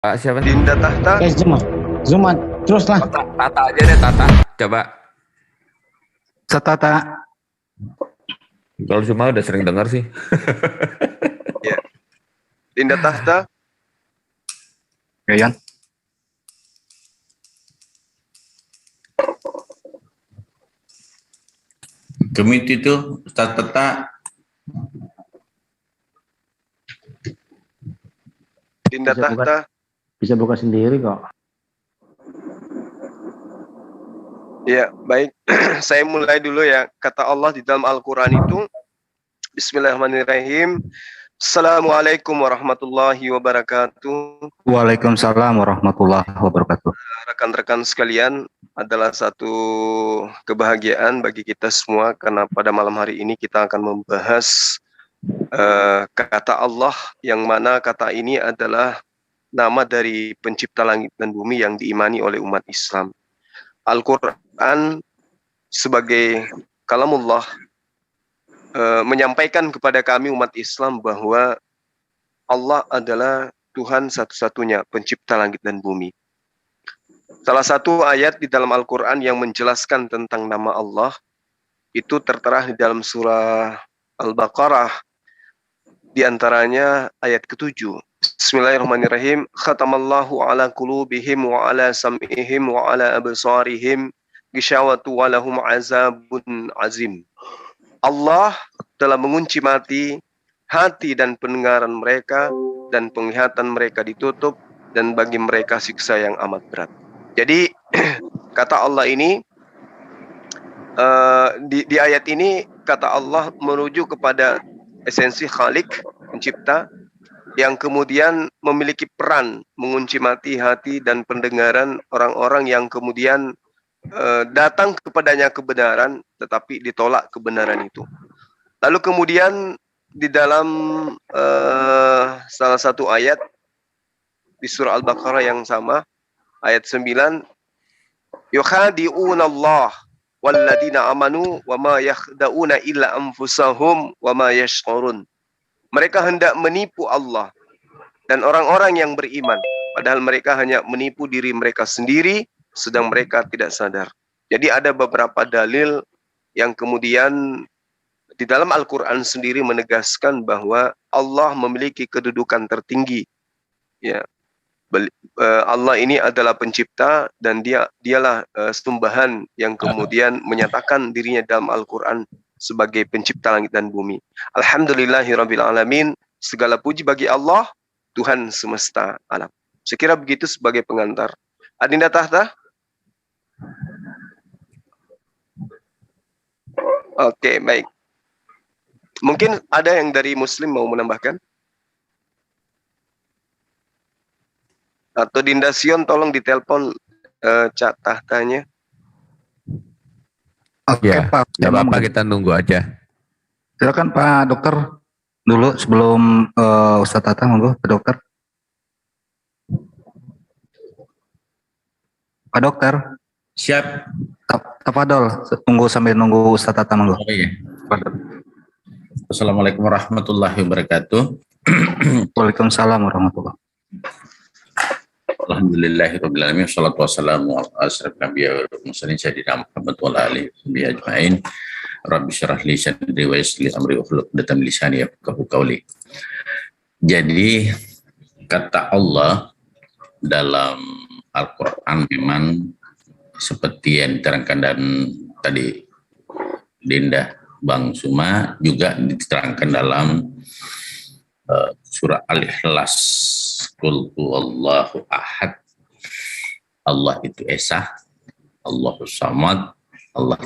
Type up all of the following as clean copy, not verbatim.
Siapa? Dinda Tahta. Zuma, teruslah. Tata aja deh, Tata. Coba. Setata. Kalau cuma udah sering dengar sih. Ya. Dinda Tahta. Yayan. Gemit itu Ustaz Tata. Dinda Tahta. Bisa buka sendiri kok. Ya, baik. Saya mulai dulu ya. Kata Allah di dalam Al-Quran itu, Bismillahirrahmanirrahim. Assalamualaikum warahmatullahi wabarakatuh. Waalaikumsalam warahmatullahi wabarakatuh. Rekan-rekan sekalian, adalah satu kebahagiaan bagi kita semua karena pada malam hari ini kita akan membahas kata Allah, yang mana kata ini adalah nama dari pencipta langit dan bumi yang diimani oleh umat Islam. Al-Quran sebagai kalamullah menyampaikan kepada kami umat Islam bahwa Allah adalah Tuhan satu-satunya pencipta langit dan bumi. Salah satu ayat di dalam Al-Quran yang menjelaskan tentang nama Allah itu tertera di dalam surah Al-Baqarah, di antaranya ayat ke-7. Bismillahirrahmanirrahim. Khatamallahu ala qulubihim wa ala sam'ihim wa ala absarihim gishawatu wa lahum azabun azim. Allah telah mengunci hati dan pendengaran mereka, dan penglihatan mereka ditutup, dan bagi mereka siksa yang amat berat. Jadi kata Allah ini, di ayat ini kata Allah merujuk kepada esensi Khalik, pencipta, yang kemudian memiliki peran mengunci hati dan pendengaran orang-orang yang kemudian datang kepadanya kebenaran, tetapi ditolak kebenaran itu. Lalu kemudian di dalam salah satu ayat di surah Al-Baqarah yang sama, ayat 9, yukhadi'una Allah walladzina amanu wa ma yakhda'una illa anfusahum wa ma yash'urun. Mereka hendak menipu Allah dan orang-orang yang beriman, padahal mereka hanya menipu diri mereka sendiri, sedang mereka tidak sadar. Jadi ada beberapa dalil yang kemudian di dalam Al-Quran sendiri menegaskan bahwa Allah memiliki kedudukan tertinggi. Ya, Allah ini adalah pencipta, dan dialah sembahan yang kemudian menyatakan dirinya dalam Al-Quran sebagai pencipta langit dan bumi. Alhamdulillahirabbil alamin. Segala puji bagi Allah, Tuhan semesta alam. Sekira begitu sebagai pengantar. Adinda Tahta? Oke, baik. Mungkin ada yang dari Muslim mau menambahkan? Atau Dinda Sion, tolong ditelepon Cak Tahtanya. Oke, Ya, Pak. nggak apa-apa, kita nunggu aja. Silakan Pak Dokter dulu sebelum Ustadz Tata, monggo Pak Dokter. Pak Dokter. Siap. Tafadhol, tunggu sambil nunggu Ustadz Tata, monggo. Oh iya. Assalamualaikum warahmatullahi wabarakatuh. Waalaikumsalam warahmatullahi wabarakatuh. Alhamdulillahirabbil alamin, wassalatu wassalamu ala asyrafil anbiya'i wal mursalin sayyidina Muhammad wa ala alihi washabihi ajmain. Rabbi syrah li sadri wa yassir li amri wahlul 'uqdatam min lisani yafqahu qawli. Jadi kata Allah dalam Al-Qur'an memang seperti yang diterangkan dan tadi Dinda Bang Suma juga diterangkan dalam surah Al-Ikhlas, Qul huwallahu ahad, Allah itu esa, Allahus samad, Allah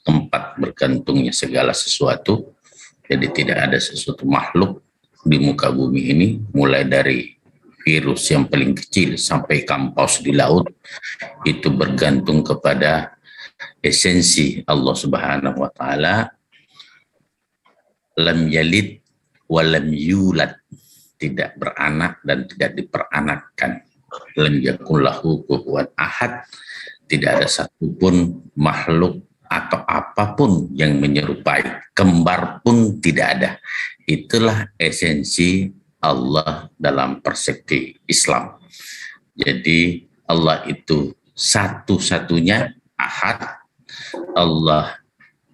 tempat bergantungnya segala sesuatu. Jadi tidak ada sesuatu makhluk di muka bumi ini, mulai dari virus yang paling kecil sampai kampus di laut, itu bergantung kepada esensi Allah Subhanahu wa Ta'ala. Lam yalid walam yulad, tidak beranak dan tidak diperanakkan. Lam yakul lahu kufuwan ahad, tidak ada satupun makhluk atau apapun yang menyerupai, kembar pun tidak ada. Itulah esensi Allah dalam persepsi Islam. Jadi Allah itu satu-satunya ahad. Allah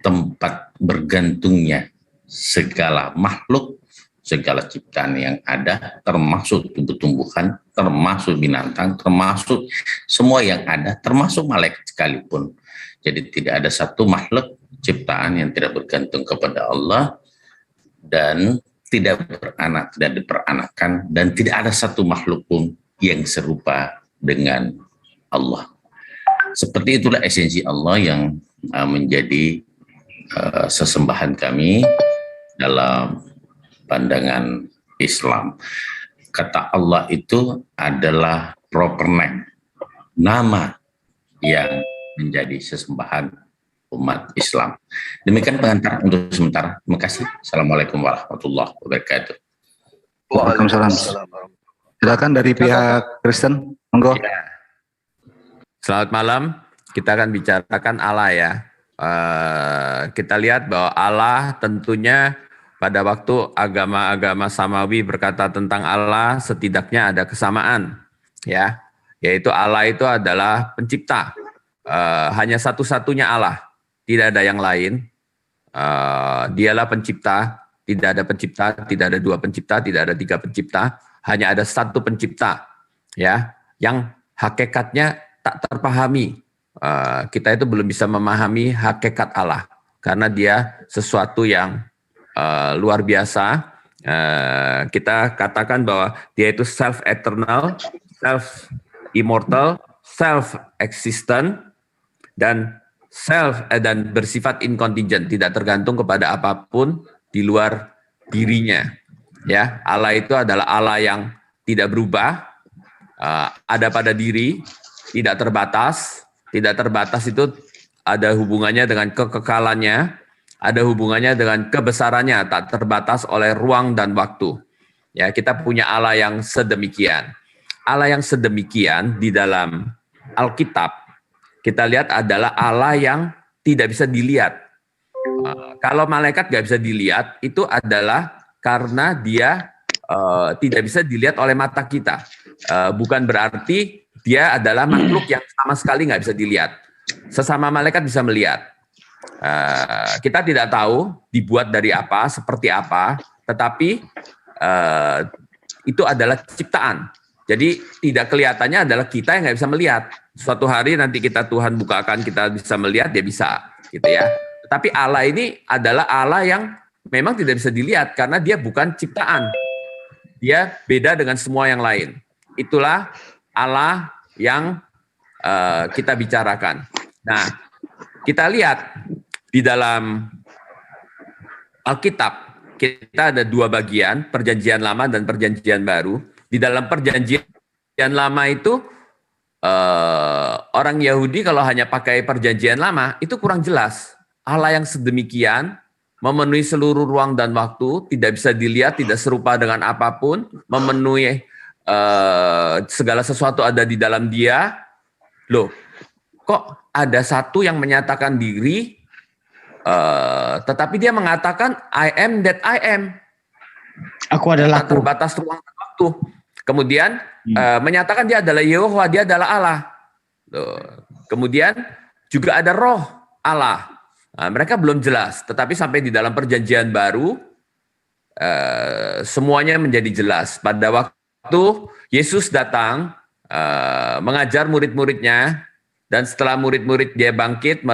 tempat bergantungnya segala makhluk, segala ciptaan yang ada, termasuk tumbuh-tumbuhan, termasuk binatang, termasuk semua yang ada, termasuk malaikat sekalipun. Jadi tidak ada satu makhluk ciptaan yang tidak bergantung kepada Allah dan tidak beranak, tidak diperanakan, dan tidak ada satu makhluk pun yang serupa dengan Allah. Seperti itulah esensi Allah yang menjadi sesembahan kami dalam pandangan Islam. Kata Allah itu adalah proper name, nama yang menjadi sesembahan umat Islam. Demikian pengantar untuk sementara. Terima kasih. Assalamualaikum warahmatullahi wabarakatuh. Waalaikumsalam. Silakan dari pihak Kristen, monggo. Ya. Selamat malam. Kita akan bicarakan Allah ya. Kita lihat bahwa Allah tentunya pada waktu agama-agama samawi berkata tentang Allah setidaknya ada kesamaan, ya, yaitu Allah itu adalah pencipta, hanya satu-satunya Allah, tidak ada yang lain. Dialah pencipta, tidak ada pencipta, tidak ada dua pencipta, tidak ada tiga pencipta, hanya ada satu pencipta, ya, yang hakikatnya tak terpahami. Kita itu belum bisa memahami hakikat Allah karena dia sesuatu yang luar biasa. Kita katakan bahwa dia itu self-eternal, self-immortal, self-existent, dan dan bersifat incontingent, tidak tergantung kepada apapun di luar dirinya. Ya, Allah itu adalah Allah yang tidak berubah, ada pada diri, tidak terbatas. Tidak terbatas itu ada hubungannya dengan kekekalannya, ada hubungannya dengan kebesarannya, tak terbatas oleh ruang dan waktu. Ya, kita punya Allah yang sedemikian. Allah yang sedemikian di dalam Alkitab, kita lihat adalah Allah yang tidak bisa dilihat. Kalau malaikat nggak bisa dilihat, itu adalah karena dia tidak bisa dilihat oleh mata kita. Bukan berarti dia adalah makhluk yang sama sekali nggak bisa dilihat. Sesama malaikat bisa melihat. Kita tidak tahu dibuat dari apa, seperti apa, tetapi itu adalah ciptaan. Jadi tidak kelihatannya adalah kita yang nggak bisa melihat. Suatu hari nanti Tuhan bukakan, kita bisa melihat, dia bisa, gitu ya. Tetapi Allah ini adalah Allah yang memang tidak bisa dilihat karena dia bukan ciptaan. Dia beda dengan semua yang lain. Itulah Allah yang kita bicarakan. Nah, kita lihat di dalam Alkitab, kita ada dua bagian, Perjanjian Lama dan Perjanjian Baru. Di dalam Perjanjian Lama itu, orang Yahudi kalau hanya pakai Perjanjian Lama, itu kurang jelas. Allah yang sedemikian, memenuhi seluruh ruang dan waktu, tidak bisa dilihat, tidak serupa dengan apapun, memenuhi segala sesuatu ada di dalam dia. Loh, kok ada satu yang menyatakan diri, tetapi dia mengatakan I am that I am. Aku adalah tak terbatas ruang dan waktu. Kemudian menyatakan dia adalah Yehovah, dia adalah Allah. Loh. Kemudian juga ada roh Allah. Nah, mereka belum jelas, tetapi sampai di dalam Perjanjian Baru semuanya menjadi jelas. Pada waktu Yesus datang mengajar murid-muridnya, dan setelah murid-murid dia bangkit,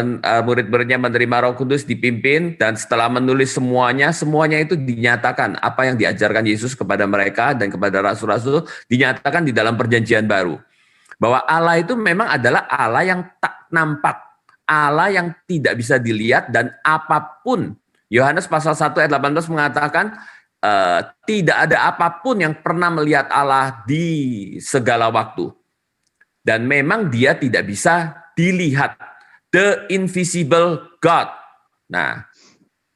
murid-muridnya menerima Roh Kudus, dipimpin, dan setelah menulis semuanya itu dinyatakan apa yang diajarkan Yesus kepada mereka dan kepada rasul-rasul, dinyatakan di dalam Perjanjian Baru. Bahwa Allah itu memang adalah Allah yang tak nampak, Allah yang tidak bisa dilihat, dan apapun, Yohanes pasal 1 ayat 18 mengatakan, tidak ada apapun yang pernah melihat Allah di segala waktu. Dan memang dia tidak bisa dilihat. The invisible God. Nah,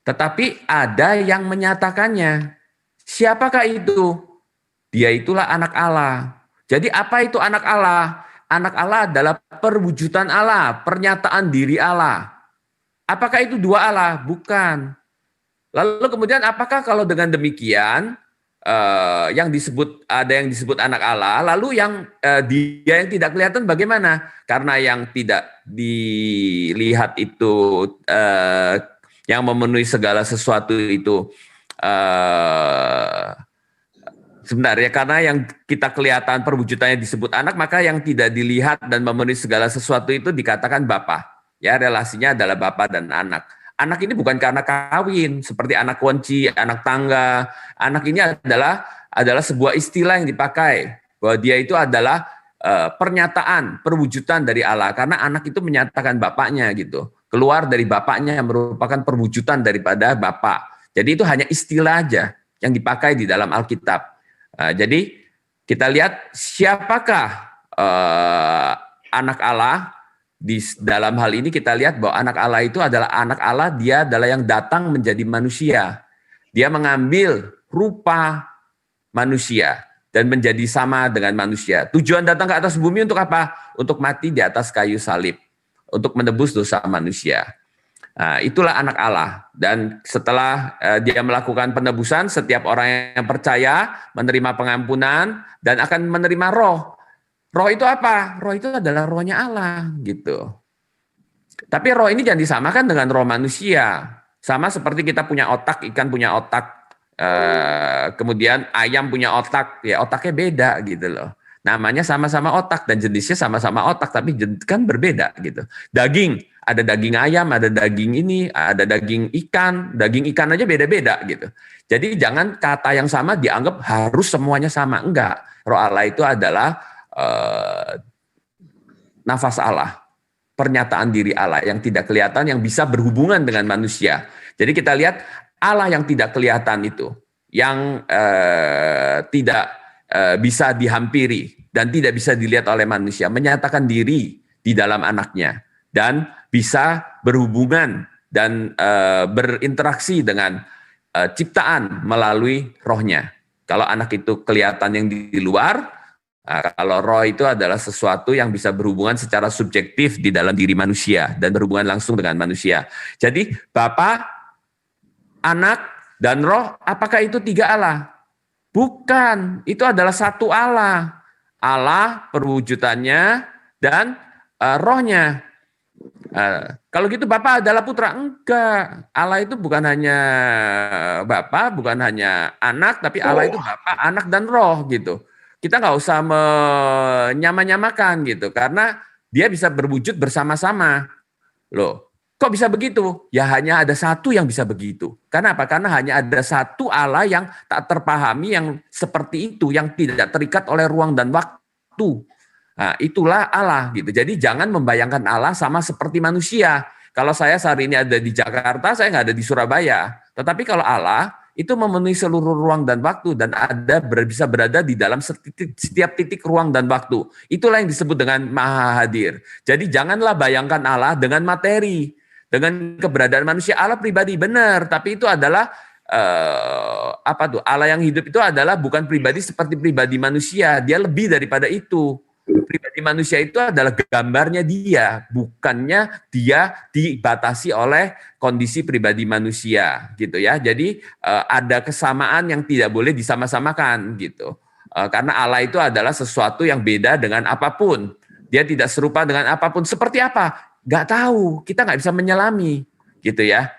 tetapi ada yang menyatakannya. Siapakah itu? Dia itulah anak Allah. Jadi apa itu anak Allah? Anak Allah adalah perwujudan Allah, pernyataan diri Allah. Apakah itu dua Allah? Bukan. Lalu kemudian apakah kalau dengan demikian yang disebut anak Allah, lalu yang dia yang tidak kelihatan bagaimana? Karena yang tidak dilihat itu yang memenuhi segala sesuatu itu sebentar ya, karena yang kita kelihatan perwujudannya disebut anak, maka yang tidak dilihat dan memenuhi segala sesuatu itu dikatakan Bapa. Ya, relasinya adalah Bapa dan anak. Anak ini bukan karena kawin, seperti anak kunci, anak tangga. Anak ini adalah sebuah istilah yang dipakai, bahwa dia itu adalah pernyataan, perwujudan dari Allah. Karena anak itu menyatakan bapaknya gitu. Keluar dari bapaknya yang merupakan perwujudan daripada Bapa. Jadi itu hanya istilah aja yang dipakai di dalam Alkitab. Jadi kita lihat siapakah anak Allah. Di dalam hal ini kita lihat bahwa anak Allah itu adalah anak Allah, dia adalah yang datang menjadi manusia. Dia mengambil rupa manusia dan menjadi sama dengan manusia. Tujuan datang ke atas bumi untuk apa? Untuk mati di atas kayu salib, untuk menebus dosa manusia. Nah, itulah anak Allah. Dan setelah dia melakukan penebusan, setiap orang yang percaya menerima pengampunan dan akan menerima roh. Roh itu apa? Roh itu adalah rohnya Allah gitu. Tapi roh ini jangan disamakan dengan roh manusia. Sama seperti kita punya otak, ikan punya otak, kemudian ayam punya otak, ya otaknya beda gitu loh. Namanya sama-sama otak dan jenisnya sama-sama otak, tapi kan berbeda gitu. Daging, ada daging ayam, ada daging ini, ada daging ikan aja beda-beda gitu. Jadi jangan kata yang sama dianggap harus semuanya sama. Enggak. Roh Allah itu adalah nafas Allah, pernyataan diri Allah yang tidak kelihatan, yang bisa berhubungan dengan manusia. Jadi kita lihat Allah yang tidak kelihatan itu, yang tidak bisa dihampiri dan tidak bisa dilihat oleh manusia, menyatakan diri di dalam anaknya dan bisa berhubungan dan berinteraksi dengan ciptaan melalui rohnya. Kalau anak itu kelihatan yang di luar, kalau roh itu adalah sesuatu yang bisa berhubungan secara subjektif di dalam diri manusia dan berhubungan langsung dengan manusia. Jadi Bapa, Anak, dan Roh, apakah itu tiga Allah? Bukan, itu adalah satu Allah. Allah perwujudannya dan rohnya. Kalau gitu Bapa adalah Putra? Enggak. Allah itu bukan hanya Bapa, bukan hanya Anak, tapi Allah itu Bapa, Anak, dan Roh gitu. Kita nggak usah menyamakan gitu, karena dia bisa berwujud bersama-sama. Loh, kok bisa begitu? Ya hanya ada satu yang bisa begitu. Karena apa? Karena hanya ada satu Allah yang tak terpahami, yang seperti itu, yang tidak terikat oleh ruang dan waktu. Nah, itulah Allah gitu. Jadi jangan membayangkan Allah sama seperti manusia. Kalau saya hari ini ada di Jakarta, saya nggak ada di Surabaya. Tetapi kalau Allah itu memenuhi seluruh ruang dan waktu dan bisa berada di dalam setiap titik ruang dan waktu. Itulah yang disebut dengan Maha Hadir. Jadi janganlah bayangkan Allah dengan materi, dengan keberadaan manusia. Allah pribadi benar, tapi itu adalah Allah yang hidup itu adalah bukan pribadi seperti pribadi manusia. Dia lebih daripada itu. Pribadi manusia itu adalah gambarnya dia, bukannya dia dibatasi oleh kondisi pribadi manusia gitu ya. Jadi ada kesamaan yang tidak boleh disama-samakan gitu. Karena Allah itu adalah sesuatu yang beda dengan apapun. Dia tidak serupa dengan apapun. Seperti apa? Nggak tahu. Kita nggak bisa menyelami gitu ya.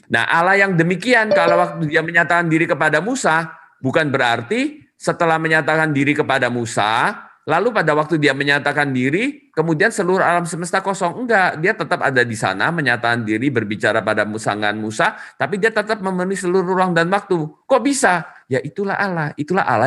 Nah, Allah yang demikian kalau waktu dia menyatakan diri kepada Musa, bukan berarti setelah menyatakan diri kepada Musa, lalu pada waktu dia menyatakan diri, kemudian seluruh alam semesta kosong. Enggak, dia tetap ada di sana, menyatakan diri, berbicara pada musangan Musa, tapi dia tetap memenuhi seluruh ruang dan waktu. Kok bisa? Ya itulah Allah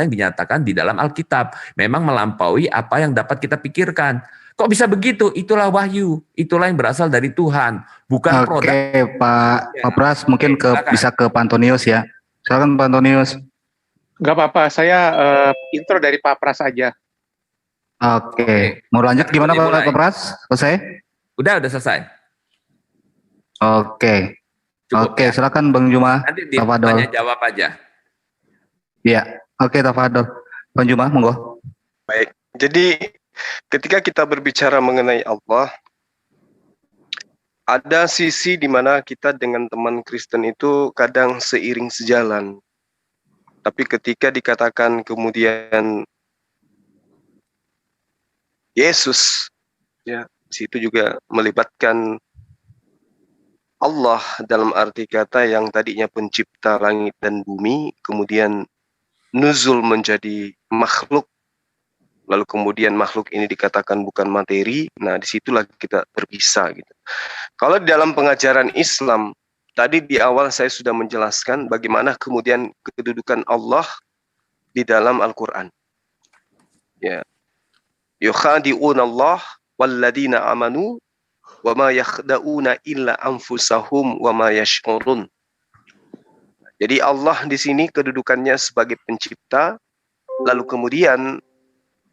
yang dinyatakan di dalam Alkitab. Memang melampaui apa yang dapat kita pikirkan. Kok bisa begitu? Itulah wahyu, itulah yang berasal dari Tuhan, bukan produk. Oke, Pak Pras, mungkin bisa ke Pak Antonius ya. Silakan Pak Antonius. Enggak apa-apa, saya intro dari Pak Pras aja. Oke. Mau lanjut gimana Pak Pras? Selesai? Udah selesai. Oke. Cukup, oke, ya. Silakan Bang Juma. Nanti ditanya jawab aja. Iya. Oke, Tafadol. Bang Juma, monggo. Baik. Jadi ketika kita berbicara mengenai Allah, ada sisi di mana kita dengan teman Kristen itu kadang seiring sejalan. Tapi ketika dikatakan kemudian Yesus, ya, di situ juga melibatkan Allah dalam arti kata yang tadinya pencipta langit dan bumi, kemudian nuzul menjadi makhluk, lalu kemudian makhluk ini dikatakan bukan materi. Nah, disitulah kita terpisah gitu. Kalau di dalam pengajaran Islam, tadi di awal saya sudah menjelaskan bagaimana kemudian kedudukan Allah di dalam Al-Quran. Ya, yukhadi'una Allah walladina amanu wa ma yakhda'una illa anfusahum wa ma yash'urun. Jadi Allah di sini kedudukannya sebagai pencipta, lalu kemudian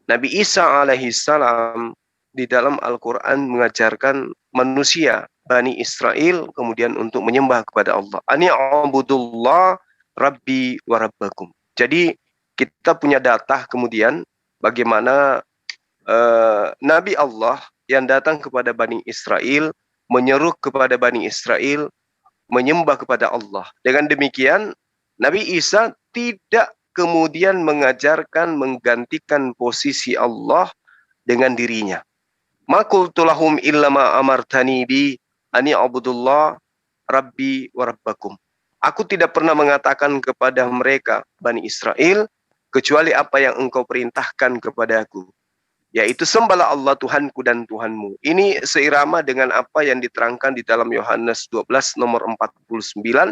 Nabi Isa alaihi salam di dalam Al-Quran mengajarkan manusia Bani Israel kemudian untuk menyembah kepada Allah. Ani a'budullah rabbi wa rabbakum. Jadi kita punya data kemudian bagaimana Nabi Allah yang datang kepada Bani Israel menyeru kepada Bani Israel menyembah kepada Allah. Dengan demikian Nabi Isa tidak kemudian mengajarkan menggantikan posisi Allah dengan dirinya. Ma qultu lahum illa ma amartani bi ani abudullah rabbi wa rabbakum. Aku tidak pernah mengatakan kepada mereka Bani Israel kecuali apa yang engkau perintahkan kepadaku, yaitu sembahlah Allah Tuhanku dan Tuhanmu. Ini seirama dengan apa yang diterangkan di dalam Yohanes 12 nomor 49.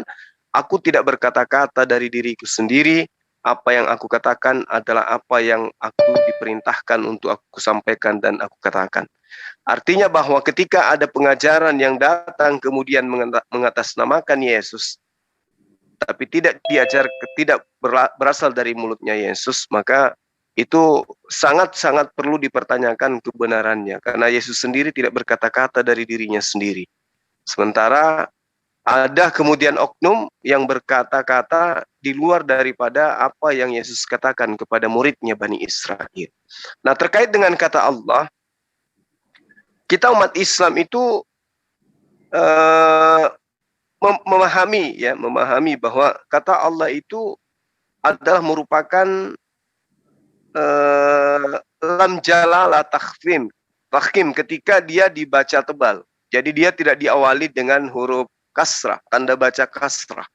Aku tidak berkata-kata dari diriku sendiri, apa yang aku katakan adalah apa yang aku diperintahkan untuk aku sampaikan dan aku katakan. Artinya bahwa ketika ada pengajaran yang datang kemudian mengatasnamakan Yesus, tapi tidak berasal dari mulutnya Yesus, maka itu sangat-sangat perlu dipertanyakan kebenarannya. Karena Yesus sendiri tidak berkata-kata dari dirinya sendiri. Sementara ada kemudian oknum yang berkata-kata di luar daripada apa yang Yesus katakan kepada muridnya Bani Israel. Nah, terkait dengan kata Allah, kita umat Islam itu memahami bahwa kata Allah itu adalah merupakan lam jalala takhfim ketika dia dibaca tebal. Jadi dia tidak diawali dengan huruf kasrah, tanda baca kasrah.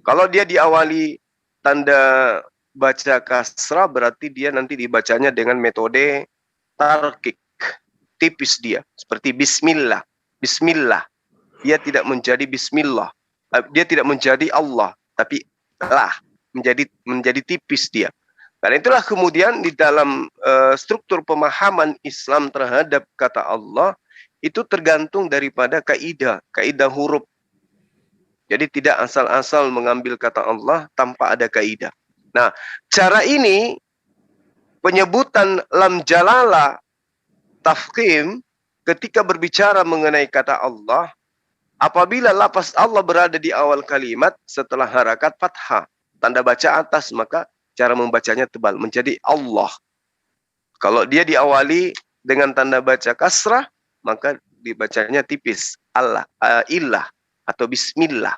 Kalau dia diawali tanda baca kasrah, berarti dia nanti dibacanya dengan metode tarkik, tipis dia, seperti bismillah. Bismillah, dia tidak menjadi bismillah, dia tidak menjadi Allah, tapi lah, menjadi tipis dia. Karena itulah kemudian di dalam struktur pemahaman Islam terhadap kata Allah itu tergantung daripada kaidah huruf. Jadi tidak asal-asal mengambil kata Allah tanpa ada kaidah. Nah, cara ini penyebutan lam jalala tafkhim ketika berbicara mengenai kata Allah, apabila lafaz Allah berada di awal kalimat setelah harakat fathah, tanda baca atas, maka cara membacanya tebal menjadi Allah. Kalau dia diawali dengan tanda baca kasrah, maka dibacanya tipis, Allah, illah atau bismillah.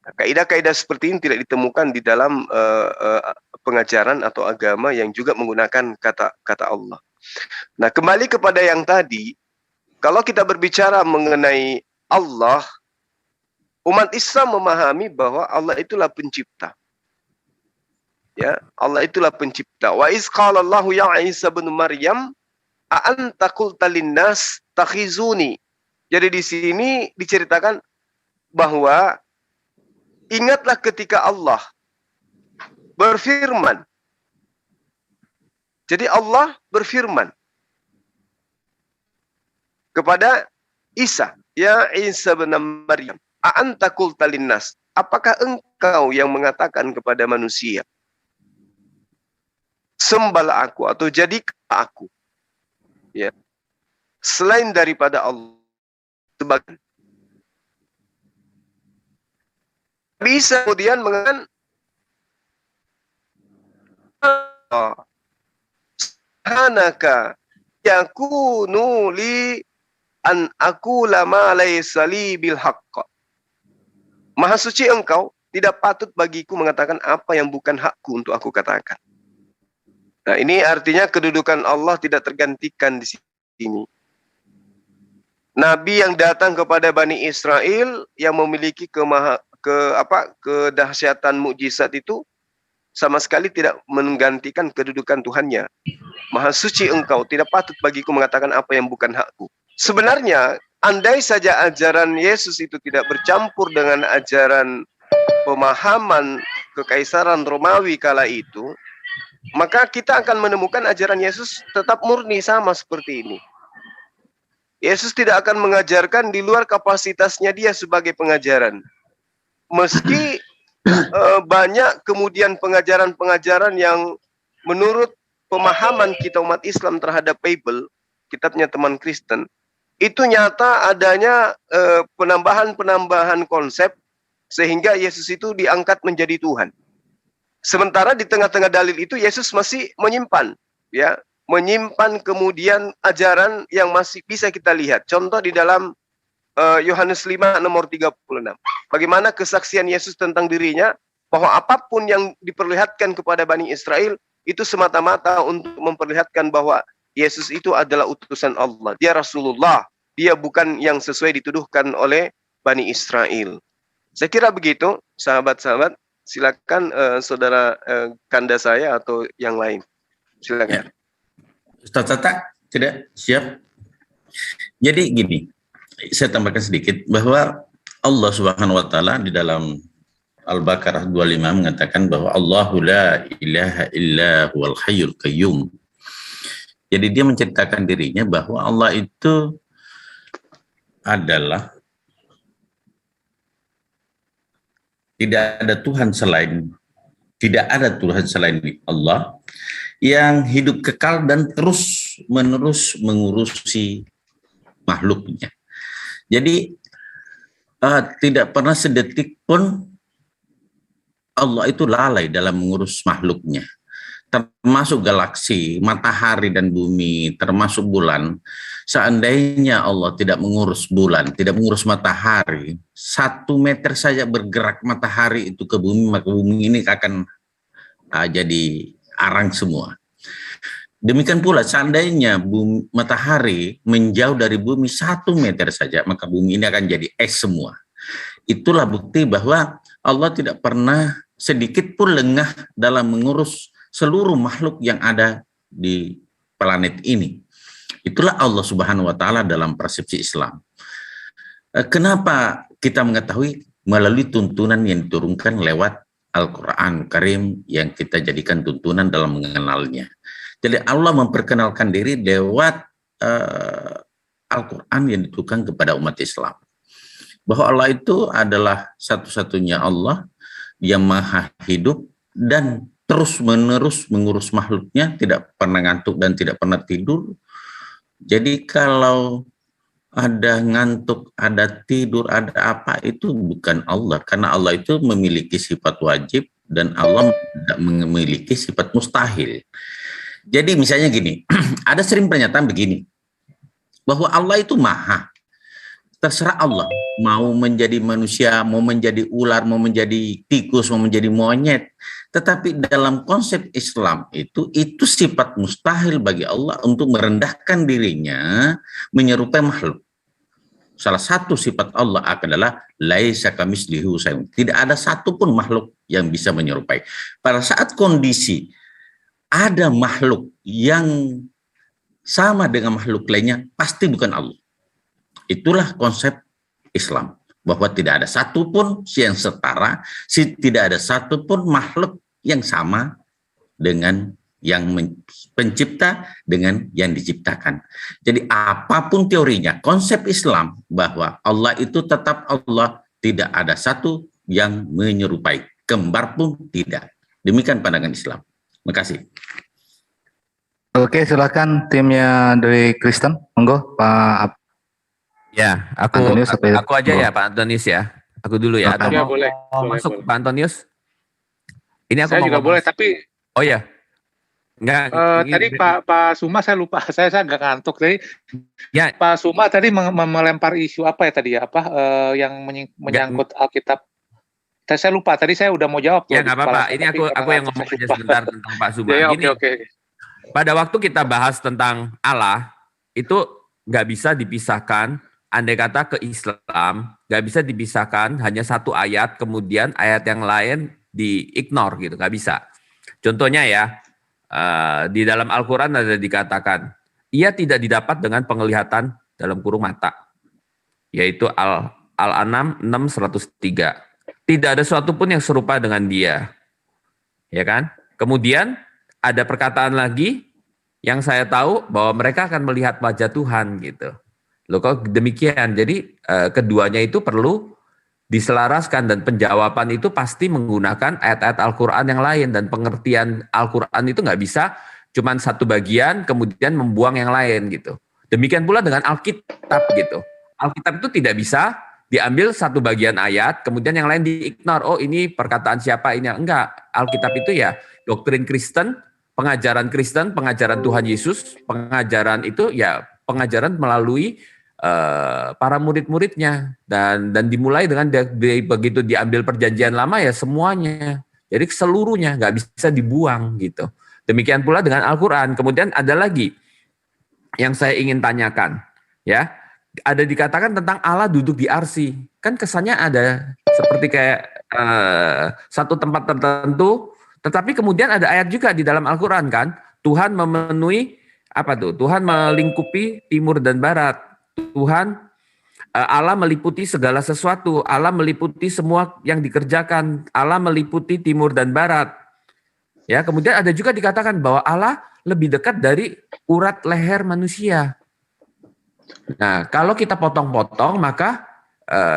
Kaidah-kaidah seperti ini tidak ditemukan di dalam pengajaran atau agama yang juga menggunakan kata Allah. Nah, kembali kepada yang tadi, kalau kita berbicara mengenai Allah, umat Islam memahami bahwa Allah itulah pencipta. Ya, Allah itulah pencipta. Wa iz qala Allahu ya Isa bin Maryam a anta qulta linnas takhizuni. Jadi di sini diceritakan bahwa ingatlah ketika Allah berfirman. Jadi Allah berfirman kepada Isa, ya Isa bin Maryam, a anta qulta linnas. Apakah engkau yang mengatakan kepada manusia, sembahlah aku atau jadikan aku, ya, selain daripada Allah sebagai. Bisa kemudian mengatakan subhanaka yakunu li an aqula ma laysa li bil haqq. Maha suci engkau, tidak patut bagiku mengatakan apa yang bukan hakku untuk aku katakan. Nah, ini artinya kedudukan Allah tidak tergantikan di sini. Nabi yang datang kepada Bani Israel yang memiliki kedahsyatan mukjizat itu sama sekali tidak menggantikan kedudukan Tuhannya. Maha suci engkau, tidak patut bagiku mengatakan apa yang bukan hakku. Sebenarnya, andai saja ajaran Yesus itu tidak bercampur dengan ajaran pemahaman kekaisaran Romawi kala itu, maka kita akan menemukan ajaran Yesus tetap murni sama seperti ini. Yesus tidak akan mengajarkan di luar kapasitasnya dia sebagai pengajaran. Meski banyak kemudian pengajaran-pengajaran yang menurut pemahaman kita umat Islam terhadap Bible, kitabnya teman Kristen, itu nyata adanya penambahan-penambahan konsep sehingga Yesus itu diangkat menjadi Tuhan. Sementara di tengah-tengah dalil itu Yesus masih menyimpan, ya, menyimpan kemudian ajaran yang masih bisa kita lihat. Contoh di dalam Yohanes 5 nomor 36. Bagaimana kesaksian Yesus tentang dirinya bahwa apapun yang diperlihatkan kepada Bani Israel itu semata-mata untuk memperlihatkan bahwa Yesus itu adalah utusan Allah. Dia Rasulullah. Dia bukan yang sesuai dituduhkan oleh Bani Israel. Saya kira begitu, sahabat-sahabat. Silakan saudara kanda saya atau yang lain. Silakan. Ya. Ustaz Tata, tidak siap. Jadi gini, saya tambahkan sedikit bahwa Allah Subhanahu wa taala di dalam Al-Baqarah 25 mengatakan bahwa Allahu la ilaha illa huwal hayyul qayyum. Jadi dia menceritakan dirinya bahwa Allah itu adalah tidak ada Tuhan selain Allah yang hidup kekal dan terus menerus mengurusi makhluknya. Jadi tidak pernah sedetik pun Allah itu lalai dalam mengurus makhluknya, termasuk galaksi, matahari dan bumi, termasuk bulan. Seandainya Allah tidak mengurus bulan, tidak mengurus matahari, 1 meter saja bergerak matahari itu ke bumi, maka bumi ini akan jadi arang semua. Demikian pula seandainya matahari menjauh dari bumi 1 meter saja, maka bumi ini akan jadi es semua. Itulah bukti bahwa Allah tidak pernah sedikit pun lengah dalam mengurus seluruh makhluk yang ada di planet ini. Itulah Allah Subhanahu wa taala dalam persepsi Islam. Kenapa kita mengetahui? Melalui tuntunan yang diturunkan lewat Al-Quran Karim yang kita jadikan tuntunan dalam mengenalnya. Jadi Allah memperkenalkan diri lewat Al-Quran yang diturunkan kepada umat Islam. Bahwa Allah itu adalah satu-satunya Allah yang maha hidup dan terus-menerus mengurus makhluknya, tidak pernah ngantuk dan tidak pernah tidur. Jadi kalau ada ngantuk, ada tidur, ada apa, itu bukan Allah. Karena Allah itu memiliki sifat wajib dan Allah tidak memiliki sifat mustahil. Jadi misalnya gini, ada sering pernyataan begini, bahwa Allah itu maha. Terserah Allah, mau menjadi manusia, mau menjadi ular, mau menjadi tikus, mau menjadi monyet. Tetapi dalam konsep Islam itu sifat mustahil bagi Allah untuk merendahkan dirinya menyerupai makhluk. Salah satu sifat Allah adalah laisa kamitslihi syai'un. Tidak ada satupun makhluk yang bisa menyerupai. Pada saat kondisi ada makhluk yang sama dengan makhluk lainnya, pasti bukan Allah. Itulah konsep Islam, bahwa tidak ada satupun yang setara, tidak ada satupun makhluk yang sama dengan yang pencipta dengan yang diciptakan. Jadi apapun teorinya, konsep Islam bahwa Allah itu tetap Allah, tidak ada satu yang menyerupai, kembar pun tidak. Demikian pandangan Islam. Terima kasih. Oke, silakan timnya dari Kristen, monggo Pak. Ya, aku aja ya Pak Antonius ya. Aku dulu ya. Atau ya, mau boleh, masuk boleh. Pak Antonius? Ini aku Saya juga boleh, tapi oh ya. Enggak. Tadi Pak Suma saya lupa, saya agak ngantuk tadi. Ya. Pak Suma tadi melempar isu apa ya tadi ya? Apa yang menyangkut Alkitab? Saya lupa. Tadi saya udah mau jawab. Ya nggak apa-apa. Ini aku yang ngomong aja sebentar tentang Pak Zuma. Ya, Gini, oke. pada waktu kita bahas tentang Allah, itu nggak bisa dipisahkan. Andai kata ke Islam, nggak bisa dipisahkan hanya satu ayat, kemudian ayat yang lain di-ignore gitu, nggak bisa. Contohnya ya, di dalam Al-Quran ada dikatakan, ia tidak didapat dengan penglihatan dalam kurung mata, yaitu Al-An'am 6:103. Tidak ada sesuatu pun yang serupa dengan dia, ya kan? Kemudian ada perkataan lagi yang saya tahu bahwa mereka akan melihat wajah Tuhan gitu. Loh kok demikian? Jadi keduanya itu perlu diselaraskan dan penjawaban itu pasti menggunakan ayat-ayat Al-Quran yang lain, dan pengertian Al-Quran itu nggak bisa cuman satu bagian kemudian membuang yang lain gitu. Demikian pula dengan Alkitab gitu. Alkitab itu tidak bisa diambil satu bagian ayat kemudian yang lain di-ignore. Oh ini perkataan siapa ini? Enggak. Alkitab itu ya doktrin Kristen, pengajaran Kristen, pengajaran Tuhan Yesus, pengajaran itu ya pengajaran melalui para murid-muridnya, dan dimulai dengan begitu diambil perjanjian lama ya semuanya, jadi seluruhnya nggak bisa dibuang gitu. Demikian pula dengan Al-Quran. Kemudian ada lagi yang saya ingin tanyakan ya, ada dikatakan tentang Allah duduk di arsy, kan kesannya ada seperti kayak satu tempat tertentu, tetapi kemudian ada ayat juga di dalam Al-Quran kan, Tuhan memenuhi apa tuh? Tuhan melingkupi timur dan barat. Tuhan, Allah meliputi segala sesuatu, Allah meliputi semua yang dikerjakan, Allah meliputi timur dan barat. Ya, kemudian ada juga dikatakan bahwa Allah lebih dekat dari urat leher manusia. Nah, kalau kita potong-potong, maka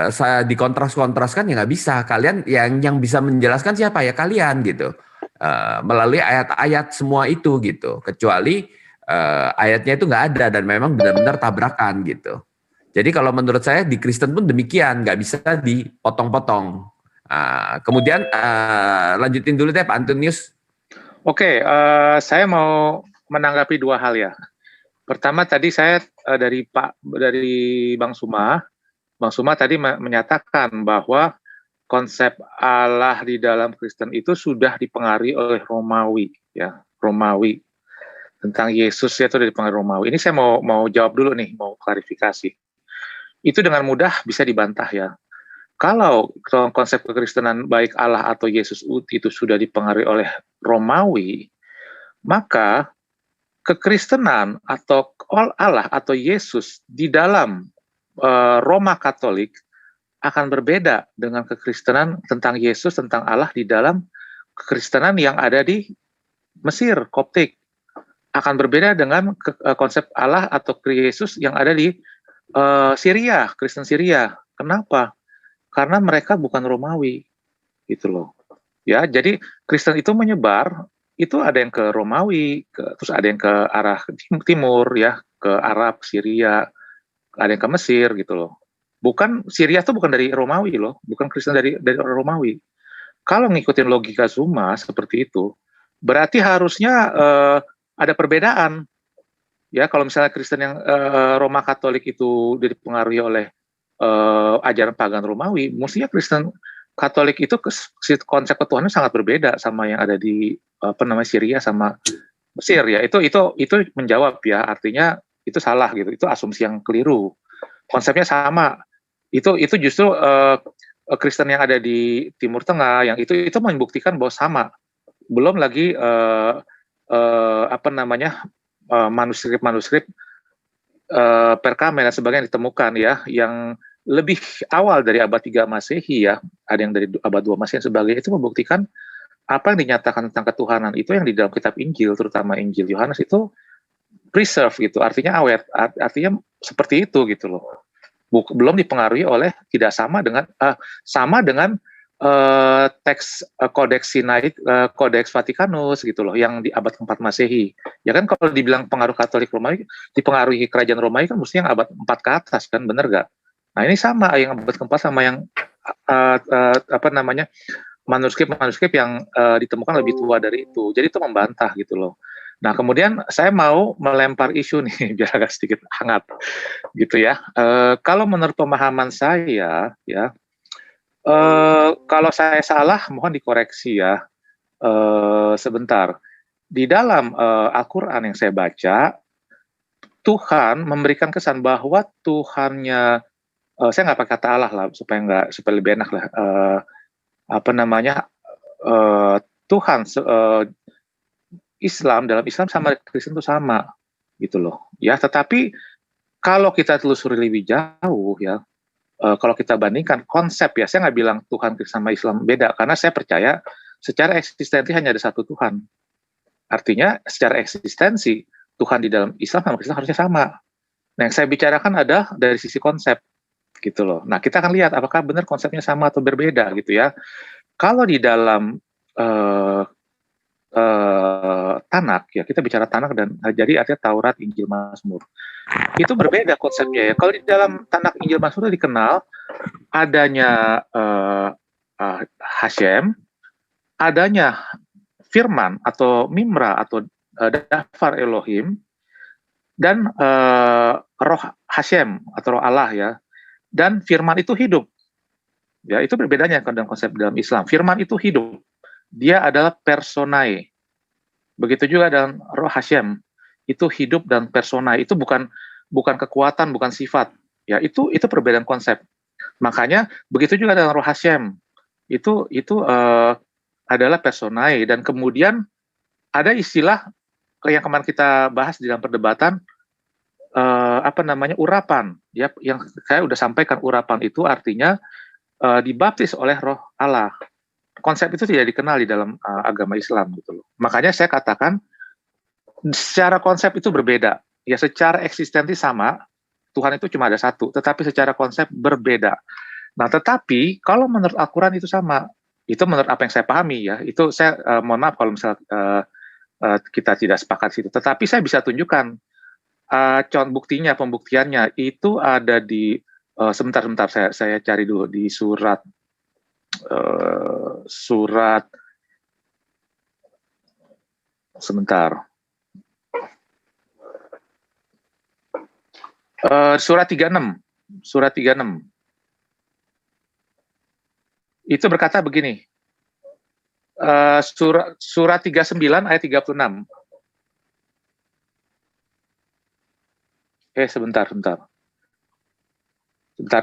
saya dikontras-kontraskan ya nggak bisa. Kalian yang bisa menjelaskan siapa ya kalian gitu, melalui ayat-ayat semua itu gitu. Kecuali ayatnya itu nggak ada dan memang benar-benar tabrakan gitu. Jadi kalau menurut saya di Kristen pun demikian, nggak bisa dipotong-potong. Kemudian lanjutin dulu deh Pak Antonius. Oke, saya mau menanggapi dua hal ya. Pertama tadi saya dari Bang Suma tadi menyatakan bahwa konsep Allah di dalam Kristen itu sudah dipengaruhi oleh Romawi ya, Romawi. Tentang Yesus ya, itu dari pengaruh Romawi. Ini saya mau jawab dulu nih, mau klarifikasi. Itu dengan mudah bisa dibantah ya. Kalau konsep kekristenan baik Allah atau Yesus itu sudah dipengaruhi oleh Romawi, maka kekristenan atau Allah atau Yesus di dalam Roma Katolik akan berbeda dengan kekristenan tentang Yesus, tentang Allah di dalam kekristenan yang ada di Mesir, Koptik. Akan berbeda dengan konsep Allah atau Yesus yang ada di Syria, Kristen Syria. Kenapa? Karena mereka bukan Romawi, gitu loh. Ya, jadi Kristen itu menyebar, itu ada yang ke Romawi, terus ada yang ke arah timur, ya, ke Arab, Syria, ada yang ke Mesir, gitu loh. Bukan Syria itu bukan dari Romawi loh, bukan Kristen dari Romawi. Kalau ngikutin logika Zuma seperti itu, berarti harusnya ada perbedaan. Ya, kalau misalnya Kristen yang Roma Katolik itu dipengaruhi oleh ajaran pagan Romawi, mestinya Kristen Katolik itu konsep ketuhanan sangat berbeda sama yang ada di Syria sama Mesir ya. Itu menjawab ya, artinya itu salah gitu. Itu asumsi yang keliru. Konsepnya sama. Itu justru Kristen yang ada di Timur Tengah yang itu membuktikan bahwa sama. Belum lagi manuskrip Perkame dan sebagainya ditemukan ya, yang lebih awal dari abad 3 Masehi ya, ada yang dari abad 2 Masehi dan sebagainya, itu membuktikan apa yang dinyatakan tentang ketuhanan itu yang di dalam kitab Injil, terutama Injil Yohanes itu preserve gitu, artinya awet, artinya seperti itu gitu loh. Belum dipengaruhi oleh, tidak sama dengan teks Kodeks Sinai, Kodeks Vatikanus gitu loh, yang di abad ke-4 Masehi. Ya kan kalau dibilang pengaruh Katolik Romawi, dipengaruhi kerajaan Romawi kan mesti yang abad 4 ke atas kan, bener gak? Nah ini sama yang abad ke-4 sama yang manuskrip yang ditemukan lebih tua dari itu. Jadi itu membantah gitu loh. Nah kemudian saya mau melempar isu nih biar agak sedikit hangat gitu ya. Kalau menurut pemahaman saya ya, Kalau saya salah, mohon dikoreksi ya. Sebentar. Di dalam Al-Quran yang saya baca, Tuhan memberikan kesan bahwa Tuhannya, saya nggak pakai kata Allah lah supaya lebih enak lah. Tuhan Islam, dalam Islam sama Kristen itu sama gitu loh. Ya, tetapi kalau kita telusuri lebih jauh ya, kalau kita bandingkan konsep ya, saya nggak bilang Tuhan sama Islam beda, karena saya percaya secara eksistensi hanya ada satu Tuhan. Artinya secara eksistensi Tuhan di dalam Islam sama Kristen harusnya sama. Nah, yang saya bicarakan ada dari sisi konsep gitu loh. Nah, kita akan lihat apakah benar konsepnya sama atau berbeda gitu ya. Kalau di dalam Tanak ya, kita bicara Tanak dan jadi artinya Taurat, Injil, Mazmur. Itu berbeda konsepnya ya. Kalau di dalam Tanak, Injil, Mazmur dikenal adanya Hashem, adanya firman atau mimra atau dafar Elohim, dan roh Hashem atau roh Allah ya, dan firman itu hidup ya. Itu berbedanya dengan konsep dalam Islam. Firman itu hidup, dia adalah personae. Begitu juga dengan roh Hashem, itu hidup dan personae. Itu bukan kekuatan, bukan sifat ya. Itu perbedaan konsep. Makanya begitu juga dengan roh Hashem, itu adalah personae. Dan kemudian ada istilah yang kemarin kita bahas di dalam perdebatan, urapan ya, yang saya udah sampaikan. Urapan itu artinya dibaptis oleh roh Allah. Konsep itu tidak dikenal di dalam agama Islam gitu loh. Makanya saya katakan secara konsep itu berbeda ya. Secara eksistensi sama, Tuhan itu cuma ada satu, tetapi secara konsep berbeda. Nah, tetapi kalau menurut Al-Quran itu sama. Itu menurut apa yang saya pahami ya. Itu saya mohon maaf kalau misalnya kita tidak sepakat situ. Tetapi saya bisa tunjukkan pembuktiannya itu ada di sebentar saya cari dulu di surat sebentar. Surat 36. Surat 36. Itu berkata begini, surat 39 ayat 36. Sebentar.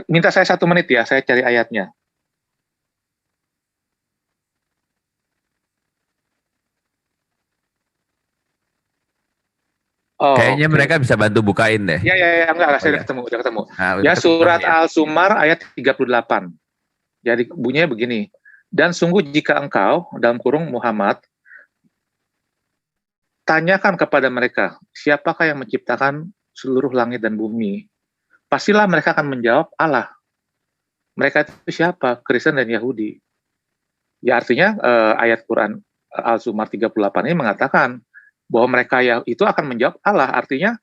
Minta saya 1 menit ya, saya cari ayatnya. Kayaknya mereka bisa bantu bukain deh. Ya, enggak, saya udah ketemu. Ya, surat Al-Zumar ayat 38. Jadi bunyinya begini, dan sungguh jika engkau, dalam kurung Muhammad, tanyakan kepada mereka, siapakah yang menciptakan seluruh langit dan bumi? Pastilah mereka akan menjawab, Allah. Mereka itu siapa? Kristen dan Yahudi. Ya, artinya ayat Quran Al-Zumar 38 ini mengatakan bahwa mereka itu akan menjawab Allah. Artinya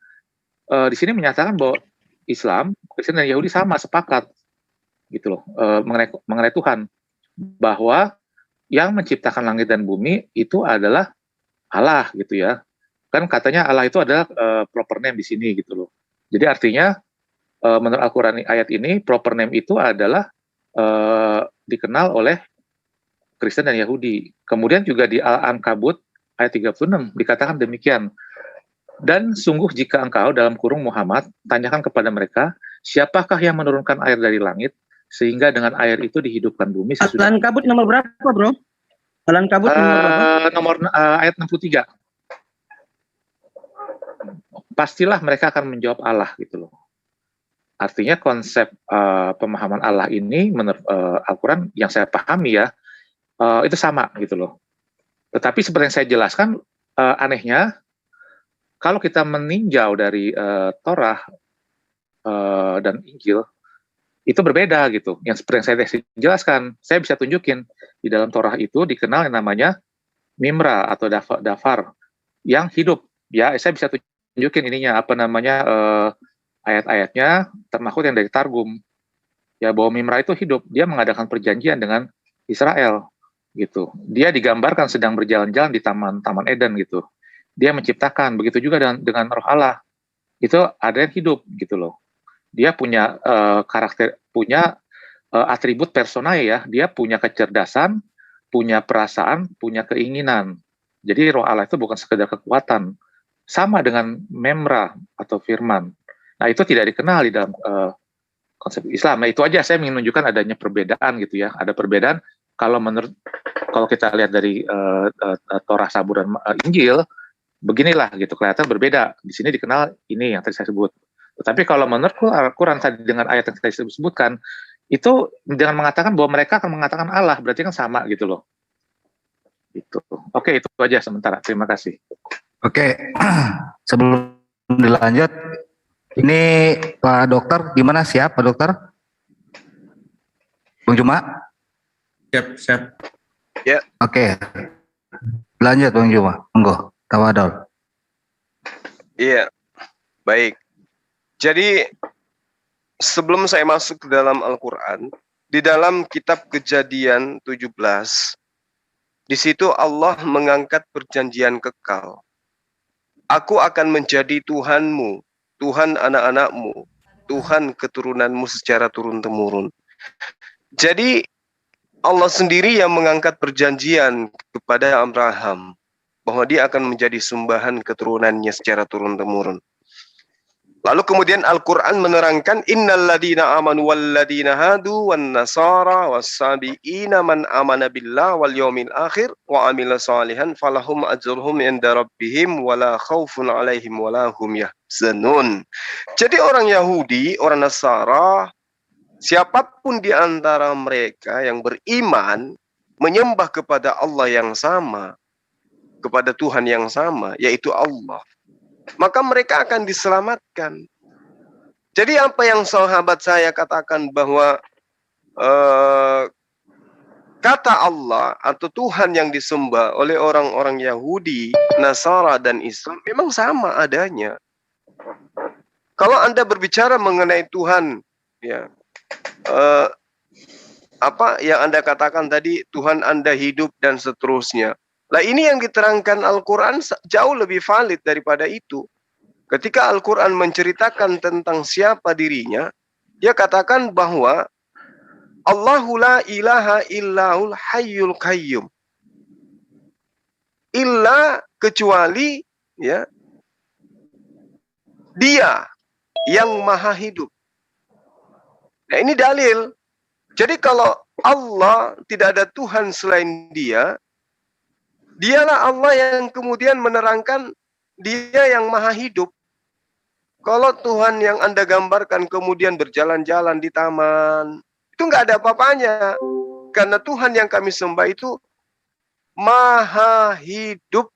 di sini menyatakan bahwa Islam, Kristen dan Yahudi sama, sepakat gitu loh, mengenai Tuhan, bahwa yang menciptakan langit dan bumi itu adalah Allah gitu ya. Kan katanya Allah itu adalah proper name di sini gitu loh. Jadi artinya menurut Al-Quran ayat ini proper name itu adalah dikenal oleh Kristen dan Yahudi. Kemudian juga di Al-Ankabut ayat 36 dikatakan demikian. Dan sungguh jika engkau, dalam kurung Muhammad, tanyakan kepada mereka, siapakah yang menurunkan air dari langit sehingga dengan air itu dihidupkan bumi sesudah. Al-Ankabut nomor berapa, Bro? Al-Ankabut nomor berapa? Nomor ayat 63. Pastilah mereka akan menjawab Allah gitu loh. Artinya konsep pemahaman Allah ini menurut Al-Quran yang saya pahami ya, itu sama gitu loh. Tetapi seperti yang saya jelaskan, anehnya kalau kita meninjau dari Torah dan Injil, itu berbeda gitu. Yang seperti yang saya jelaskan, saya bisa tunjukin di dalam Torah itu dikenal yang namanya mimra atau dafar yang hidup. Ya, saya bisa tunjukin ininya ayat-ayatnya, termasuk yang dari Targum. Ya, bahwa mimra itu hidup. Dia mengadakan perjanjian dengan Israel gitu. Dia digambarkan sedang berjalan-jalan di taman Eden gitu. Dia menciptakan. Begitu juga dengan Roh Allah. Itu ada yang hidup gitu loh. Dia punya karakter, punya atribut personae ya, dia punya kecerdasan, punya perasaan, punya keinginan. Jadi roh Allah itu bukan sekedar kekuatan, sama dengan memra atau firman. Nah itu tidak dikenal di dalam konsep Islam. Nah itu aja saya ingin menunjukkan adanya perbedaan gitu ya. Ada perbedaan kalau kita lihat dari Torah, Zabur, dan Injil, beginilah gitu, kelihatan berbeda. Di sini dikenal ini yang tadi saya sebut. Tetapi kalau menurut Al-Quran tadi dengan ayat yang tadi saya sebutkan, itu dengan mengatakan bahwa mereka akan mengatakan Allah, berarti kan sama gitu loh. Itu. Oke, itu aja sementara. Terima kasih. Oke, sebelum dilanjut, ini Pak Dokter, gimana, siap Pak Dokter? Bung Juma? Siap. Ya. Oke, lanjut Bung Juma, monggo, tawadol. Iya, baik. Jadi sebelum saya masuk ke dalam Al-Quran, di dalam kitab Kejadian 17, di situ Allah mengangkat perjanjian kekal. Aku akan menjadi Tuhanmu, Tuhan anak-anakmu, Tuhan keturunanmu secara turun-temurun. Jadi Allah sendiri yang mengangkat perjanjian kepada Abraham bahwa dia akan menjadi sumbahan keturunannya secara turun-temurun. Lalu kemudian Al-Quran menerangkan innal ladina amanu wal ladina hadu wan nasara was-sabiina man amana billah wal yawmil akhir wa amila salihan falahum ajruhum inda rabbihim wala khaufun alaihim wala hum yahzanun. Jadi orang Yahudi, orang Nasara, siapapun di antara mereka yang beriman menyembah kepada Allah yang sama, kepada Tuhan yang sama, yaitu Allah, maka mereka akan diselamatkan. Jadi apa yang sahabat saya katakan bahwa kata Allah atau Tuhan yang disembah oleh orang-orang Yahudi, Nasara, dan Islam memang sama adanya. Kalau Anda berbicara mengenai Tuhan, ya, apa yang Anda katakan tadi, Tuhan Anda hidup dan seterusnya. Nah ini yang diterangkan Al-Quran jauh lebih valid daripada itu. Ketika Al-Quran menceritakan tentang siapa dirinya, dia katakan bahwa Allahu la ilaha illahul hayyul qayyum. Illa, kecuali ya, dia yang maha hidup. Nah ini dalil. Jadi kalau Allah tidak ada Tuhan selain dia, dialah Allah yang kemudian menerangkan dia yang maha hidup. Kalau Tuhan yang Anda gambarkan kemudian berjalan-jalan di taman, itu nggak ada apa-apanya. Karena Tuhan yang kami sembah itu maha hidup.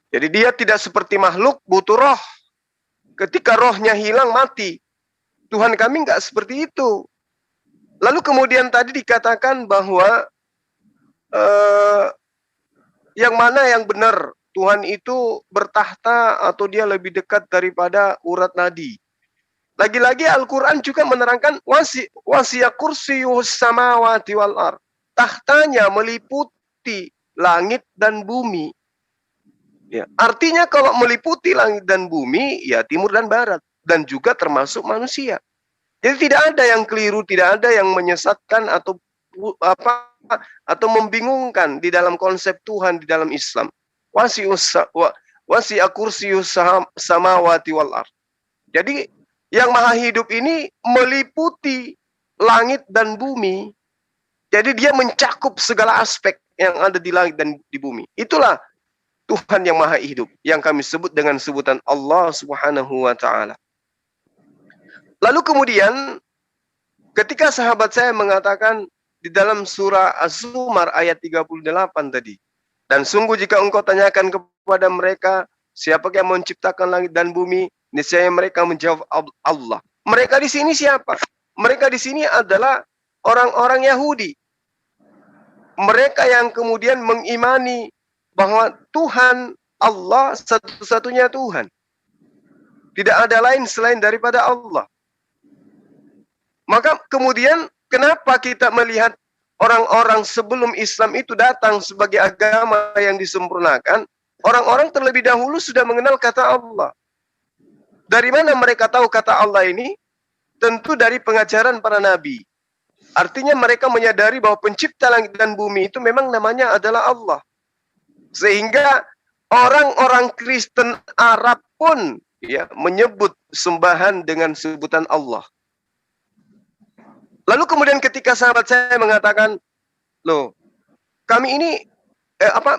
Jadi dia tidak seperti makhluk, butuh roh. Ketika rohnya hilang, mati. Tuhan kami nggak seperti itu. Lalu kemudian tadi dikatakan bahwa yang mana yang benar, Tuhan itu bertahta atau dia lebih dekat daripada urat nadi. Lagi-lagi Al-Quran juga menerangkan wasiya kursiyus samawati wal ard. Tahtanya meliputi langit dan bumi. Ya, artinya kalau meliputi langit dan bumi, ya timur dan barat, dan juga termasuk manusia. Jadi tidak ada yang keliru, tidak ada yang menyesatkan atau membingungkan di dalam konsep Tuhan di dalam Islam. Wasi'a kursiyus samawati wal ard. Jadi yang maha hidup ini meliputi langit dan bumi. Jadi dia mencakup segala aspek yang ada di langit dan di bumi. Itulah Tuhan yang maha hidup, yang kami sebut dengan sebutan Allah Subhanahu wa ta'ala. Lalu kemudian ketika sahabat saya mengatakan di dalam surah Az-Zumar ayat 38 tadi, dan sungguh jika engkau tanyakan kepada mereka siapa yang menciptakan langit dan bumi, niscaya mereka menjawab Allah. Mereka di sini siapa? Mereka di sini adalah orang-orang Yahudi. Mereka yang kemudian mengimani bahwa Tuhan Allah satu-satunya Tuhan. Tidak ada lain selain daripada Allah. Maka kemudian kenapa kita melihat orang-orang sebelum Islam itu datang sebagai agama yang disempurnakan, orang-orang terlebih dahulu sudah mengenal kata Allah. Dari mana mereka tahu kata Allah ini? tentu dari pengajaran para nabi. Artinya mereka menyadari bahwa pencipta langit dan bumi itu memang namanya adalah Allah. Sehingga orang-orang Kristen Arab pun ya menyebut sembahan dengan sebutan Allah. Lalu kemudian ketika sahabat saya mengatakan, loh, kami ini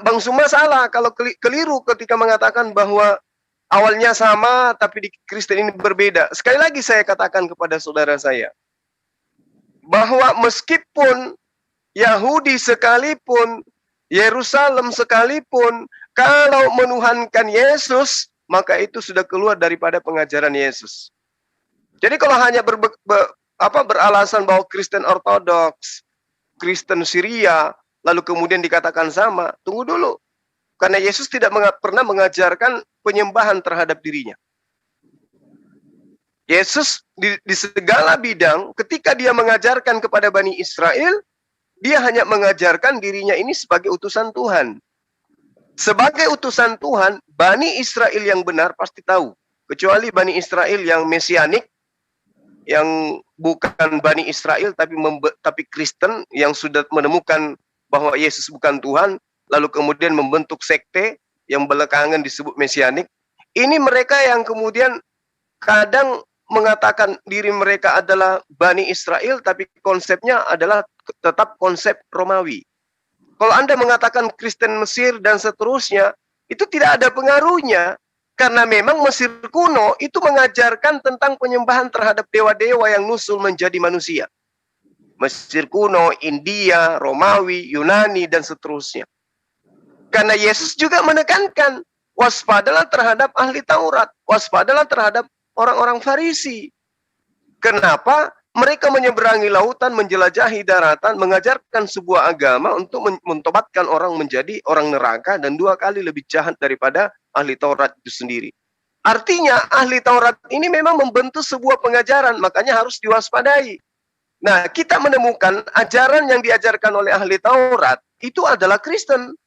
Bang Suma salah kalau keliru ketika mengatakan bahwa awalnya sama tapi di Kristen ini berbeda. Sekali lagi saya katakan kepada saudara saya bahwa meskipun Yahudi sekalipun, Yerusalem sekalipun, kalau menuhankan Yesus, maka itu sudah keluar daripada pengajaran Yesus. Jadi kalau hanya beralasan bahwa Kristen Ortodoks, Kristen Syria, lalu kemudian dikatakan sama, tunggu dulu. Karena Yesus tidak pernah mengajarkan penyembahan terhadap dirinya. Yesus di segala bidang, ketika dia mengajarkan kepada Bani Israel, dia hanya mengajarkan dirinya ini sebagai utusan Tuhan. Sebagai utusan Tuhan, Bani Israel yang benar pasti tahu. Kecuali Bani Israel yang mesianik, yang bukan Bani Israel tapi Kristen, yang sudah menemukan bahwa Yesus bukan Tuhan, lalu kemudian membentuk sekte yang belakangan disebut mesianik. Ini mereka yang kemudian kadang mengatakan diri mereka adalah Bani Israel, tapi konsepnya adalah tetap konsep Romawi. Kalau Anda mengatakan Kristen Mesir dan seterusnya, itu tidak ada pengaruhnya. Karena memang Mesir kuno itu mengajarkan tentang penyembahan terhadap dewa-dewa yang nusul menjadi manusia. Mesir kuno, India, Romawi, Yunani, dan seterusnya. Karena Yesus juga menekankan, waspadalah terhadap ahli Taurat, waspadalah terhadap orang-orang Farisi. Kenapa? Mereka menyeberangi lautan, menjelajahi daratan, mengajarkan sebuah agama untuk mentobatkan orang menjadi orang neraka dan 2 kali lebih jahat daripada ahli Taurat itu sendiri. Artinya ahli Taurat ini memang membentuk sebuah pengajaran, makanya harus diwaspadai. Nah, kita menemukan ajaran yang diajarkan oleh ahli Taurat itu adalah Kristen.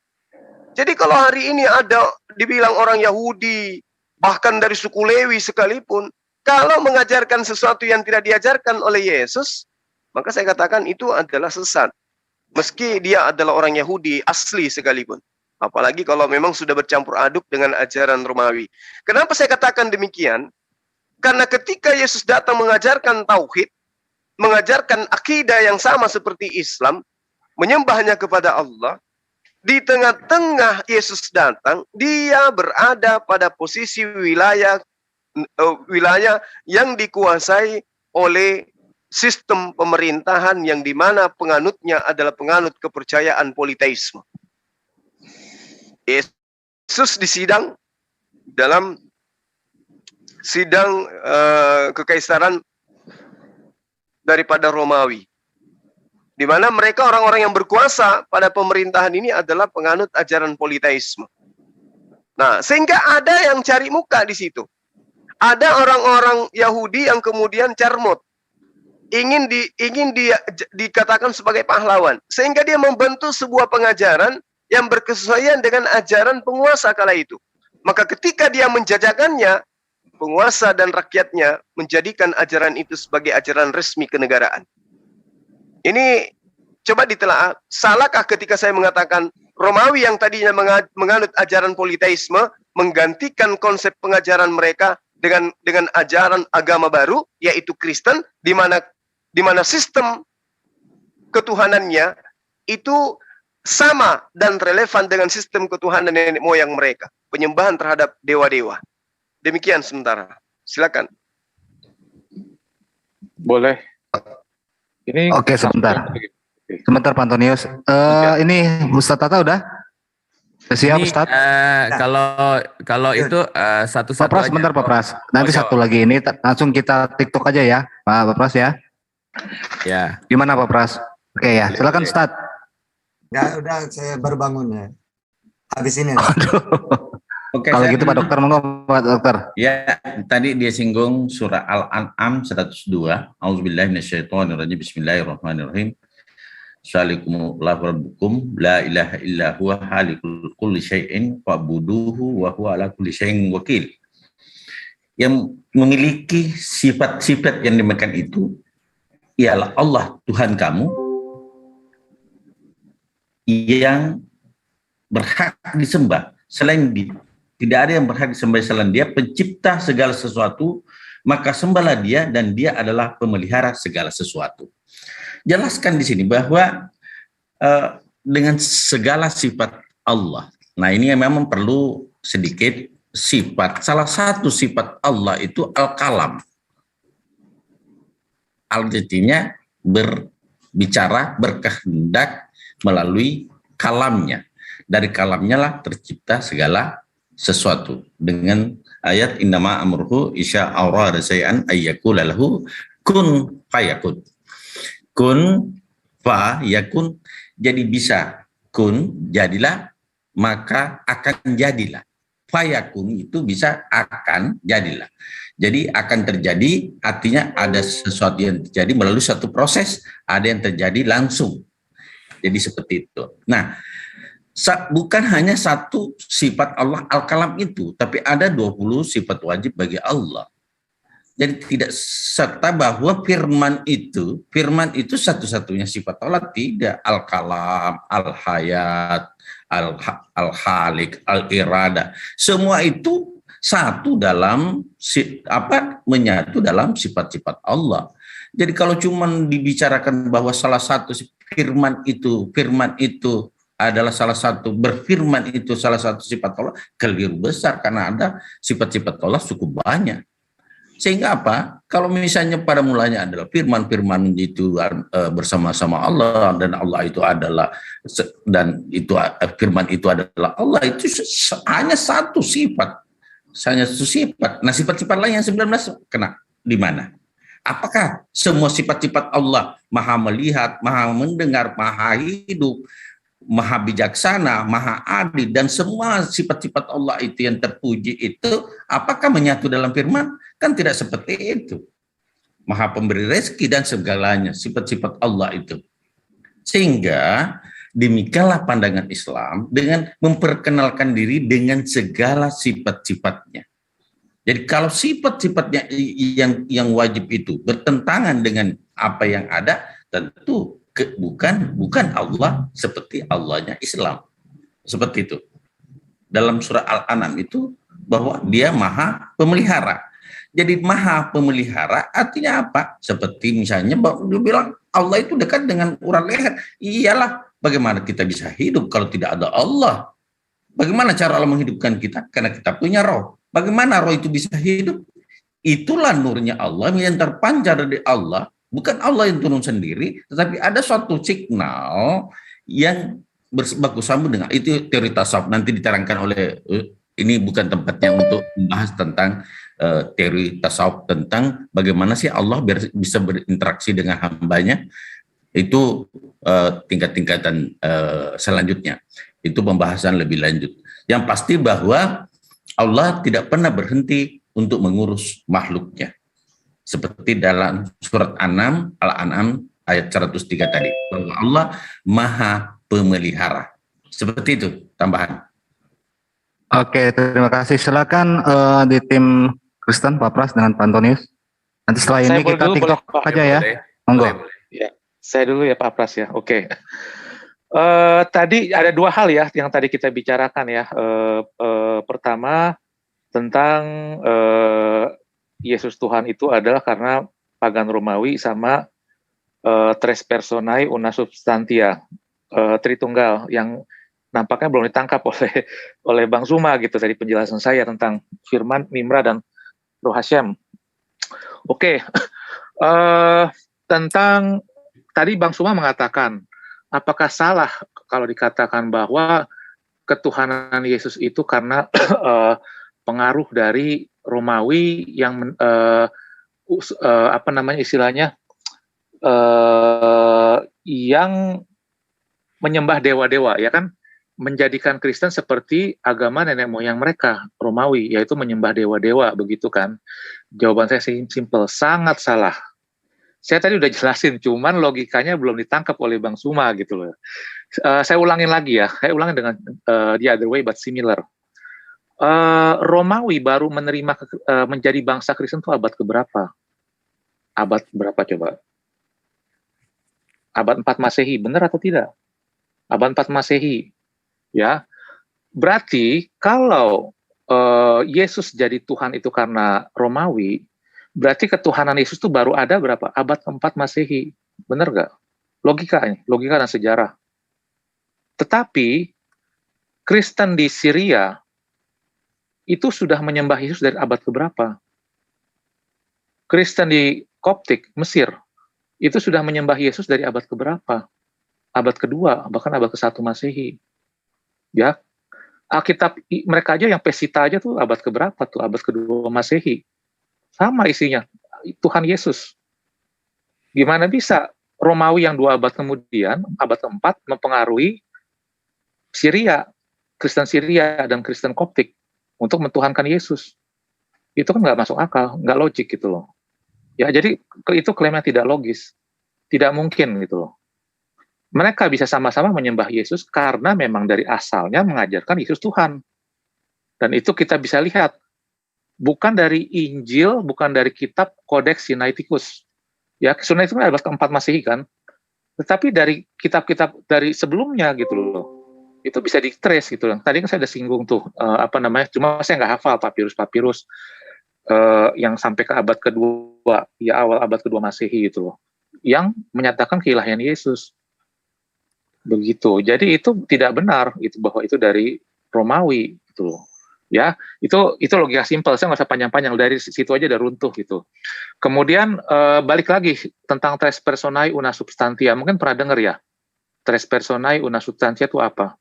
Jadi kalau hari ini ada dibilang orang Yahudi, bahkan dari suku Lewi sekalipun, kalau mengajarkan sesuatu yang tidak diajarkan oleh Yesus, maka saya katakan itu adalah sesat. Meski dia adalah orang Yahudi asli sekalipun. Apalagi kalau memang sudah bercampur aduk dengan ajaran Romawi. Kenapa saya katakan demikian? Karena ketika Yesus datang mengajarkan tauhid, mengajarkan akidah yang sama seperti Islam, menyembahnya kepada Allah, di tengah-tengah Yesus datang, dia berada pada posisi wilayah yang dikuasai oleh sistem pemerintahan yang dimana penganutnya adalah penganut kepercayaan politeisme. Yesus disidang dalam sidang kekaisaran daripada Romawi, di mana mereka orang-orang yang berkuasa pada pemerintahan ini adalah penganut ajaran politeisme. Nah, sehingga ada yang cari muka di situ. Ada orang-orang Yahudi yang kemudian carmut, ingin dikatakan sebagai pahlawan, sehingga dia membentuk sebuah pengajaran yang berkesesuaian dengan ajaran penguasa kala itu. Maka ketika dia menjajakannya, penguasa dan rakyatnya menjadikan ajaran itu sebagai ajaran resmi kenegaraan. Ini coba ditelaah, salahkah ketika saya mengatakan Romawi yang tadinya menganut ajaran politeisme menggantikan konsep pengajaran mereka dengan ajaran agama baru, yaitu Kristen, di mana sistem ketuhanannya itu sama dan relevan dengan sistem ketuhanan nenek moyang mereka, penyembahan terhadap dewa-dewa. Demikian sementara. Silakan. Boleh. Ini Oke, sebentar. Sebentar Pak Antonius. Ini Ustadz Tata udah siap, Ustadz? Kalau itu satu-satu Pak Pras, aja. sebentar Pak Pras. Nanti satu lagi ini langsung kita TikTok aja ya, Pak Pras ya. Ya. Gimana Pak Pras? Oke ya, silakan Ustadz. Ya udah, saya baru bangun ya. Habis ini. Oke, Kalau saya gitu Pak Dokter, monggo Pak Dokter. Ya, tadi dia singgung surah Al-An'am 102. Auzubillahi minasyaitonirrajim. Bismillahirrahmanirrahim. Assalamualaikum rabbukum la ilaha illa huwa halikul kulli syai'in fa'buduhu wa huwa ala kulli syai'in wakil. yang memiliki sifat-sifat yang demikian itu ialah Allah Tuhan kamu yang berhak disembah selain dia. Tidak ada yang berhak disembah selain dia, pencipta segala sesuatu, maka sembahlah dia dan dia adalah pemelihara segala sesuatu. Jelaskan di sini bahwa dengan segala sifat Allah. Nah, ini memang perlu sedikit sifat. Salah satu sifat Allah itu al-kalam. Artinya berbicara, berkehendak melalui kalamnya. Dari kalamnya lah tercipta segala sesuatu. Dengan ayat innama amruhu isya arada syai'an ayyakula lahu kun fayakun. Kun fayakun, jadi bisa kun, jadilah, maka akan jadilah. Fayakun itu bisa akan jadilah. Jadi akan terjadi artinya ada sesuatu yang terjadi melalui satu proses, ada yang terjadi langsung. Jadi seperti itu. Nah, bukan hanya satu sifat Allah al-kalam itu, tapi ada 20 sifat wajib bagi Allah. Jadi tidak serta bahwa firman itu satu-satunya sifat Allah, tidak. Al-kalam, al-hayat, al-khaliq, al-irada, semua itu satu dalam menyatu dalam sifat-sifat Allah. Jadi kalau cuma dibicarakan bahwa salah satu firman itu adalah salah satu, berfirman itu salah satu sifat Allah, keliru besar, karena ada sifat-sifat Allah cukup banyak. Sehingga apa? Kalau misalnya pada mulanya adalah firman-firman itu bersama-sama Allah, dan Allah itu adalah, dan itu firman itu adalah Allah, itu hanya satu sifat. Nah, sifat-sifat lain yang 19 kena di mana? Apakah semua sifat-sifat Allah, maha melihat, maha mendengar, maha hidup, maha bijaksana, maha adil, dan semua sifat-sifat Allah itu yang terpuji itu, apakah menyatu dalam firman? Kan tidak seperti itu. Maha pemberi rezeki dan segalanya, sifat-sifat Allah itu. Sehingga demikianlah pandangan Islam dengan memperkenalkan diri dengan segala sifat-sifatnya. Jadi kalau sifat-sifatnya yang wajib itu bertentangan dengan apa yang ada, tentu bukan Allah seperti Allahnya Islam. Seperti itu. Dalam surah Al-An'am itu bahwa dia maha pemelihara. Jadi maha pemelihara artinya apa? Seperti misalnya dia bilang Allah itu dekat dengan urat leher. Iyalah, bagaimana kita bisa hidup kalau tidak ada Allah? Bagaimana cara Allah menghidupkan kita? Karena kita punya roh. Bagaimana roh itu bisa hidup? Itulah nurnya Allah yang terpancar dari Allah. Bukan Allah yang turun sendiri, tetapi ada suatu signal yang berbaku sambung dengan itu. Teori tasawuf nanti diterangkan oleh, ini bukan tempatnya untuk membahas tentang teori tasawuf tentang bagaimana sih Allah bisa berinteraksi dengan hambanya. Itu tingkat-tingkatan selanjutnya. Itu pembahasan lebih lanjut. Yang pasti bahwa Allah tidak pernah berhenti untuk mengurus makhluknya. Seperti dalam surat Al-An'am ayat 103 tadi. Bahwa Allah maha pemelihara. Seperti itu tambahan. Oke, terima kasih. Silakan di tim Kristen, Pak Pras dengan Pak Antonius. Nanti setelah ini kita TikTok aja ya. Monggo. Ya, saya dulu ya Pak Pras ya. Oke. Tadi ada dua hal ya yang tadi kita bicarakan ya. Pertama tentang Yesus Tuhan itu adalah karena pagan Romawi sama tres personae una substantia, Tritunggal, yang nampaknya belum ditangkap oleh Bang Suma gitu tadi penjelasan saya tentang Firman, Mimra, dan Roh Hashem. Oke. Tentang tadi Bang Suma mengatakan, apakah salah kalau dikatakan bahwa ketuhanan Yesus itu karena pengaruh dari Romawi yang istilahnya yang menyembah dewa-dewa, ya kan, menjadikan Kristen seperti agama nenek moyang mereka Romawi, yaitu menyembah dewa-dewa, begitu kan? Jawaban saya simple, sangat salah. Saya tadi udah jelasin, cuman logikanya belum ditangkap oleh Bang Suma gitu loh. Saya ulangin lagi ya, saya ulangin dengan the other way but similar. Romawi baru menerima menjadi bangsa Kristen itu abad keberapa? Abad berapa coba? Abad 4 Masehi, benar atau tidak? Abad 4 Masehi, ya. Berarti kalau Yesus jadi Tuhan itu karena Romawi, berarti ketuhanan Yesus itu baru ada berapa? Abad keempat Masehi, benar nggak? Logika dan sejarah. Tetapi Kristen di Syria itu sudah menyembah Yesus dari abad keberapa? Kristen di Koptik, Mesir, itu sudah menyembah Yesus dari abad keberapa? Abad kedua, bahkan abad ke-1 Masehi. Ya, Alkitab mereka aja yang Pesita aja tuh abad keberapa tuh? Abad kedua Masehi. Sama isinya, Tuhan Yesus. Gimana bisa Romawi yang 2 abad kemudian, abad keempat, mempengaruhi Syria, Kristen Syria dan Kristen Koptik untuk mentuhankan Yesus? Itu kan nggak masuk akal, nggak logik gitu loh. Ya, jadi itu klaimnya tidak logis, tidak mungkin gitu loh. Mereka bisa sama-sama menyembah Yesus karena memang dari asalnya mengajarkan Yesus Tuhan. Dan itu kita bisa lihat. Bukan dari Injil, bukan dari kitab Codex Sinaiticus. Ya, Sinaiticus kan abad keempat Masehi kan. Tetapi dari kitab-kitab dari sebelumnya gitu loh. Itu bisa di-trace gitu loh. Tadi kan saya udah singgung tuh, cuma saya nggak hafal papirus-papirus yang sampai ke abad kedua, ya awal abad kedua Masehi gitu loh. Yang menyatakan keilahian Yesus. Begitu. Jadi itu tidak benar itu bahwa itu dari Romawi gitu loh. Ya, itu logika simpel. Saya nggak usah panjang-panjang, dari situ aja udah runtuh gitu. Kemudian balik lagi tentang tres personae una substantia. Mungkin pernah dengar ya, tres personae una substantia itu apa?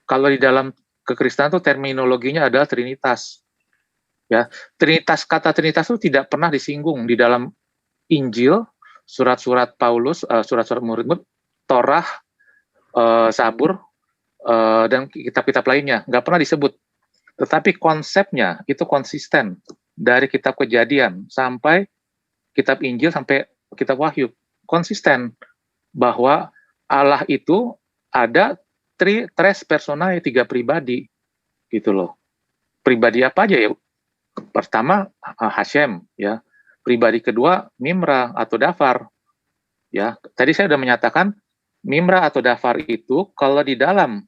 Kalau di dalam kekristenan itu terminologinya adalah Trinitas. Ya, Trinitas, kata Trinitas itu tidak pernah disinggung di dalam Injil, surat-surat Paulus, surat-surat murid-murid, Torah, Zabur, dan kitab-kitab lainnya. Nggak pernah disebut. Tetapi konsepnya itu konsisten. Dari kitab Kejadian sampai kitab Injil sampai kitab Wahyu. Konsisten. Bahwa Allah itu ada tres personae, 3 pribadi. Gitu loh. Pribadi apa aja ya? Pertama, Hashem. Ya. Pribadi kedua, Mimra atau Dafar. Ya. Tadi saya sudah menyatakan Mimra atau Dafar itu kalau di dalam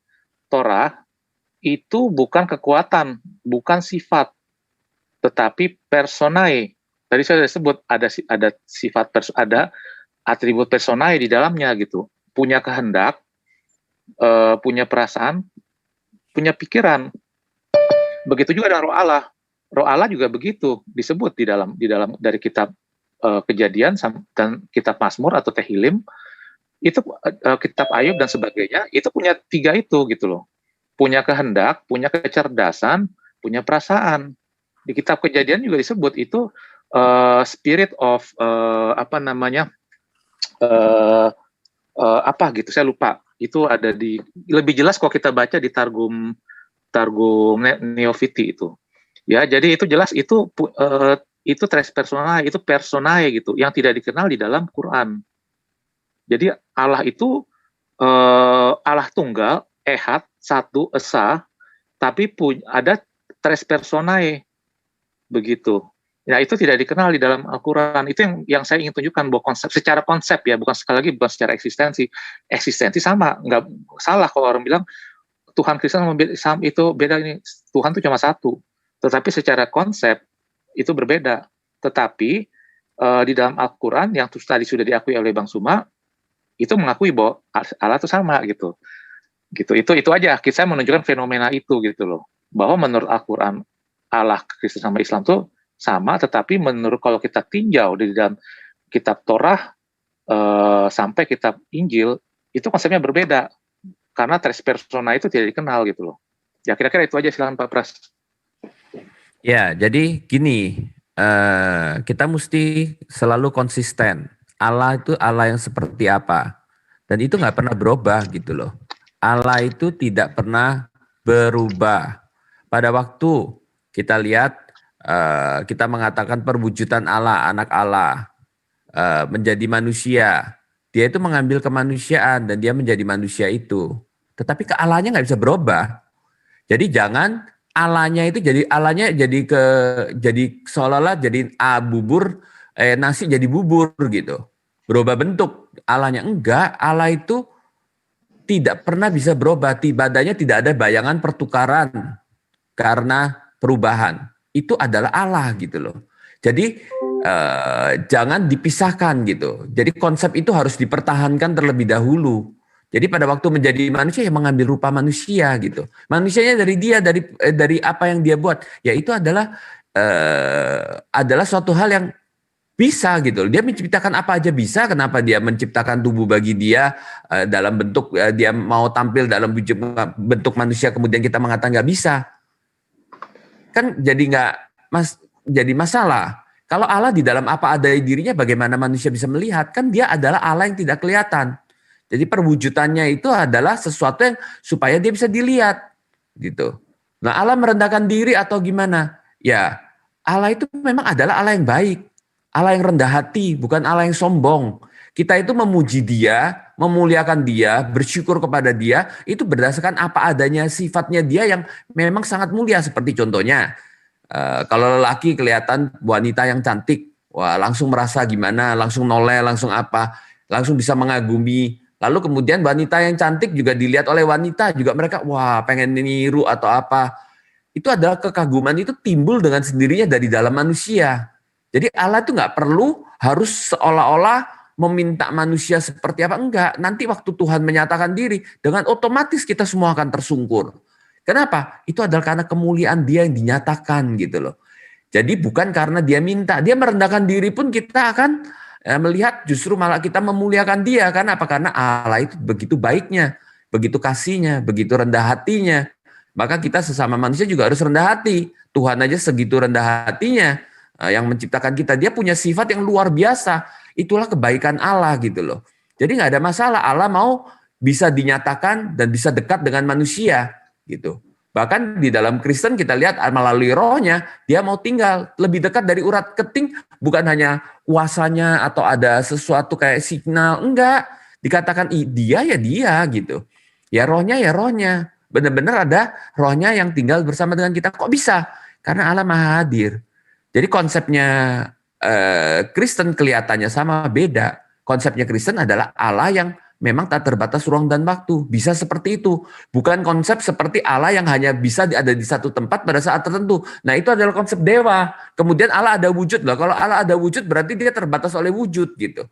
Torah itu bukan kekuatan, bukan sifat, tetapi personae. Tadi saya sudah sebut ada sifat ada atribut personae di dalamnya gitu. Punya kehendak, punya perasaan, punya pikiran. Begitu juga dengan Roh Allah. Roh Allah juga begitu disebut di dalam dari kitab Kejadian dan kitab Mazmur atau Tehillim. Itu kitab Ayub dan sebagainya, itu punya 3 itu gitu loh. Punya kehendak, punya kecerdasan, punya perasaan. Di kitab Kejadian juga disebut itu spirit of apa gitu, saya lupa. Itu ada di, lebih jelas kalau kita baca di Targum Neofiti itu. Ya, jadi itu jelas itu tres personae, itu personae gitu, yang tidak dikenal di dalam Quran. Jadi Allah itu Allah tunggal, ehad, satu, esa, tapi ada tres personae, begitu. Ya, itu tidak dikenal di dalam Al-Quran. Itu yang saya ingin tunjukkan, bahwa secara konsep ya, bukan sekali lagi bukan secara eksistensi sama, nggak salah kalau orang bilang Tuhan Kristen itu beda, ini Tuhan itu cuma satu, tetapi secara konsep itu berbeda. Tetapi di dalam Al-Quran yang tadi sudah diakui oleh Bang Suma, itu mengakui bahwa Allah itu sama gitu. Itu aja. Saya menunjukkan fenomena itu gitu loh. Bahwa menurut Al-Quran Allah Kristen sama Islam itu sama, tetapi menurut kalau kita tinjau di dalam kitab Torah sampai kitab Injil, itu konsepnya berbeda. Karena tres persona itu tidak dikenal gitu loh. Ya kira-kira itu aja, silakan Pak Pras. Ya, jadi gini, kita mesti selalu konsisten. Allah itu Allah yang seperti apa. Dan itu nggak pernah berubah gitu loh. Allah itu tidak pernah berubah. Pada waktu kita lihat, kita mengatakan perwujudan Allah, anak Allah, menjadi manusia. Dia itu mengambil kemanusiaan dan dia menjadi manusia itu. Tetapi kealahannya nggak bisa berubah. Jadi jangan Allahnya itu jadi jadi seolah-olah jadi bubur, nasi jadi bubur gitu. Berubah bentuk. Allahnya enggak, Allah itu tidak pernah bisa berubah. Ibadahnya tidak ada bayangan pertukaran karena perubahan. Itu adalah Allah gitu loh. Jadi jangan dipisahkan gitu. Jadi konsep itu harus dipertahankan terlebih dahulu. Jadi pada waktu menjadi manusia yang mengambil rupa manusia gitu. Manusianya dari dia, dari apa yang dia buat. Ya itu adalah suatu hal yang bisa gitu. Dia menciptakan apa aja bisa. Kenapa dia menciptakan tubuh bagi dia dalam bentuk dia mau tampil dalam bentuk manusia kemudian kita mengatakan nggak bisa. Kan jadi jadi masalah. Kalau Allah di dalam apa adanya dirinya, bagaimana manusia bisa melihat? Kan dia adalah Allah yang tidak kelihatan. Jadi perwujudannya itu adalah sesuatu yang supaya dia bisa dilihat, gitu. Nah, Allah merendahkan diri atau gimana? Ya, Allah itu memang adalah Allah yang baik, Allah yang rendah hati, bukan Allah yang sombong. Kita itu memuji Dia, memuliakan Dia, bersyukur kepada Dia, itu berdasarkan apa adanya sifatnya Dia yang memang sangat mulia. Seperti contohnya, kalau lelaki kelihatan wanita yang cantik, wah langsung merasa gimana, langsung noleh, langsung apa, langsung bisa mengagumi. Lalu kemudian wanita yang cantik juga dilihat oleh wanita, juga mereka wah pengen niru atau apa. Itu adalah kekaguman itu timbul dengan sendirinya dari dalam manusia. Jadi Allah itu nggak perlu harus seolah-olah meminta manusia seperti apa, enggak. Nanti waktu Tuhan menyatakan diri, dengan otomatis kita semua akan tersungkur. Kenapa? Itu adalah karena kemuliaan Dia yang dinyatakan gitu loh. Jadi bukan karena Dia minta, Dia merendahkan diri pun kita akan melihat justru malah kita memuliakan Dia. Karena apa? Karena Allah itu begitu baiknya, begitu kasihnya, begitu rendah hatinya. Maka kita sesama manusia juga harus rendah hati. Tuhan aja segitu rendah hatinya yang menciptakan kita. Dia punya sifat yang luar biasa. Itulah kebaikan Allah gitu loh. Jadi nggak ada masalah. Allah mau bisa dinyatakan dan bisa dekat dengan manusia gitu. Bahkan di dalam Kristen kita lihat melalui rohnya, dia mau tinggal lebih dekat dari urat keting, bukan hanya kuasanya atau ada sesuatu kayak signal, enggak. Dikatakan dia ya dia gitu. Ya rohnya. Benar-benar ada rohnya yang tinggal bersama dengan kita. Kok bisa? Karena Allah Maha Hadir. Jadi konsepnya Kristen kelihatannya sama, beda. Konsepnya Kristen adalah Allah yang memang tak terbatas ruang dan waktu. Bisa seperti itu. Bukan konsep seperti Allah yang hanya bisa ada di satu tempat pada saat tertentu. Nah itu adalah konsep dewa. Kemudian Allah ada wujud loh. Kalau Allah ada wujud berarti dia terbatas oleh wujud gitu.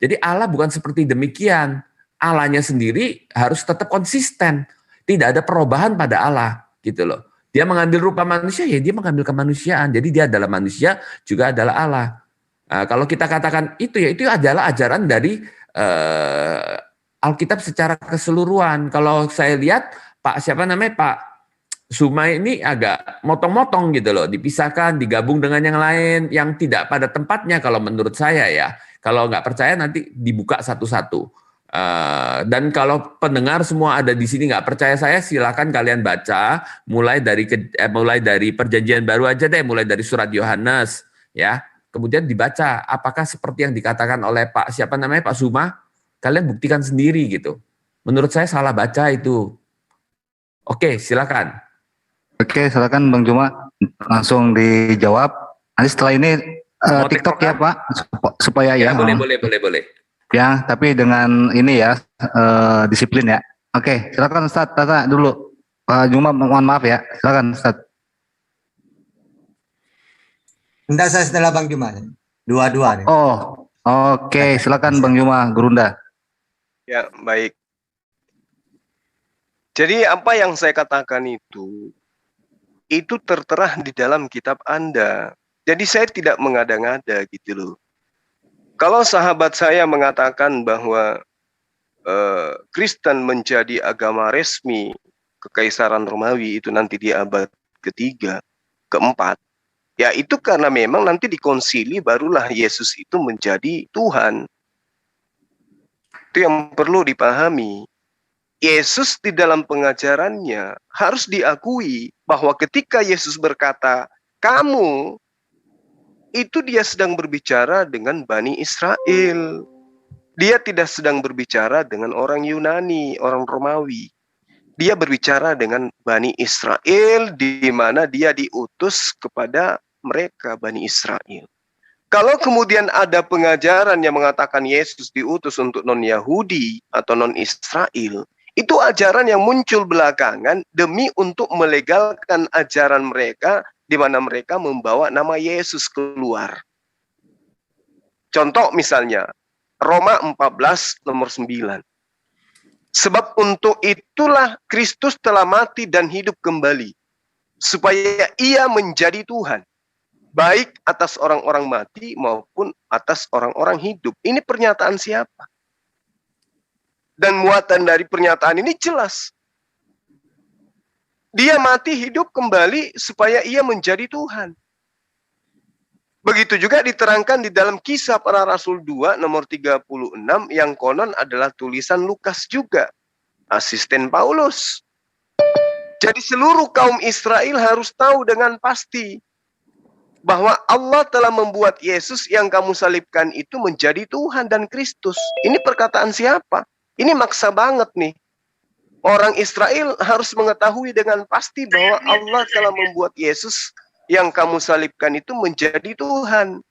Jadi Allah bukan seperti demikian. Allahnya sendiri harus tetap konsisten. Tidak ada perubahan pada Allah gitu loh. Dia mengambil rupa manusia, ya dia mengambil kemanusiaan. Jadi dia adalah manusia, juga adalah Allah. Nah, kalau kita katakan itu ya itu adalah ajaran dari Alkitab secara keseluruhan. Kalau saya lihat Pak Suma ini agak motong-motong gitu loh, dipisahkan, digabung dengan yang lain yang tidak pada tempatnya kalau menurut saya ya. Kalau nggak percaya nanti dibuka satu-satu. Dan kalau pendengar semua ada di sini nggak percaya saya, silakan kalian baca mulai dari Perjanjian Baru aja deh, mulai dari surat Yohanes ya. Kemudian dibaca apakah seperti yang dikatakan oleh Pak Suma, kalian buktikan sendiri gitu. Menurut saya salah baca itu. Oke, silakan. Oke, silakan Bang Juma langsung dijawab. Nanti setelah ini TikTok ya Pak, supaya ya. Boleh. Ya, tapi dengan ini ya disiplin ya. Oke, silakan Ustaz Tata dulu. Pak Juma mohon maaf ya. Silakan Ustaz. Enggak, saya setelah Bang Juma. Dua-dua nih. Oh, oke. Silakan Bang Juma Gurunda. Ya, baik. Jadi apa yang saya katakan itu tertera di dalam kitab Anda. Jadi saya tidak mengada-ngada gitu loh. Kalau sahabat saya mengatakan bahwa Kristen menjadi agama resmi Kekaisaran Romawi itu nanti di abad ketiga, keempat, ya itu karena memang nanti di konsili barulah Yesus itu menjadi Tuhan. Itu yang perlu dipahami. Yesus di dalam pengajarannya harus diakui bahwa ketika Yesus berkata, kamu, itu dia sedang berbicara dengan Bani Israel. Dia tidak sedang berbicara dengan orang Yunani, orang Romawi. Dia berbicara dengan Bani Israel di mana dia diutus kepada mereka Bani Israel. Kalau kemudian ada pengajaran yang mengatakan Yesus diutus untuk non-Yahudi atau non-Israel, itu ajaran yang muncul belakangan demi untuk melegalkan ajaran mereka di mana mereka membawa nama Yesus keluar. Contoh misalnya, Roma 14 nomor 9. Sebab untuk itulah Kristus telah mati dan hidup kembali, supaya ia menjadi Tuhan, baik atas orang-orang mati maupun atas orang-orang hidup. Ini pernyataan siapa? Dan muatan dari pernyataan ini jelas. Dia mati hidup kembali supaya ia menjadi Tuhan. Begitu juga diterangkan di dalam Kisah Para Rasul 2 nomor 36 yang konon adalah tulisan Lukas juga, asisten Paulus. Jadi seluruh kaum Israel harus tahu dengan pasti bahwa Allah telah membuat Yesus yang kamu salibkan itu menjadi Tuhan dan Kristus. Ini perkataan siapa? Ini maksa banget nih. Orang Israel harus mengetahui dengan pasti bahwa Allah telah membuat Yesus yang kamu salibkan itu menjadi Tuhan.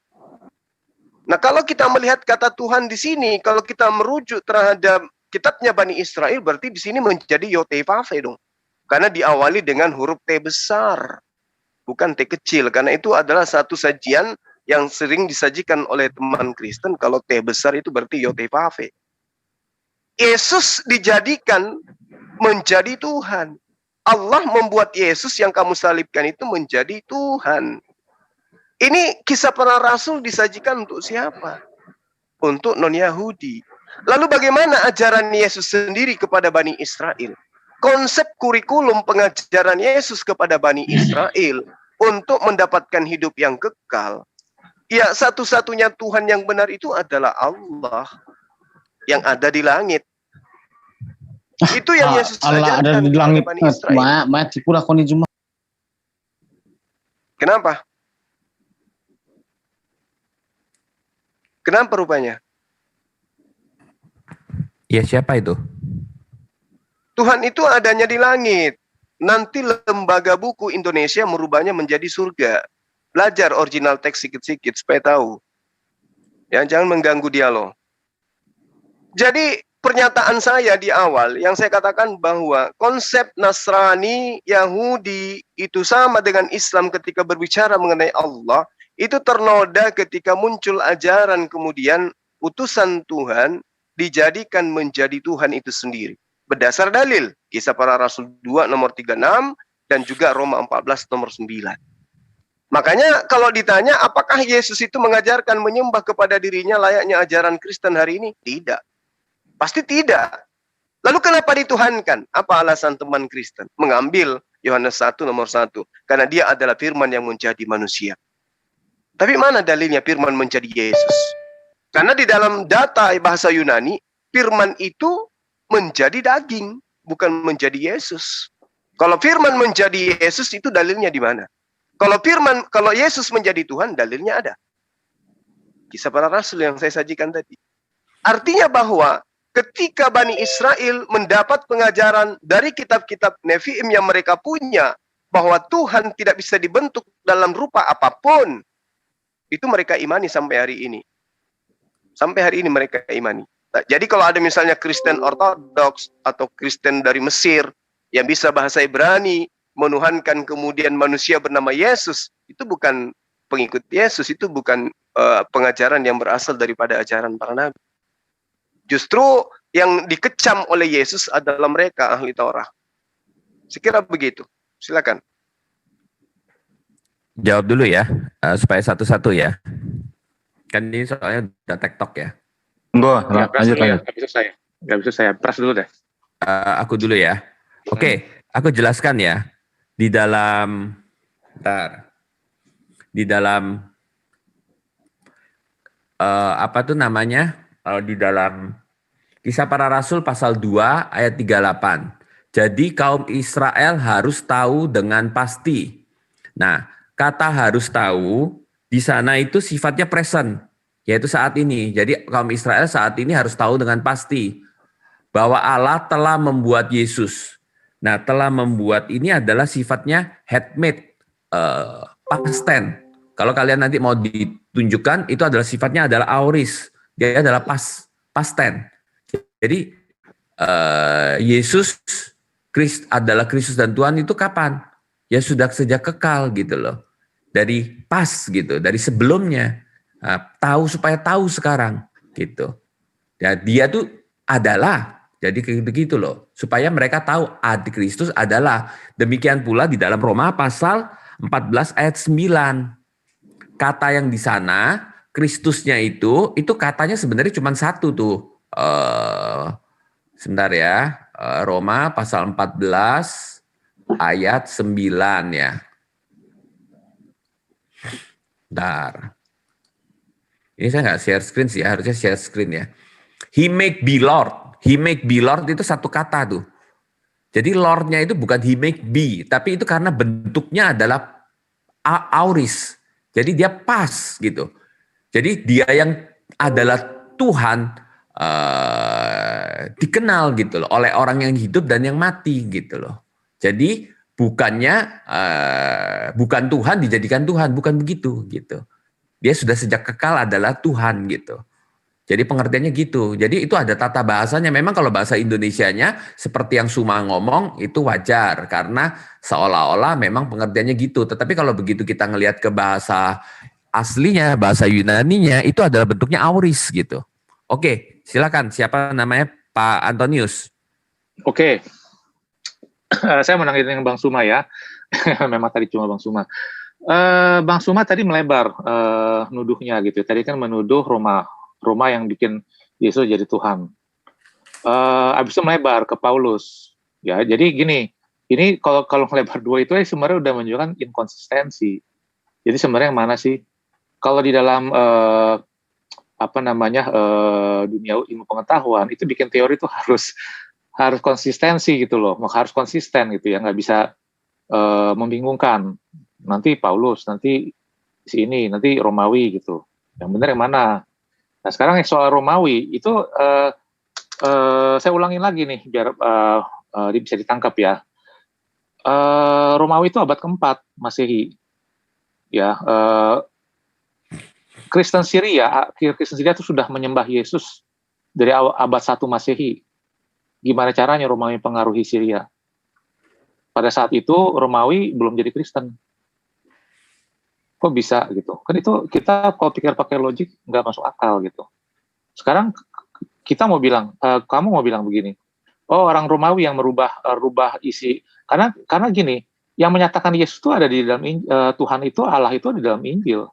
Nah, kalau kita melihat kata Tuhan di sini, kalau kita merujuk terhadap kitabnya Bani Israel, berarti di sini menjadi Yotevave dong. Karena diawali dengan huruf T besar, bukan T kecil. Karena itu adalah satu sajian yang sering disajikan oleh teman Kristen. Kalau T besar itu berarti Yotevave. Yesus dijadikan menjadi Tuhan. Allah membuat Yesus yang kamu salibkan itu menjadi Tuhan. Ini Kisah Para Rasul disajikan untuk siapa? Untuk non-Yahudi. Lalu bagaimana ajaran Yesus sendiri kepada Bani Israel? Konsep kurikulum pengajaran Yesus kepada Bani Israel untuk mendapatkan hidup yang kekal. Ya, satu-satunya Tuhan yang benar itu adalah Allah yang ada di langit. Itu yang Yesus Allah ada di langit. Mati pula koni cuma. Kenapa? Kenapa rupanya? Ya, siapa itu? Tuhan itu adanya di langit. Nanti Lembaga Buku Indonesia merubahnya menjadi surga. Belajar original teks sikit-sikit supaya tahu. Ya, jangan mengganggu dialog. Jadi pernyataan saya di awal yang saya katakan bahwa konsep Nasrani, Yahudi itu sama dengan Islam ketika berbicara mengenai Allah, itu ternoda ketika muncul ajaran kemudian utusan Tuhan dijadikan menjadi Tuhan itu sendiri. Berdasar dalil, Kisah Para Rasul 2 nomor 36 dan juga Roma 14 nomor 9. Makanya kalau ditanya apakah Yesus itu mengajarkan menyembah kepada dirinya layaknya ajaran Kristen hari ini? Tidak. Pasti tidak. Lalu kenapa dituhankan? Apa alasan teman Kristen? Mengambil Yohanes 1 nomor 1. Karena dia adalah firman yang menjadi manusia. Tapi mana dalilnya firman menjadi Yesus? Karena di dalam data bahasa Yunani, firman itu menjadi daging, bukan menjadi Yesus. Kalau firman menjadi Yesus itu dalilnya di mana? Kalau Yesus menjadi Tuhan, dalilnya ada. Kisah Para Rasul yang saya sajikan tadi. Artinya bahwa ketika Bani Israel mendapat pengajaran dari kitab-kitab Nevi'im yang mereka punya, bahwa Tuhan tidak bisa dibentuk dalam rupa apapun, itu mereka imani sampai hari ini. Sampai hari ini mereka imani. Nah, jadi kalau ada misalnya Kristen Ortodoks atau Kristen dari Mesir yang bisa bahasa Ibrani, menuhankan kemudian manusia bernama Yesus, itu bukan pengikut Yesus, itu bukan pengajaran yang berasal daripada ajaran para nabi. Justru yang dikecam oleh Yesus adalah mereka ahli Taurat. Sekira begitu. Silakan. Jawab dulu ya, supaya satu-satu ya. Kan ini soalnya udah tektok ya. Enggak, lanjut. Nggak bisa saya. Pras dulu deh. Aku dulu ya. Oke, aku jelaskan ya. Di dalam apa tuh namanya? Di dalam Kisah Para Rasul pasal 2 ayat 38. Jadi kaum Israel harus tahu dengan pasti. Nah, kata harus tahu di sana itu sifatnya present, yaitu saat ini. Jadi kaum Israel saat ini harus tahu dengan pasti bahwa Allah telah membuat Yesus. Nah, telah membuat ini adalah sifatnya had made, past tense. Kalau kalian nanti mau ditunjukkan, itu adalah sifatnya adalah aorist. Dia adalah past tense. Jadi Yesus adalah Kristus dan Tuhan itu kapan? Ya sudah sejak kekal gitu loh. Dari pas gitu, dari sebelumnya. Tahu supaya tahu sekarang gitu. Ya, dia tuh adalah, jadi begitu loh, supaya mereka tahu Kristus adalah. Demikian pula di dalam Roma pasal 14 ayat 9. Kata yang di sana, Kristusnya itu katanya sebenarnya cuma satu tuh. Sebentar ya, Roma pasal 14 ayat 9 ya. Bentar. Ini saya nggak share screen sih, harusnya share screen ya. He make be Lord. He make be Lord itu satu kata tuh. Jadi Lord-nya itu bukan he make be, tapi itu karena bentuknya adalah aorist. Jadi dia pas gitu. Jadi dia yang adalah Tuhan dikenal gitu loh oleh orang yang hidup dan yang mati gitu loh. Jadi bukan Tuhan dijadikan Tuhan, bukan begitu gitu. Dia sudah sejak kekal adalah Tuhan gitu. Jadi pengertiannya gitu. Jadi itu ada tata bahasanya. Memang kalau bahasa Indonesianya seperti yang Suma ngomong itu wajar karena seolah-olah memang pengertiannya gitu. Tetapi kalau begitu kita ngelihat ke bahasa aslinya, bahasa Yunaninya itu adalah bentuknya auris gitu. Oke, silakan. Siapa namanya? Pak Antonius. Oke. Saya menanggapi yang Bang Suma ya. Memang tadi cuma Bang Suma. Bang Suma tadi melebar nuduhnya gitu. Tadi kan menuduh Roma yang bikin Yesus jadi Tuhan. Abis itu melebar ke Paulus. Ya, jadi gini, ini kalau melebar dua itu sebenarnya udah menunjukkan inkonsistensi. Jadi sebenarnya yang mana sih? Kalau di dalam dunia ilmu pengetahuan itu bikin teori itu harus konsistensi gitu loh, harus konsisten gitu ya, nggak bisa membingungkan. Nanti Paulus, nanti si ini, nanti Romawi gitu. Yang benar yang mana? Nah sekarang soal Romawi itu saya ulangin lagi nih biar bisa ditangkap ya. Romawi itu abad keempat Masehi. Ya, Kristen Syria itu sudah menyembah Yesus dari abad 1 Masehi. Gimana caranya Romawi pengaruhi Syria? Pada saat itu Romawi belum jadi Kristen. Kok bisa gitu? Kan itu kita kalau pikir pakai logik nggak masuk akal gitu. Sekarang kita mau bilang, kamu mau bilang begini, oh orang Romawi yang rubah isi, karena gini, yang menyatakan Yesus itu ada di dalam Tuhan itu, Allah itu di dalam Injil,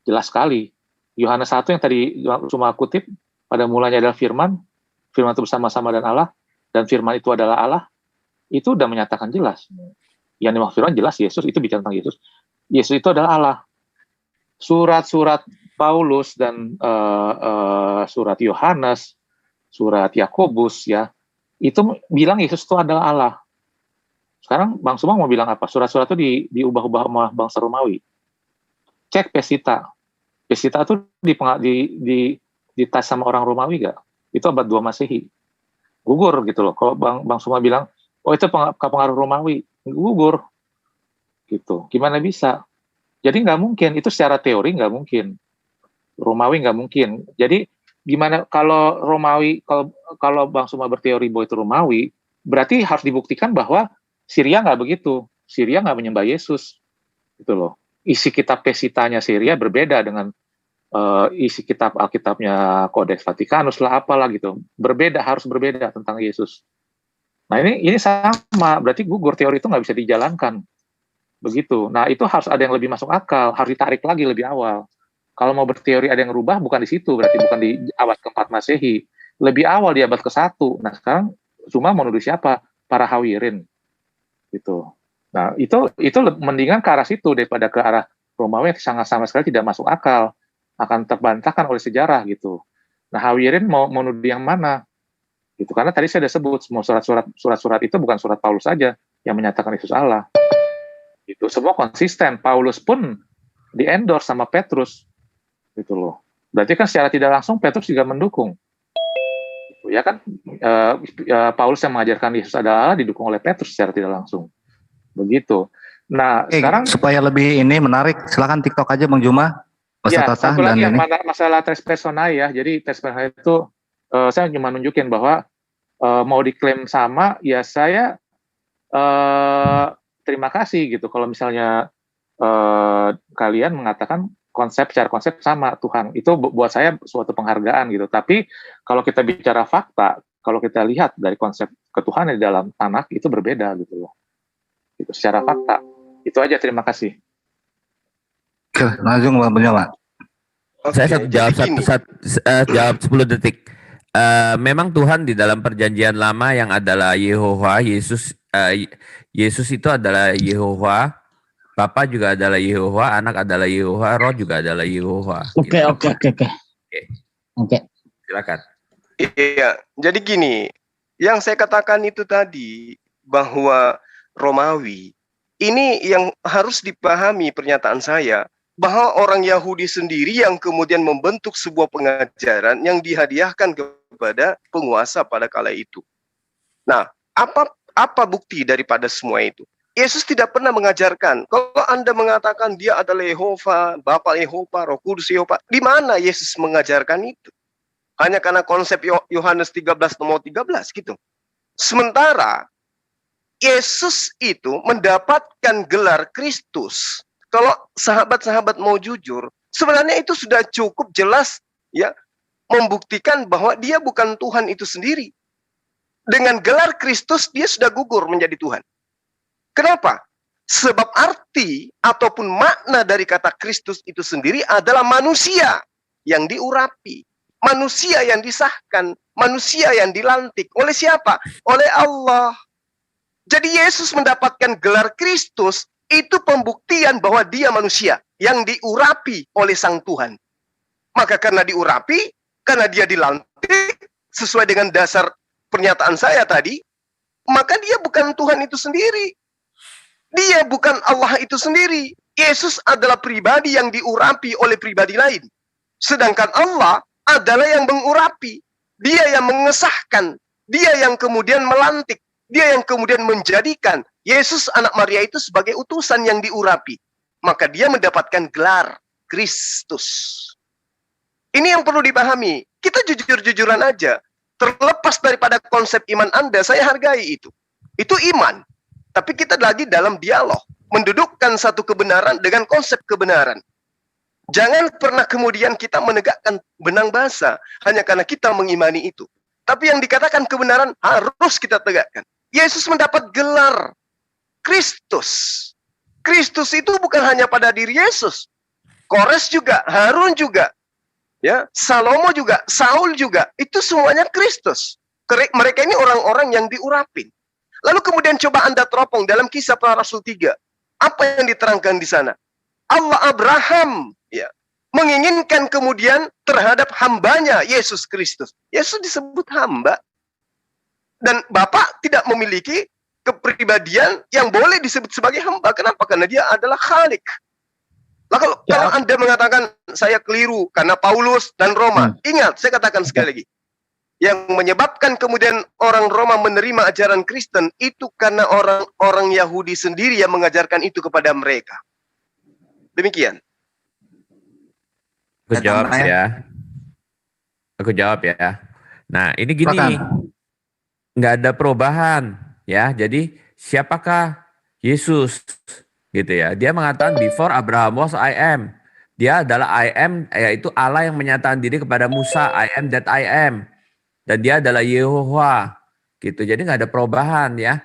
jelas sekali. Yohanes 1 yang tadi cuma kutip, pada mulanya adalah firman itu bersama-sama dan Allah, dan firman itu adalah Allah, itu udah menyatakan jelas. Yang dimaksud firman jelas Yesus, itu bicara tentang Yesus. Yesus itu adalah Allah. Surat-surat Paulus dan surat Yohanes, surat Yakobus ya, itu bilang Yesus itu adalah Allah. Sekarang Bang Suma mau bilang apa? Surat-surat itu diubah-ubah sama bangsa Romawi. Cek Pesita. Pesita itu di tas sama orang Romawi gak? Itu abad 2 Masehi. Gugur gitu loh. Kalau Bang Suma bilang, oh itu pengaruh Romawi, gugur. Gitu. Gimana bisa? Jadi nggak mungkin, itu secara teori nggak mungkin. Romawi nggak mungkin. Jadi gimana kalau Romawi, kalau Bang Suma berteori bahwa itu Romawi, berarti harus dibuktikan bahwa Syria nggak begitu. Syria nggak menyembah Yesus. Gitu loh. Isi kitab Pesitanya Syria berbeda dengan isi kitab Alkitabnya Codex Vaticanus lah apalah gitu. Harus berbeda tentang Yesus. Nah ini sama, berarti gugur, teori itu nggak bisa dijalankan. Begitu. Nah, itu harus ada yang lebih masuk akal, harus ditarik lagi lebih awal. Kalau mau berteori ada yang rubah, bukan di situ, berarti bukan di abad ke-4 Masehi. Lebih awal di abad ke-1. Nah, sekarang cuma menuduh siapa? Para Hawirin. Gitu. Nah, itu mendingan ke arah situ daripada ke arah Romawi yang sangat sama sekali tidak masuk akal. Akan terbantahkan oleh sejarah gitu. Nah, Hawirin mau menuduh yang mana? Gitu. Karena tadi saya sudah sebut, semua surat-surat itu bukan surat Paulus saja yang menyatakan Yesus Allah. Itu semua konsisten. Paulus pun di-endorse sama Petrus. Gitu loh. Berarti kan secara tidak langsung Petrus juga mendukung. Gitu. Ya kan Paulus yang mengajarkan Yesus adalah Allah didukung oleh Petrus secara tidak langsung. Begitu. Nah, sekarang supaya lebih ini menarik, silakan TikTok aja Bang Juma. Ya, satu lagi yang masalah tes personae ya. Jadi tes personae itu saya cuma nunjukin bahwa mau diklaim sama, ya saya terima kasih gitu. Kalau misalnya kalian mengatakan secara konsep sama Tuhan, itu buat saya suatu penghargaan gitu. Tapi kalau kita bicara fakta, kalau kita lihat dari konsep ketuhanan di dalam anak itu berbeda gitu loh. Gitu, secara fakta. Itu aja, terima kasih. Langsung Bang Juma. Saya jawab 10 detik. Memang Tuhan di dalam perjanjian lama yang adalah Yehova, Yesus itu adalah Yehova, Bapa juga adalah Yehova, Anak adalah Yehova, Roh juga adalah Yehova. Oke. Silakan. Iya, jadi gini, yang saya katakan itu tadi bahwa Romawi ini yang harus dipahami pernyataan saya, bahwa orang Yahudi sendiri yang kemudian membentuk sebuah pengajaran yang dihadiahkan kepada penguasa pada kala itu. Nah, apa bukti daripada semua itu? Yesus tidak pernah mengajarkan, kalau Anda mengatakan dia adalah Yehova, Bapa Yehova, Roh Kudus Yehova, di mana Yesus mengajarkan itu? Hanya karena konsep Yohanes 13 nomor 13 gitu. Sementara Yesus itu mendapatkan gelar Kristus. Kalau sahabat-sahabat mau jujur, sebenarnya itu sudah cukup jelas ya, membuktikan bahwa dia bukan Tuhan itu sendiri. Dengan gelar Kristus dia sudah gugur menjadi Tuhan. Kenapa? Sebab arti ataupun makna dari kata Kristus itu sendiri adalah manusia yang diurapi, manusia yang disahkan, manusia yang dilantik. Oleh siapa? Oleh Allah. Jadi Yesus mendapatkan gelar Kristus itu pembuktian bahwa dia manusia yang diurapi oleh Sang Tuhan. Maka karena diurapi, karena dia dilantik sesuai dengan dasar pernyataan saya tadi, maka dia bukan Tuhan itu sendiri. Dia bukan Allah itu sendiri. Yesus adalah pribadi yang diurapi oleh pribadi lain. Sedangkan Allah adalah yang mengurapi. Dia yang mengesahkan. Dia yang kemudian melantik. Dia yang kemudian menjadikan Yesus anak Maria itu sebagai utusan yang diurapi. Maka dia mendapatkan gelar Kristus. Ini yang perlu dipahami. Kita jujur-jujuran aja. Terlepas daripada konsep iman Anda, saya hargai itu. Itu iman. Tapi kita lagi dalam dialog. Mendudukkan satu kebenaran dengan konsep kebenaran. Jangan pernah kemudian kita menegakkan benang basah hanya karena kita mengimani itu. Tapi yang dikatakan kebenaran harus kita tegakkan. Yesus mendapat gelar Kristus. Kristus itu bukan hanya pada diri Yesus. Kores juga, Harun juga, ya, Salomo juga, Saul juga. Itu semuanya Kristus. Mereka ini orang-orang yang diurapin. Lalu kemudian coba Anda teropong dalam Kisah Para Rasul 3. Apa yang diterangkan di sana? Allah Abraham ya, menginginkan kemudian terhadap hambanya Yesus Kristus. Yesus disebut hamba. Dan Bapak tidak memiliki kepribadian yang boleh disebut sebagai hamba. Kenapa? Karena dia adalah Khalik. Lalu kalau Anda mengatakan saya keliru karena Paulus dan Roma, ingat saya katakan sekali lagi, yang menyebabkan kemudian orang Roma menerima ajaran Kristen itu karena orang-orang Yahudi sendiri yang mengajarkan itu kepada mereka. Demikian. Aku jawab ya. Nah ini gini. Nggak ada perubahan ya. Jadi siapakah Yesus gitu ya? Dia mengatakan before Abraham was I am. Dia adalah I am, yaitu Allah yang menyatakan diri kepada Musa, I am that I am. Dan dia adalah Yehova gitu. Jadi nggak ada perubahan ya.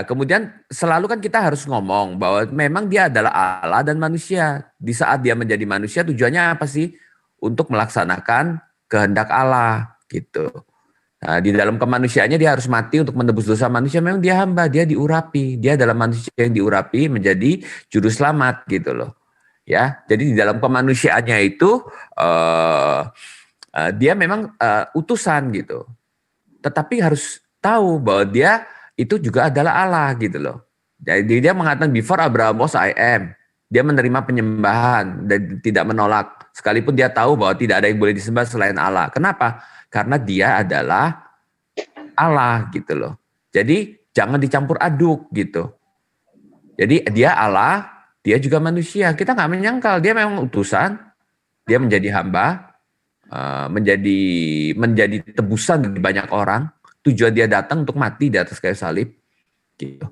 Kemudian selalu kan kita harus ngomong bahwa memang dia adalah Allah dan manusia. Di saat dia menjadi manusia tujuannya apa sih? Untuk melaksanakan kehendak Allah gitu. Nah, di dalam kemanusiaannya dia harus mati untuk menebus dosa manusia. Memang dia hamba, dia diurapi. Dia adalah manusia yang diurapi menjadi juru selamat gitu loh. Ya, jadi di dalam kemanusiaannya itu dia memang utusan gitu. Tetapi harus tahu bahwa dia itu juga adalah Allah gitu loh. Jadi dia mengatakan before Abraham was I am. Dia menerima penyembahan dan tidak menolak. Sekalipun dia tahu bahwa tidak ada yang boleh disembah selain Allah. Kenapa? karena dia adalah Allah gitu loh. Jadi jangan dicampur aduk gitu. Jadi dia Allah, dia juga manusia. Kita nggak menyangkal dia memang utusan, dia menjadi hamba, menjadi tebusan bagi banyak orang. Tujuan dia datang untuk mati di atas kayu salib, gitu.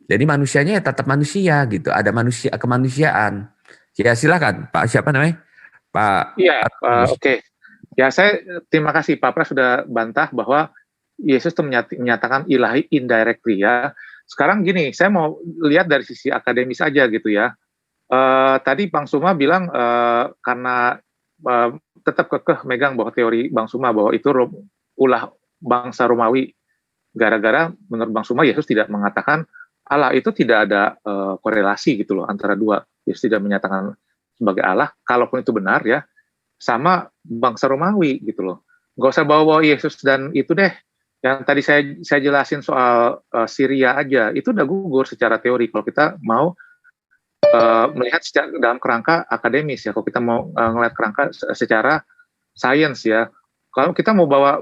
Jadi manusianya ya tetap manusia gitu. Ada manusia kemanusiaan. Ya silakan Pak, siapa namanya? Pak. Iya, oke. Ya saya terima kasih Pak Pras sudah bantah bahwa Yesus itu menyatakan ilahi indirectly ya. Sekarang gini, saya mau lihat dari sisi akademis aja gitu ya. Tadi Bang Suma bilang karena tetap kekeh megang bahwa teori Bang Suma bahwa itu ulah bangsa Romawi. Gara-gara menurut Bang Suma Yesus tidak mengatakan Allah, itu tidak ada korelasi gitu loh antara dua. Yesus tidak menyatakan sebagai Allah, kalaupun itu benar ya, sama bangsa Romawi gitu loh. Nggak usah bawa Yesus dan itu deh. Yang tadi saya jelasin soal Syria aja, itu udah gugur secara teori. Kalau kita mau melihat dalam kerangka akademis ya, kalau kita mau ngelihat kerangka secara sains ya. Kalau kita mau bawa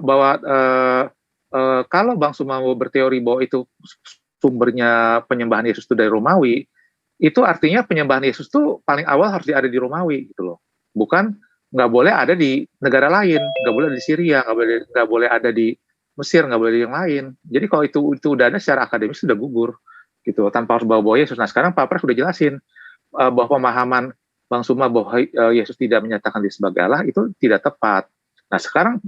kalau Bang Suma mau berteori bahwa itu sumbernya penyembahan Yesus itu dari Romawi, itu artinya penyembahan Yesus itu paling awal harus ada di Romawi gitu loh. Bukan nggak boleh ada di negara lain, nggak boleh di Syria, nggak boleh ada di Mesir, nggak boleh di yang lain. Jadi kalau itu udah ada secara akademis sudah gugur gitu, tanpa harus bawa Yesus. Nah sekarang Pak Pras sudah jelasin bahwa pemahaman Bang Suma bahwa Yesus tidak menyatakan dia sebagai Allah itu tidak tepat. Nah sekarang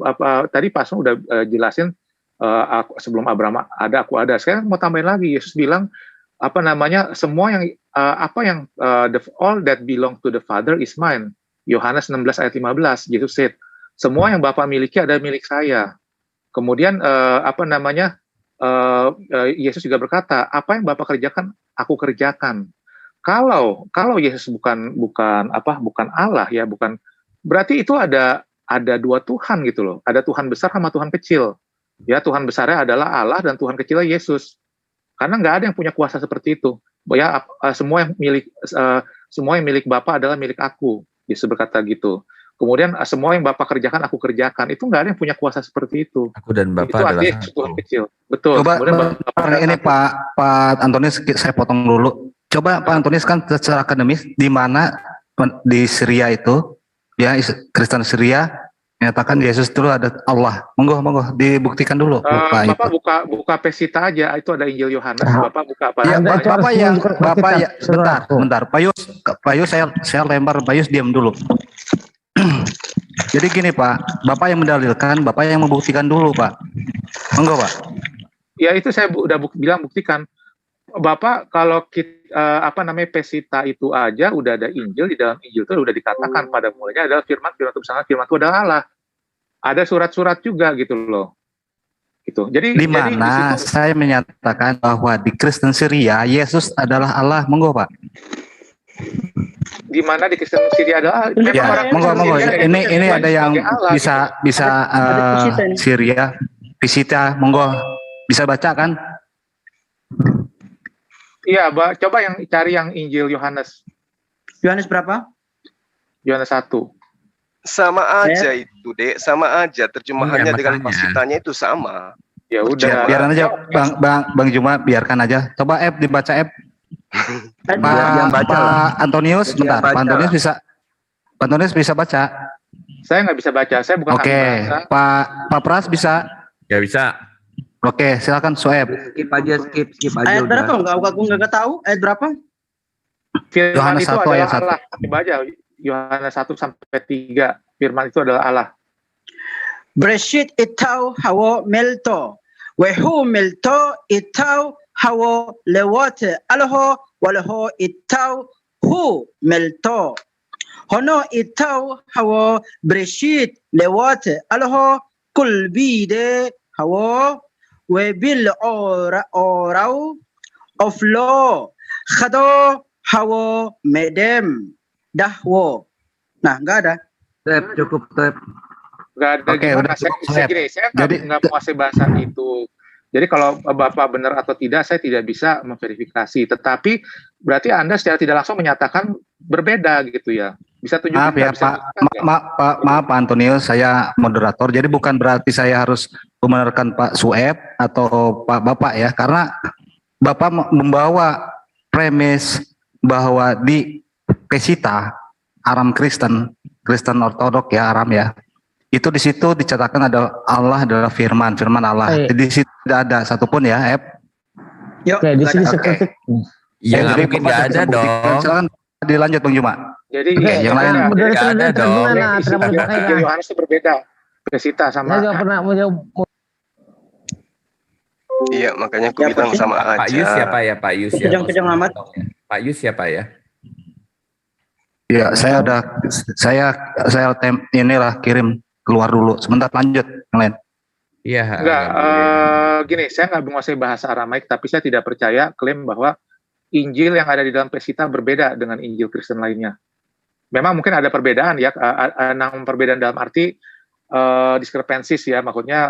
tadi Pak Suma udah jelasin sebelum Abraham ada aku ada. Sekarang mau tambahin lagi, Yesus bilang semua yang all that belong to the Father is mine. Yohanes 16 ayat 15, Yesus said, semua yang Bapa miliki adalah milik saya. Kemudian Yesus juga berkata, apa yang Bapa kerjakan, aku kerjakan. Kalau Yesus bukan Allah ya, bukan berarti itu ada dua Tuhan gitu loh. Ada Tuhan besar sama Tuhan kecil. Ya, Tuhan besarnya adalah Allah dan Tuhan kecilnya Yesus. Karena nggak ada yang punya kuasa seperti itu. Ya, semua yang milik Bapa adalah milik aku. Yesus berkata gitu. Kemudian semua yang Bapa kerjakan aku kerjakan. Itu nggak ada yang punya kuasa seperti itu. Aku dan Bapa itu adalah Tuhan kecil. Betul. Coba ini Pak Pak Antonius saya potong dulu. Coba Pak Antonius kan secara akademis di mana di Syria itu ya Kristen Syria menyatakan Yesus itu ada Allah. Monggo dibuktikan dulu. Bapak buka Pesita aja, itu ada Injil Yohanes. Bapak buka apa? Ya, Bapak ya bentar. Pak Yus saya lempar Pak Yus diam dulu. Jadi gini Pak, Bapak yang mendalilkan, Bapak yang membuktikan dulu Pak. Monggo Pak. Ya itu saya udah bilang buktikan. Bapak kalau Pesita itu aja udah ada Injil, di dalam Injil itu udah dikatakan pada mulanya adalah firman itu bersama, firman itu adalah Allah. Ada surat-surat juga gitu loh. Gitu. Jadi di mana saya menyatakan bahwa di Kristen Syria Yesus adalah Allah, monggo Pak. Di mana di Kristen Syria adalah ya, monggo. Ini ada yang Allah, bisa Syria, Pesita, monggo bisa baca kan? Iya, coba yang cari yang Injil Yohanes. Yohanes berapa? Yohanes 1. Sama aja itu, Dek. Sama aja terjemahannya dengan Pesitanya itu sama. Ya udah. Biaran aja Bang Juma, biarkan aja. Coba F dibaca F. Pak Antonius, bentar. Pak Antonius bisa baca. Saya nggak bisa baca. Saya bukan ahli bahasa. Pak Pras bisa? Ya bisa. Oke, silakan Soeb. Skip aja. Ayat berapa? Aku nggak tahu. Ayat berapa? Firman itu adalah Allah. Coba aja Yohanes 1 sampai 3. Firman itu adalah Allah. Bereshit itau hawa melto. Wehu melto itau hawa lewote. Alho waleho itau hu melto. Hono itau hawa bereshit lewote. Alho kulbide hawa webil orau of law khado hawa medem dahwo. Nah, nggak ada. Cukup. Nggak ada. Oke, udah. Saya nggak menguasai bahasa itu. Jadi kalau Bapak benar atau tidak, saya tidak bisa memverifikasi. Tetapi berarti Anda secara tidak langsung menyatakan berbeda gitu ya. Bisa tunjukin Maaf ya nggak? Bisa Pak, tunjukkan nggak? maaf Pak Antonius, saya moderator. Jadi bukan berarti saya harus membenarkan Pak Sueb atau Pak Bapak ya, karena Bapak membawa premis bahwa di Pesita Aram Kristen Ortodok ya, Aram ya. Itu di situ dicatatkan ada Allah adalah firman Allah. Jadi di situ tidak ada satupun ya, Ep. Yuk, Oke, di sini Oke. seperti Ya nggak jadi mungkin Bapak nggak bisa ada buktikan. dong. Silakan dilanjut Bang Juma. Jadi Oke, yang lain. Moderator Nggak ada ini dong. gimana? isi Kenapa dipakai Injil dah? Yohanes itu berbeda. Pesita Saya sama nggak pernah Iya, makanya aku Ya, bilang Pak. sama Pak aja. Yus siapa ya Pak Yus ya? Kejang-kejang amat. Pak Yus siapa ya? Ya, saya inilah kirim keluar dulu. Sebentar lanjut yang lain. Iya. enggak, nggak boleh. gini, saya nggak menguasai bahasa Aramaik, tapi saya tidak percaya klaim bahwa Injil yang ada di dalam Pesita berbeda dengan Injil Kristen lainnya. Memang mungkin ada perbedaan ya, namun perbedaan dalam arti diskrepensis ya, maksudnya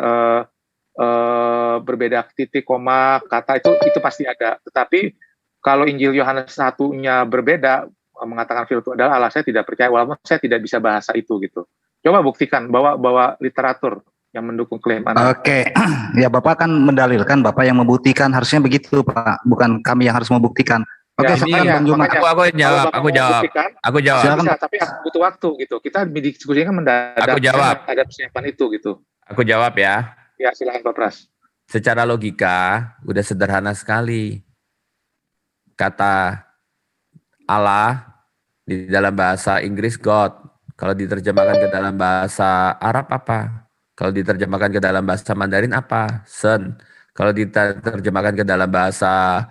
berbeda titik, koma, kata itu pasti ada. Tetapi kalau Injil Yohanes 1-nya berbeda, mengatakan firman itu adalah Allah, saya tidak percaya, walaupun saya tidak bisa bahasa itu gitu. Coba buktikan, bawa literatur yang mendukung klaim Anda. Oke, ya Bapak kan mendalilkan, Bapak yang membuktikan, harusnya begitu Pak, bukan kami yang harus membuktikan. Oke, Ya, sekarang iya, Bang Juma. makanya Aku jawab, kalau Bapak aku mau jawab. buktikan, Aku jawab. Silakan. bisa, tapi butuh waktu gitu. Kita diskusikan mendadak. Aku jawab. Ada persiapan itu gitu. Aku jawab ya. Ya, silakan Pak Pras. Secara logika udah sederhana sekali. Kata Allah di dalam bahasa Inggris God. Kalau diterjemahkan ke dalam bahasa Arab apa? Kalau diterjemahkan ke dalam bahasa Mandarin apa? Son. Kalau diterjemahkan ke dalam bahasa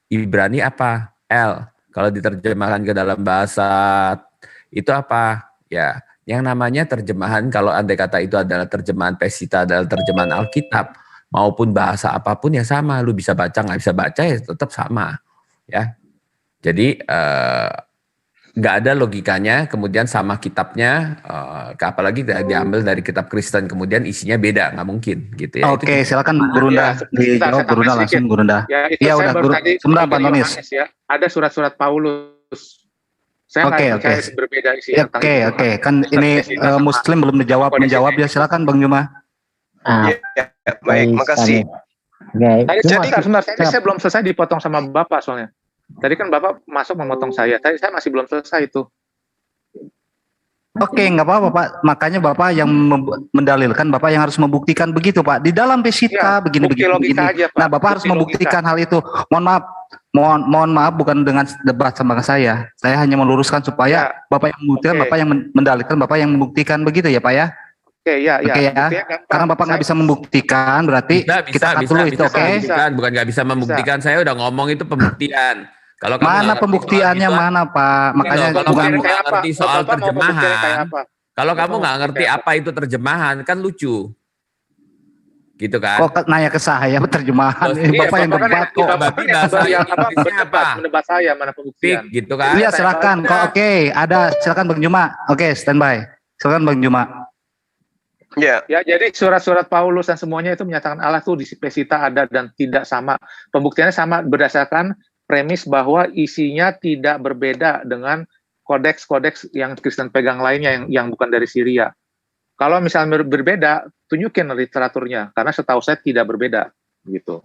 Ibrani apa? El. Kalau diterjemahkan ke dalam bahasa itu apa? Ya, yang namanya terjemahan, kalau andai kata itu adalah terjemahan Pesita, adalah terjemahan Alkitab, maupun bahasa apapun ya sama. Lu bisa baca, nggak bisa baca ya tetap sama. Ya, jadi nggak ada logikanya. Kemudian sama kitabnya, apalagi diambil dari kitab Kristen, kemudian isinya beda, nggak mungkin gitu ya. Oke, silakan Gurunda dijawab, Gurunda langsung Gurunda. Ya, itu Iya, saya udah, baru tadi sebentar, dari Pak Nonis. Yohanes ya. Ada surat-surat Paulus. Saya Oke, nggak percaya oke. berbeda isinya tentang Oke, itu. oke, kan Ustaz ini Pesita sama Muslim belum menjawab ya, silakan Bang Juma. Ya, baik, makasih. Tadi Cuma sebentar, saya belum selesai dipotong sama Bapak soalnya. Tadi kan Bapak masuk memotong saya. Tadi saya masih belum selesai itu. Oke, nggak apa-apa Pak. Makanya Bapak yang mendalilkan, Bapak yang harus membuktikan begitu Pak. Di dalam Pesita Ya, begini bukti begini. logika begini. aja, Pak. Nah, Bapak harus Bukti membuktikan hal itu. Mohon maaf bukan dengan debat sama saya. Saya hanya meluruskan supaya Bapak yang membuktikan, Oke. Bapak yang mendalilkan, Bapak yang membuktikan begitu ya Pak ya. Oke, ya. Oke ya. Buktinya gampang. Karena Bapak nggak bisa membuktikan, berarti kita cut dulu itu, oke? membuktikan. Bukan nggak bisa membuktikan. Saya udah ngomong itu pembuktian. Kalau kamu Mana nggak ngerti pembuktiannya soal mana Pak? Makanya kalau bukan kamu nggak ngerti soal Bapak mau pembuktiannya terjemahan, kayak apa? kalau Bapak kamu mau nggak ngerti buktikan apa itu terjemahan, kan lucu, gitu kan? kok nanya ke saya terjemahan. Terus, iya, Bapak yang Bapak kan debat kok. Berarti bahasa Inggrisnya apa? Mendebat saya mana Fik, pembuktian. gitu kan? Iya silakan. Kok oke, ada silakan Bang Juma. Oke, standby. Silakan Bang Juma. Ya, Ya, jadi surat-surat Paulus dan semuanya itu menyatakan Allah tuh di Pesita ada dan tidak sama. Pembuktiannya sama berdasarkan premis bahwa isinya tidak berbeda dengan kodeks-kodeks yang Kristen pegang lainnya yang bukan dari Syria. Kalau misalnya berbeda, tunjukin literaturnya, karena setahu saya tidak berbeda, gitu.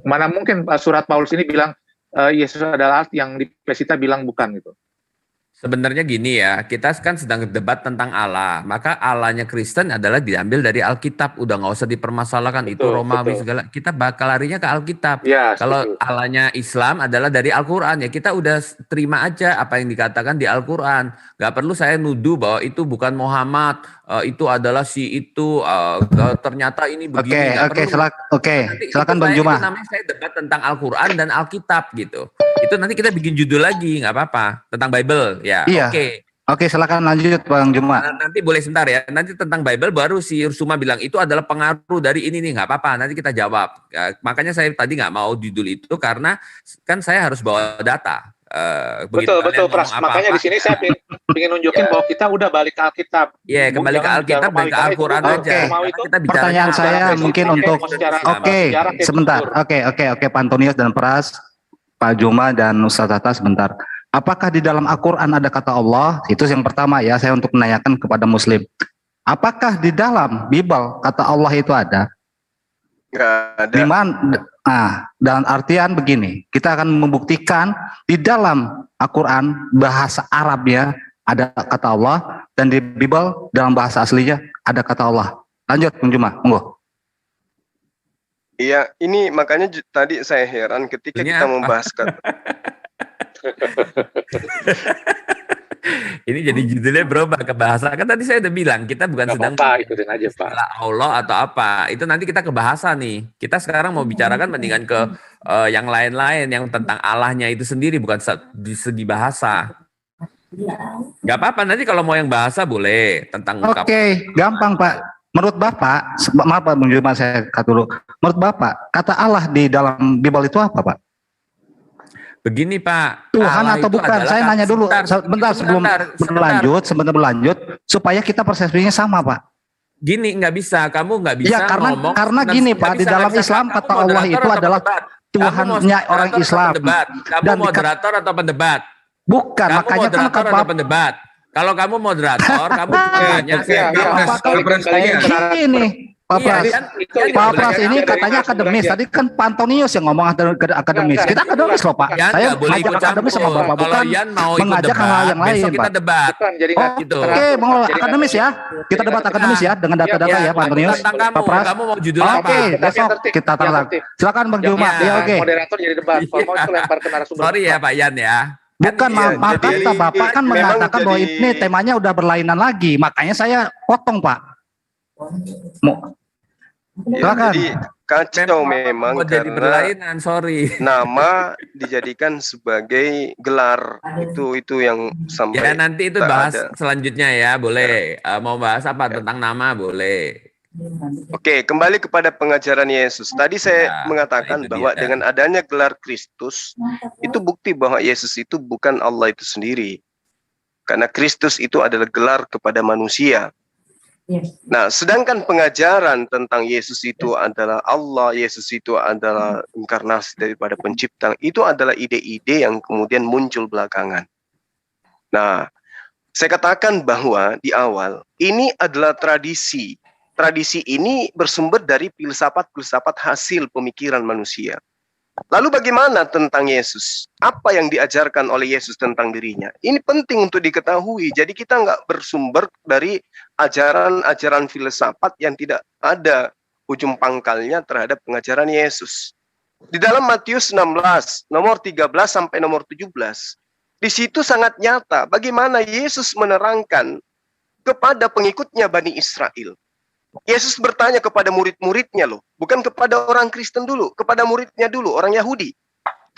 Mana mungkin surat Paulus ini bilang Yesus adalah yang di Pesita bilang bukan gitu. Sebenarnya gini ya, kita kan sedang debat tentang Allah. Maka Allahnya Kristen adalah diambil dari Alkitab. Udah nggak usah dipermasalahkan itu Betul, Romawi betul. segala. Kita bakal larinya ke Alkitab. Ya, Kalau setuju. Allahnya Islam adalah dari Al-Quran ya kita udah terima aja apa yang dikatakan di Al-Quran. Gak perlu saya nuduh bahwa itu bukan Muhammad, itu adalah si itu, ternyata ini begini. Nggak perlu. Nanti silakan itu Bang itu Juma. namanya saya debat tentang Al-Quran dan Alkitab gitu. Itu nanti kita bikin judul lagi, nggak apa-apa, tentang Bible ya. Iya. Oke, silakan lanjut Bang Juma. Nanti boleh sebentar ya. Nanti tentang Bible baru si Ursuma bilang itu adalah pengaruh dari ini nih, nggak apa-apa. Nanti kita jawab. Makanya saya tadi nggak mau judul itu karena kan saya harus bawa data. Betul, Pras. Makanya di sini saya ingin nunjukin bahwa kita udah balik ke Alkitab. Iya, kembali ke Alkitab dan ke Al-Quran aja. Kita bicara Pertanyaan saya mungkin untuk sebentar. Oke. Oke, Pak Antonius dan Pras, Pak Juma dan Ustaz Tata sebentar. Apakah di dalam Al-Quran ada kata Allah? Itu yang pertama ya, saya untuk menanyakan kepada Muslim. Apakah di dalam Bible kata Allah itu ada? Nggak ada. Di mana? Nah, dalam artian begini, kita akan membuktikan di dalam Al-Quran bahasa Arabnya ada kata Allah, dan di Bible dalam bahasa aslinya ada kata Allah. Lanjut, Bung Juma, monggo. Iya, ini makanya tadi saya heran ketika kita membahas Ini jadi judulnya berubah ke bahasa. Kan tadi saya udah bilang kita bukan sedang ikutin aja Pak. Allah atau apa. Itu nanti kita ke bahasa nih. Kita sekarang mau bicarakan mendingan ke yang lain-lain yang tentang Allahnya itu sendiri, bukan di segi bahasa. Gak apa-apa, nanti kalau mau yang bahasa boleh tentang Oke, gampang Pak. Menurut Bapak, maaf Pak Bung Juma, saya kata dulu. Menurut Bapak, kata Allah di dalam Bible itu apa Pak? Begini Pak, Tuhan Allah atau itu bukan? Saya nanya dulu, sebentar sebelum berlanjut, supaya kita persepsinya sama Pak. Gini, nggak bisa, kamu nggak bisa ya, ngomong. Karena gini Pak, di dalam Islam kata Allah itu adalah Tuhannya orang Islam. Kamu moderator atau pendebat? Bukan, kamu makanya kan moderator atau pendebat. Kalau kamu moderator, kamu tanya. Ini Pak Pras ini katanya akademis. Tadi kan Pak Antonius yang ngomong akademis. Kita akademis loh Pak. Saya ngajak akademis sama Bapak. Bukan mengajak hal yang lain Pak. Kita debat. Oke, mau akademis ya. Kita debat akademis ya dengan data-data ya Pak Antonius. Pak Pras. Kamu mau judul apa? Oke, besok kita taruh. Silakan Bang Juma. Ya oke. Moderator jadi debat. Kalau mau itu lempar ke narasumber. Sorry ya Pak Yan ya. Bukan, maaf kata Bapak kan mengatakan bahwa ini temanya udah berlainan lagi. Makanya saya potong Pak. Jadi kacau memang jadi karena berlainan, sorry. Nama dijadikan sebagai gelar, itu yang sampai ya nanti itu bahas selanjutnya ya, boleh. Mau bahas apa tentang nama boleh. Oke, kembali kepada pengajaran Yesus. Tadi saya mengatakan bahwa dengan adanya gelar Kristus itu bukti bahwa Yesus itu bukan Allah itu sendiri, karena Kristus itu adalah gelar kepada manusia. Nah, sedangkan pengajaran tentang Yesus itu adalah Allah, Yesus itu adalah inkarnasi daripada pencipta, itu adalah ide-ide yang kemudian muncul belakangan. Nah, saya katakan bahwa di awal, ini adalah tradisi. Tradisi ini bersumber dari filsafat-filsafat hasil pemikiran manusia. Lalu bagaimana tentang Yesus? Apa yang diajarkan oleh Yesus tentang dirinya? Ini penting untuk diketahui. Jadi kita nggak bersumber dari ajaran-ajaran filsafat yang tidak ada ujung pangkalnya terhadap pengajaran Yesus. Di dalam Matius 16, nomor 13 sampai nomor 17, di situ sangat nyata bagaimana Yesus menerangkan kepada pengikutnya Bani Israel. Yesus bertanya kepada murid-muridnya loh, bukan kepada orang Kristen dulu, kepada muridnya dulu, orang Yahudi.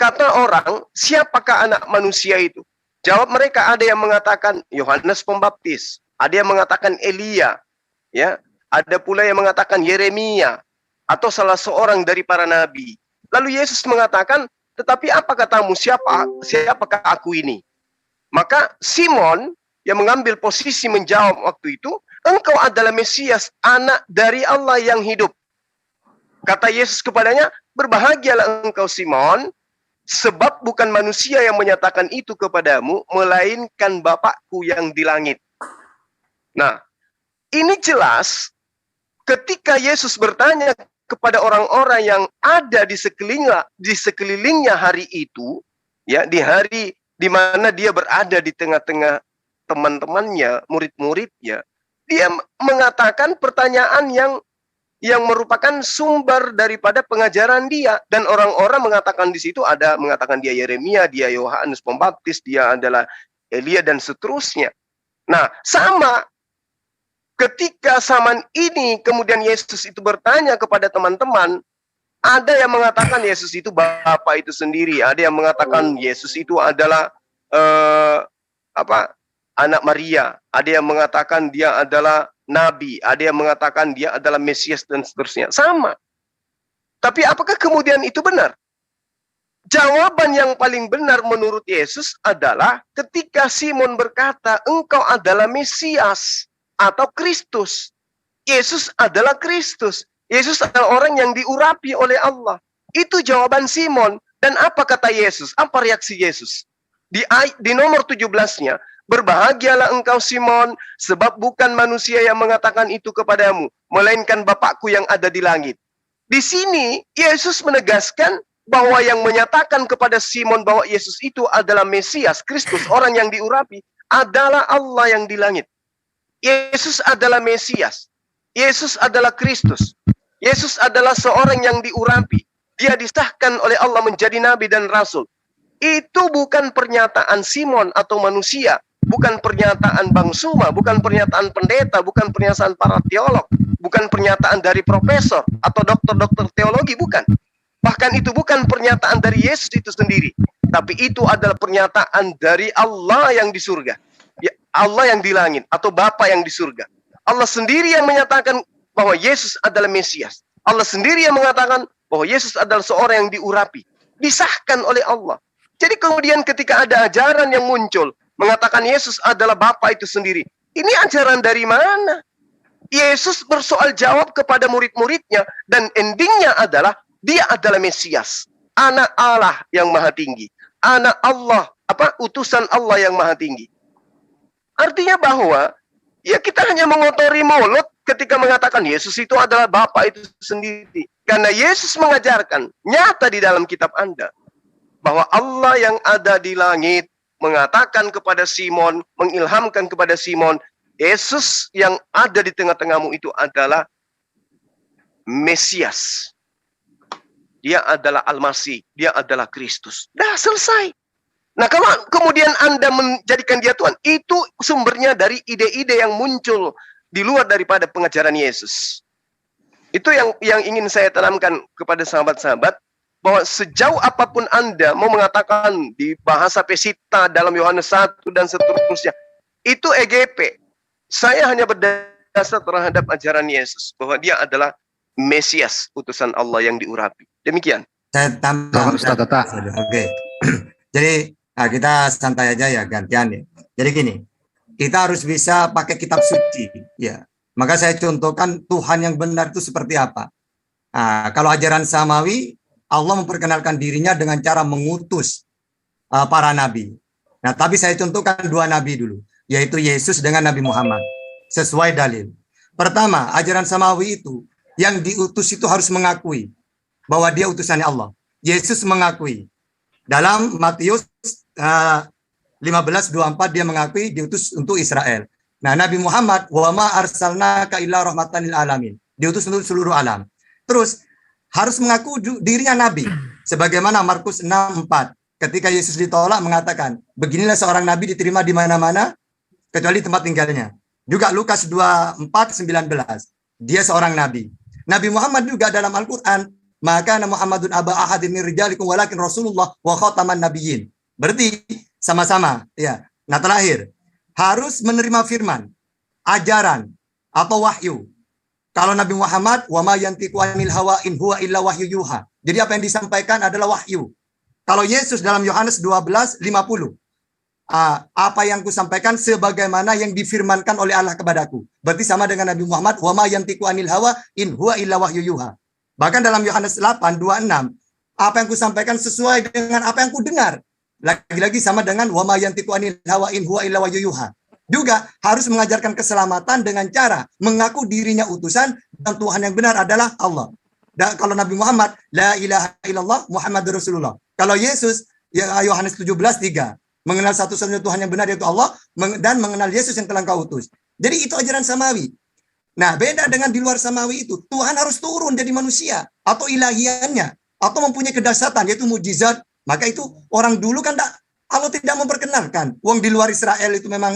Kata orang, siapakah anak manusia itu? Jawab mereka, ada yang mengatakan Yohanes Pembaptis, ada yang mengatakan Elia, ya, ada pula yang mengatakan Yeremia atau salah seorang dari para nabi. Lalu Yesus mengatakan, tetapi apa katamu, siapakah aku ini? Maka Simon yang mengambil posisi menjawab waktu itu, engkau adalah Mesias, anak dari Allah yang hidup. Kata Yesus kepadanya, berbahagialah engkau Simon, sebab bukan manusia yang menyatakan itu kepadamu, melainkan Bapakku yang di langit. Nah, ini jelas ketika Yesus bertanya kepada orang-orang yang ada di sekelilingnya hari itu, ya, di hari di mana dia berada di tengah-tengah teman-temannya, murid-muridnya, dia mengatakan pertanyaan yang merupakan sumber daripada pengajaran dia, dan orang-orang mengatakan di situ mengatakan dia Yeremia, dia Yohanes Pembaptis, dia adalah Elia dan seterusnya. Nah, sama ketika zaman ini kemudian Yesus itu bertanya kepada teman-teman, ada yang mengatakan Yesus itu Bapa itu sendiri, ada yang mengatakan Yesus itu adalah anak Maria, ada yang mengatakan dia adalah nabi, ada yang mengatakan dia adalah Mesias dan seterusnya. Sama. Tapi apakah kemudian itu benar? Jawaban yang paling benar menurut Yesus adalah ketika Simon berkata, engkau adalah Mesias atau Kristus. Yesus adalah Kristus. Yesus adalah orang yang diurapi oleh Allah. Itu jawaban Simon. Dan apa kata Yesus? Apa reaksi Yesus? Di nomor 17-nya, berbahagialah engkau Simon, sebab bukan manusia yang mengatakan itu kepadamu, melainkan Bapakku yang ada di langit. Di sini, Yesus menegaskan bahwa yang menyatakan kepada Simon bahwa Yesus itu adalah Mesias, Kristus, orang yang diurapi, adalah Allah yang di langit. Yesus adalah Mesias. Yesus adalah Kristus. Yesus adalah seorang yang diurapi. Dia disahkan oleh Allah menjadi nabi dan rasul. Itu bukan pernyataan Simon atau manusia, bukan pernyataan Bang Suma, bukan pernyataan pendeta, bukan pernyataan para teolog, bukan pernyataan dari profesor atau dokter-dokter teologi, bukan. Bahkan itu bukan pernyataan dari Yesus itu sendiri, tapi itu adalah pernyataan dari Allah yang di surga, ya, Allah yang di langit atau Bapa yang di surga. Allah sendiri yang menyatakan bahwa Yesus adalah Mesias. Allah sendiri yang mengatakan bahwa Yesus adalah seorang yang diurapi, disahkan oleh Allah. Jadi kemudian ketika ada ajaran yang muncul mengatakan Yesus adalah Bapa itu sendiri, ini ajaran dari mana? Yesus bersoal jawab kepada murid-muridnya dan endingnya adalah dia adalah Mesias, anak Allah yang maha tinggi, anak Allah, utusan Allah yang maha tinggi. Artinya bahwa ya kita hanya mengotori mulut ketika mengatakan Yesus itu adalah Bapa itu sendiri. Karena Yesus mengajarkan nyata di dalam kitab Anda bahwa Allah yang ada di langit mengatakan kepada Simon, mengilhamkan kepada Simon, Yesus yang ada di tengah-tengahmu itu adalah Mesias. Dia adalah Al-Masih, dia adalah Kristus. Dah selesai. Nah, kalau kemudian Anda menjadikan dia Tuhan, itu sumbernya dari ide-ide yang muncul di luar daripada pengajaran Yesus. Itu yang ingin saya tanamkan kepada sahabat-sahabat, bahwa sejauh apapun Anda mau mengatakan di bahasa Pesita dalam Yohanes 1 dan seterusnya, itu EGP. Saya hanya berdasar terhadap ajaran Yesus, bahwa dia adalah Mesias, utusan Allah yang diurapi. Demikian. Saya tambah. Oke. Jadi kita santai aja ya, gantian ya. Jadi gini, kita harus bisa pakai kitab suci. Ya. Maka saya contohkan Tuhan yang benar itu seperti apa. Nah, kalau ajaran Samawi, Allah memperkenalkan dirinya dengan cara mengutus para nabi. Nah, tapi saya contohkan dua nabi dulu, yaitu Yesus dengan Nabi Muhammad. Sesuai dalil. Pertama, ajaran Samawi itu, yang diutus itu harus mengakui bahwa dia utusannya Allah. Yesus mengakui. Dalam Matius 15:24 dia mengakui diutus untuk Israel. Nah, Nabi Muhammad, wa ma arsalnaka illa rahmatan lil alamin. Diutus untuk seluruh alam. Terus harus mengaku dirinya nabi. Sebagaimana Markus 6:4. Ketika Yesus ditolak mengatakan, beginilah seorang nabi diterima di mana-mana kecuali tempat tinggalnya. Juga Lukas 24:19. Dia seorang nabi. Nabi Muhammad juga dalam Al-Qur'an, maka Muhammadun aba ahadin min rijalikum walakin Rasulullah wa khataman nabiyyin. Berarti sama-sama, ya. Nah, terakhir, harus menerima firman, ajaran atau wahyu. Kalau Nabi Muhammad, wa ma yantiqu anil hawa in huwa illa wahyu yuha. Jadi apa yang disampaikan adalah wahyu. Kalau Yesus dalam Yohanes 12:50, apa yang kusampaikan sebagaimana yang difirmankan oleh Allah kepadaku. Berarti sama dengan Nabi Muhammad, wa ma yantiqu anil hawa in huwa illa wahyu yuha. Bahkan dalam Yohanes 8:26, apa yang kusampaikan sesuai dengan apa yang kudengar. Lagi-lagi sama dengan wa ma yantiqu anil hawa in huwa illa wahyu yuha. Juga harus mengajarkan keselamatan dengan cara mengaku dirinya utusan dan Tuhan yang benar adalah Allah. Dan kalau Nabi Muhammad, la ilaha illallah Muhammadur Rasulullah. Kalau Yesus, ya Yohanes 17:3, mengenal satu-satunya Tuhan yang benar yaitu Allah dan mengenal Yesus yang telah Engkau utus. Jadi itu ajaran Samawi. Nah, beda dengan di luar Samawi itu, Tuhan harus turun jadi manusia atau ilahiannya atau mempunyai kedahsyatan yaitu mujizat. Maka itu orang dulu kan Allah tidak memperkenalkan. Wong di luar Israel itu memang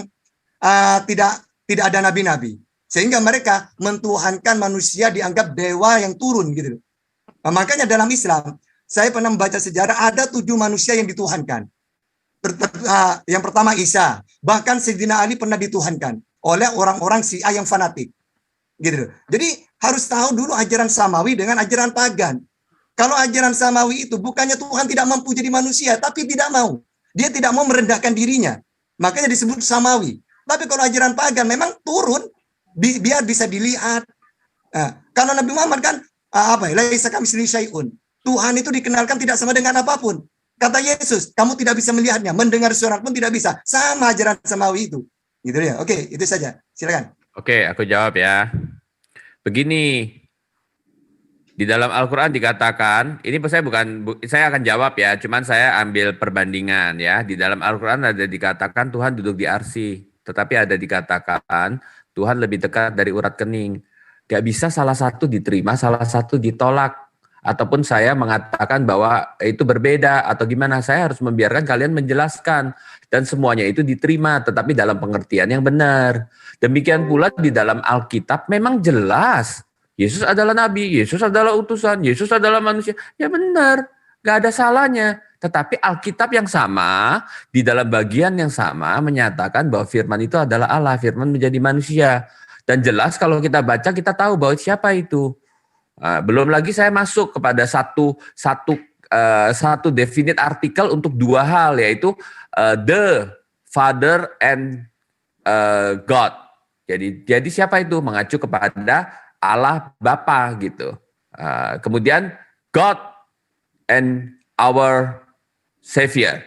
tidak ada nabi-nabi, sehingga mereka mentuhankan manusia dianggap dewa yang turun gitu. Nah, makanya dalam Islam saya pernah membaca sejarah ada 7 manusia yang dituhankan. Yang pertama Isa, bahkan Sayyidina Ali pernah dituhankan oleh orang-orang Syiah yang fanatik gitu. Jadi harus tahu dulu ajaran Samawi dengan ajaran pagan. Kalau ajaran Samawi itu bukannya Tuhan tidak mampu jadi manusia, tapi tidak mau, dia tidak mau merendahkan dirinya, makanya disebut Samawi. Tapi kalau ajaran pagan memang turun biar bisa dilihat. Kalau Nabi Muhammad kan laisa kamitslihi syai'un. Tuhan itu dikenalkan tidak sama dengan apapun. Kata Yesus, kamu tidak bisa melihatnya, mendengar suara pun tidak bisa. Sama ajaran samawi itu. Gitu ya. Oke, itu saja. Silakan. Oke, aku jawab ya. Begini, di dalam Al-Quran dikatakan, ini saya akan jawab ya, cuman saya ambil perbandingan ya. Di dalam Al-Quran ada dikatakan Tuhan duduk di arsy, tetapi ada dikatakan Tuhan lebih dekat dari urat kening. Gak bisa salah satu diterima, salah satu ditolak. Ataupun saya mengatakan bahwa itu berbeda atau gimana, saya harus membiarkan kalian menjelaskan. Dan semuanya itu diterima, tetapi dalam pengertian yang benar. Demikian pula di dalam Alkitab memang jelas. Yesus adalah nabi, Yesus adalah utusan, Yesus adalah manusia. Ya benar, gak ada salahnya. Tetapi Alkitab yang sama, di dalam bagian yang sama menyatakan bahwa firman itu adalah Allah, firman menjadi manusia. Dan jelas kalau kita baca, kita tahu bahwa siapa itu. Belum lagi saya masuk kepada satu definite artikel untuk dua hal, yaitu the Father and God. Jadi siapa itu? Mengacu kepada Allah Bapa gitu. Kemudian God and our Savior.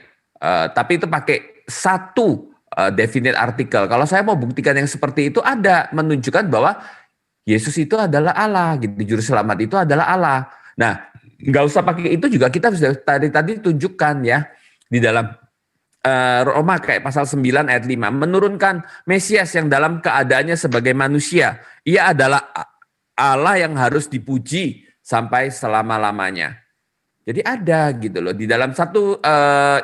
Tapi itu pakai satu definite artikel. Kalau saya mau buktikan yang seperti itu, ada menunjukkan bahwa Yesus itu adalah Allah, gitu. Juru selamat itu adalah Allah. Nah, nggak usah pakai itu juga, kita bisa tadi tunjukkan ya di dalam Roma kayak pasal 9 ayat 5 menurunkan Mesias yang dalam keadaannya sebagai manusia. Ia adalah Allah yang harus dipuji sampai selama-lamanya. Jadi ada gitu loh di dalam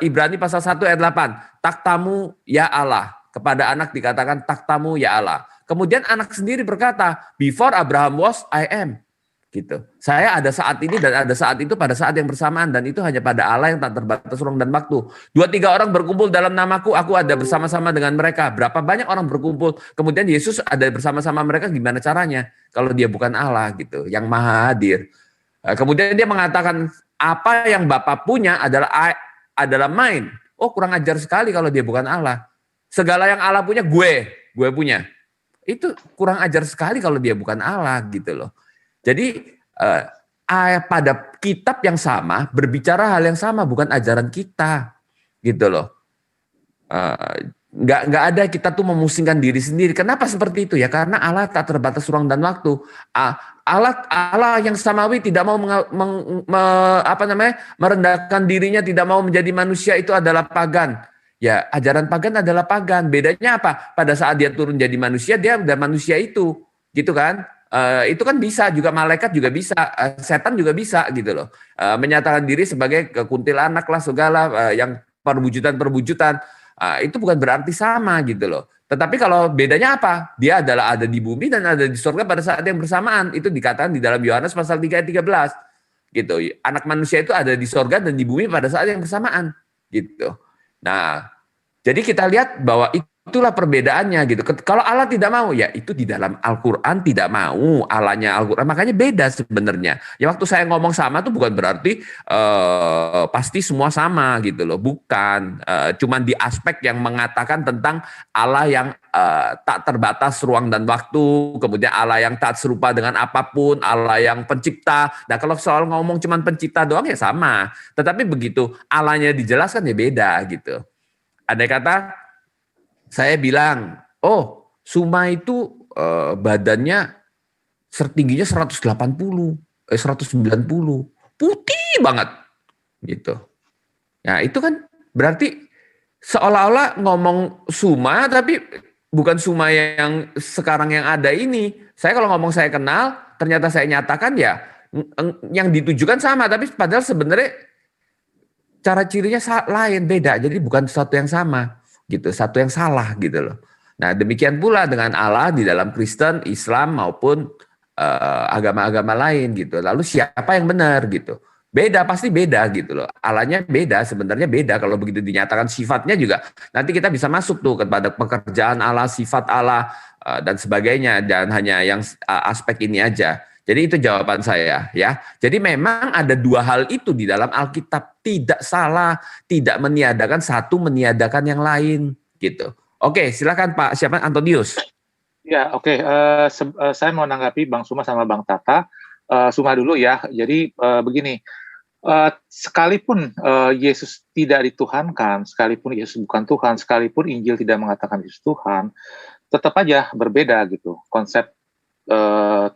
Ibrani pasal 1 ayat 8, taktamu ya Allah, kepada anak dikatakan taktamu ya Allah. Kemudian anak sendiri berkata, before Abraham was, I am. Gitu. Saya ada saat ini dan ada saat itu pada saat yang bersamaan. Dan itu hanya pada Allah yang tak terbatas ruang dan waktu. 2-3 orang berkumpul dalam namaku, aku ada bersama-sama dengan mereka. Berapa banyak orang berkumpul, kemudian Yesus ada bersama-sama mereka, gimana caranya? Kalau dia bukan Allah gitu, yang maha hadir. Kemudian dia mengatakan, apa yang Bapa punya adalah mine. Oh, kurang ajar sekali kalau dia bukan Allah. Segala yang Allah punya, gue punya. Itu kurang ajar sekali kalau dia bukan Allah gitu loh. Jadi pada kitab yang sama berbicara hal yang sama, bukan ajaran kita gitu loh. Nggak ada kita tuh memusingkan diri sendiri. Kenapa seperti itu ya? Karena Allah tak terbatas ruang dan waktu. Allah yang samawi tidak mau merendahkan dirinya, tidak mau menjadi manusia, itu adalah pagan. Ya, ajaran pagan adalah pagan. Bedanya apa? Pada saat dia turun jadi manusia, dia udah manusia itu, gitu kan? Itu kan bisa juga, malaikat juga bisa, setan juga bisa, gitu loh. Menyatakan diri sebagai kuntilanak lah segala yang perwujudan. Itu bukan berarti sama, gitu loh. Tetapi kalau bedanya apa? Dia adalah ada di bumi dan ada di surga pada saat yang bersamaan. Itu dikatakan di dalam Yohanes pasal 3 ayat 13. Gitu. Anak manusia itu ada di surga dan di bumi pada saat yang bersamaan, gitu. Nah, jadi kita lihat bahwa itulah perbedaannya gitu. Kalau Allah tidak mau, ya itu di dalam Al-Quran tidak mau, Allahnya Al-Quran. Makanya beda sebenarnya. Ya waktu saya ngomong sama tuh bukan berarti pasti semua sama gitu loh. Bukan. Cuman di aspek yang mengatakan tentang Allah yang tak terbatas ruang dan waktu. Kemudian Allah yang tak serupa dengan apapun. Allah yang pencipta. Nah kalau soal ngomong cuman pencipta doang ya sama. Tetapi begitu Allahnya dijelaskan ya beda gitu. Andai kata saya bilang, oh Suma itu badannya tingginya 190, 190, putih banget, gitu. Nah itu kan berarti seolah-olah ngomong Suma, tapi bukan Suma yang sekarang yang ada ini. Saya kalau ngomong saya kenal, ternyata saya nyatakan ya yang ditujukan sama, tapi padahal sebenarnya cara cirinya lain, beda. Jadi bukan sesuatu yang sama, gitu, satu yang salah gitu loh. Nah demikian pula dengan Allah di dalam Kristen, Islam maupun agama-agama lain gitu. Lalu siapa yang benar gitu? Beda, pasti beda gitu loh. Allahnya beda, sebenarnya beda. Kalau begitu dinyatakan sifatnya juga, nanti kita bisa masuk tuh kepada pekerjaan Allah, sifat Allah dan sebagainya. Dan hanya yang aspek ini aja. Jadi itu jawaban saya ya. Jadi memang ada dua hal itu di dalam Alkitab, tidak salah, tidak meniadakan satu, meniadakan yang lain gitu. Oke, silakan Pak. Siapa? Antonius. Ya, oke. Saya mau menanggapi Bang Suma sama Bang Tata. Suma dulu ya. Jadi begini, Sekalipun Yesus tidak dituhankan, sekalipun Yesus bukan Tuhan, sekalipun Injil tidak mengatakan Yesus Tuhan, tetap aja berbeda gitu konsep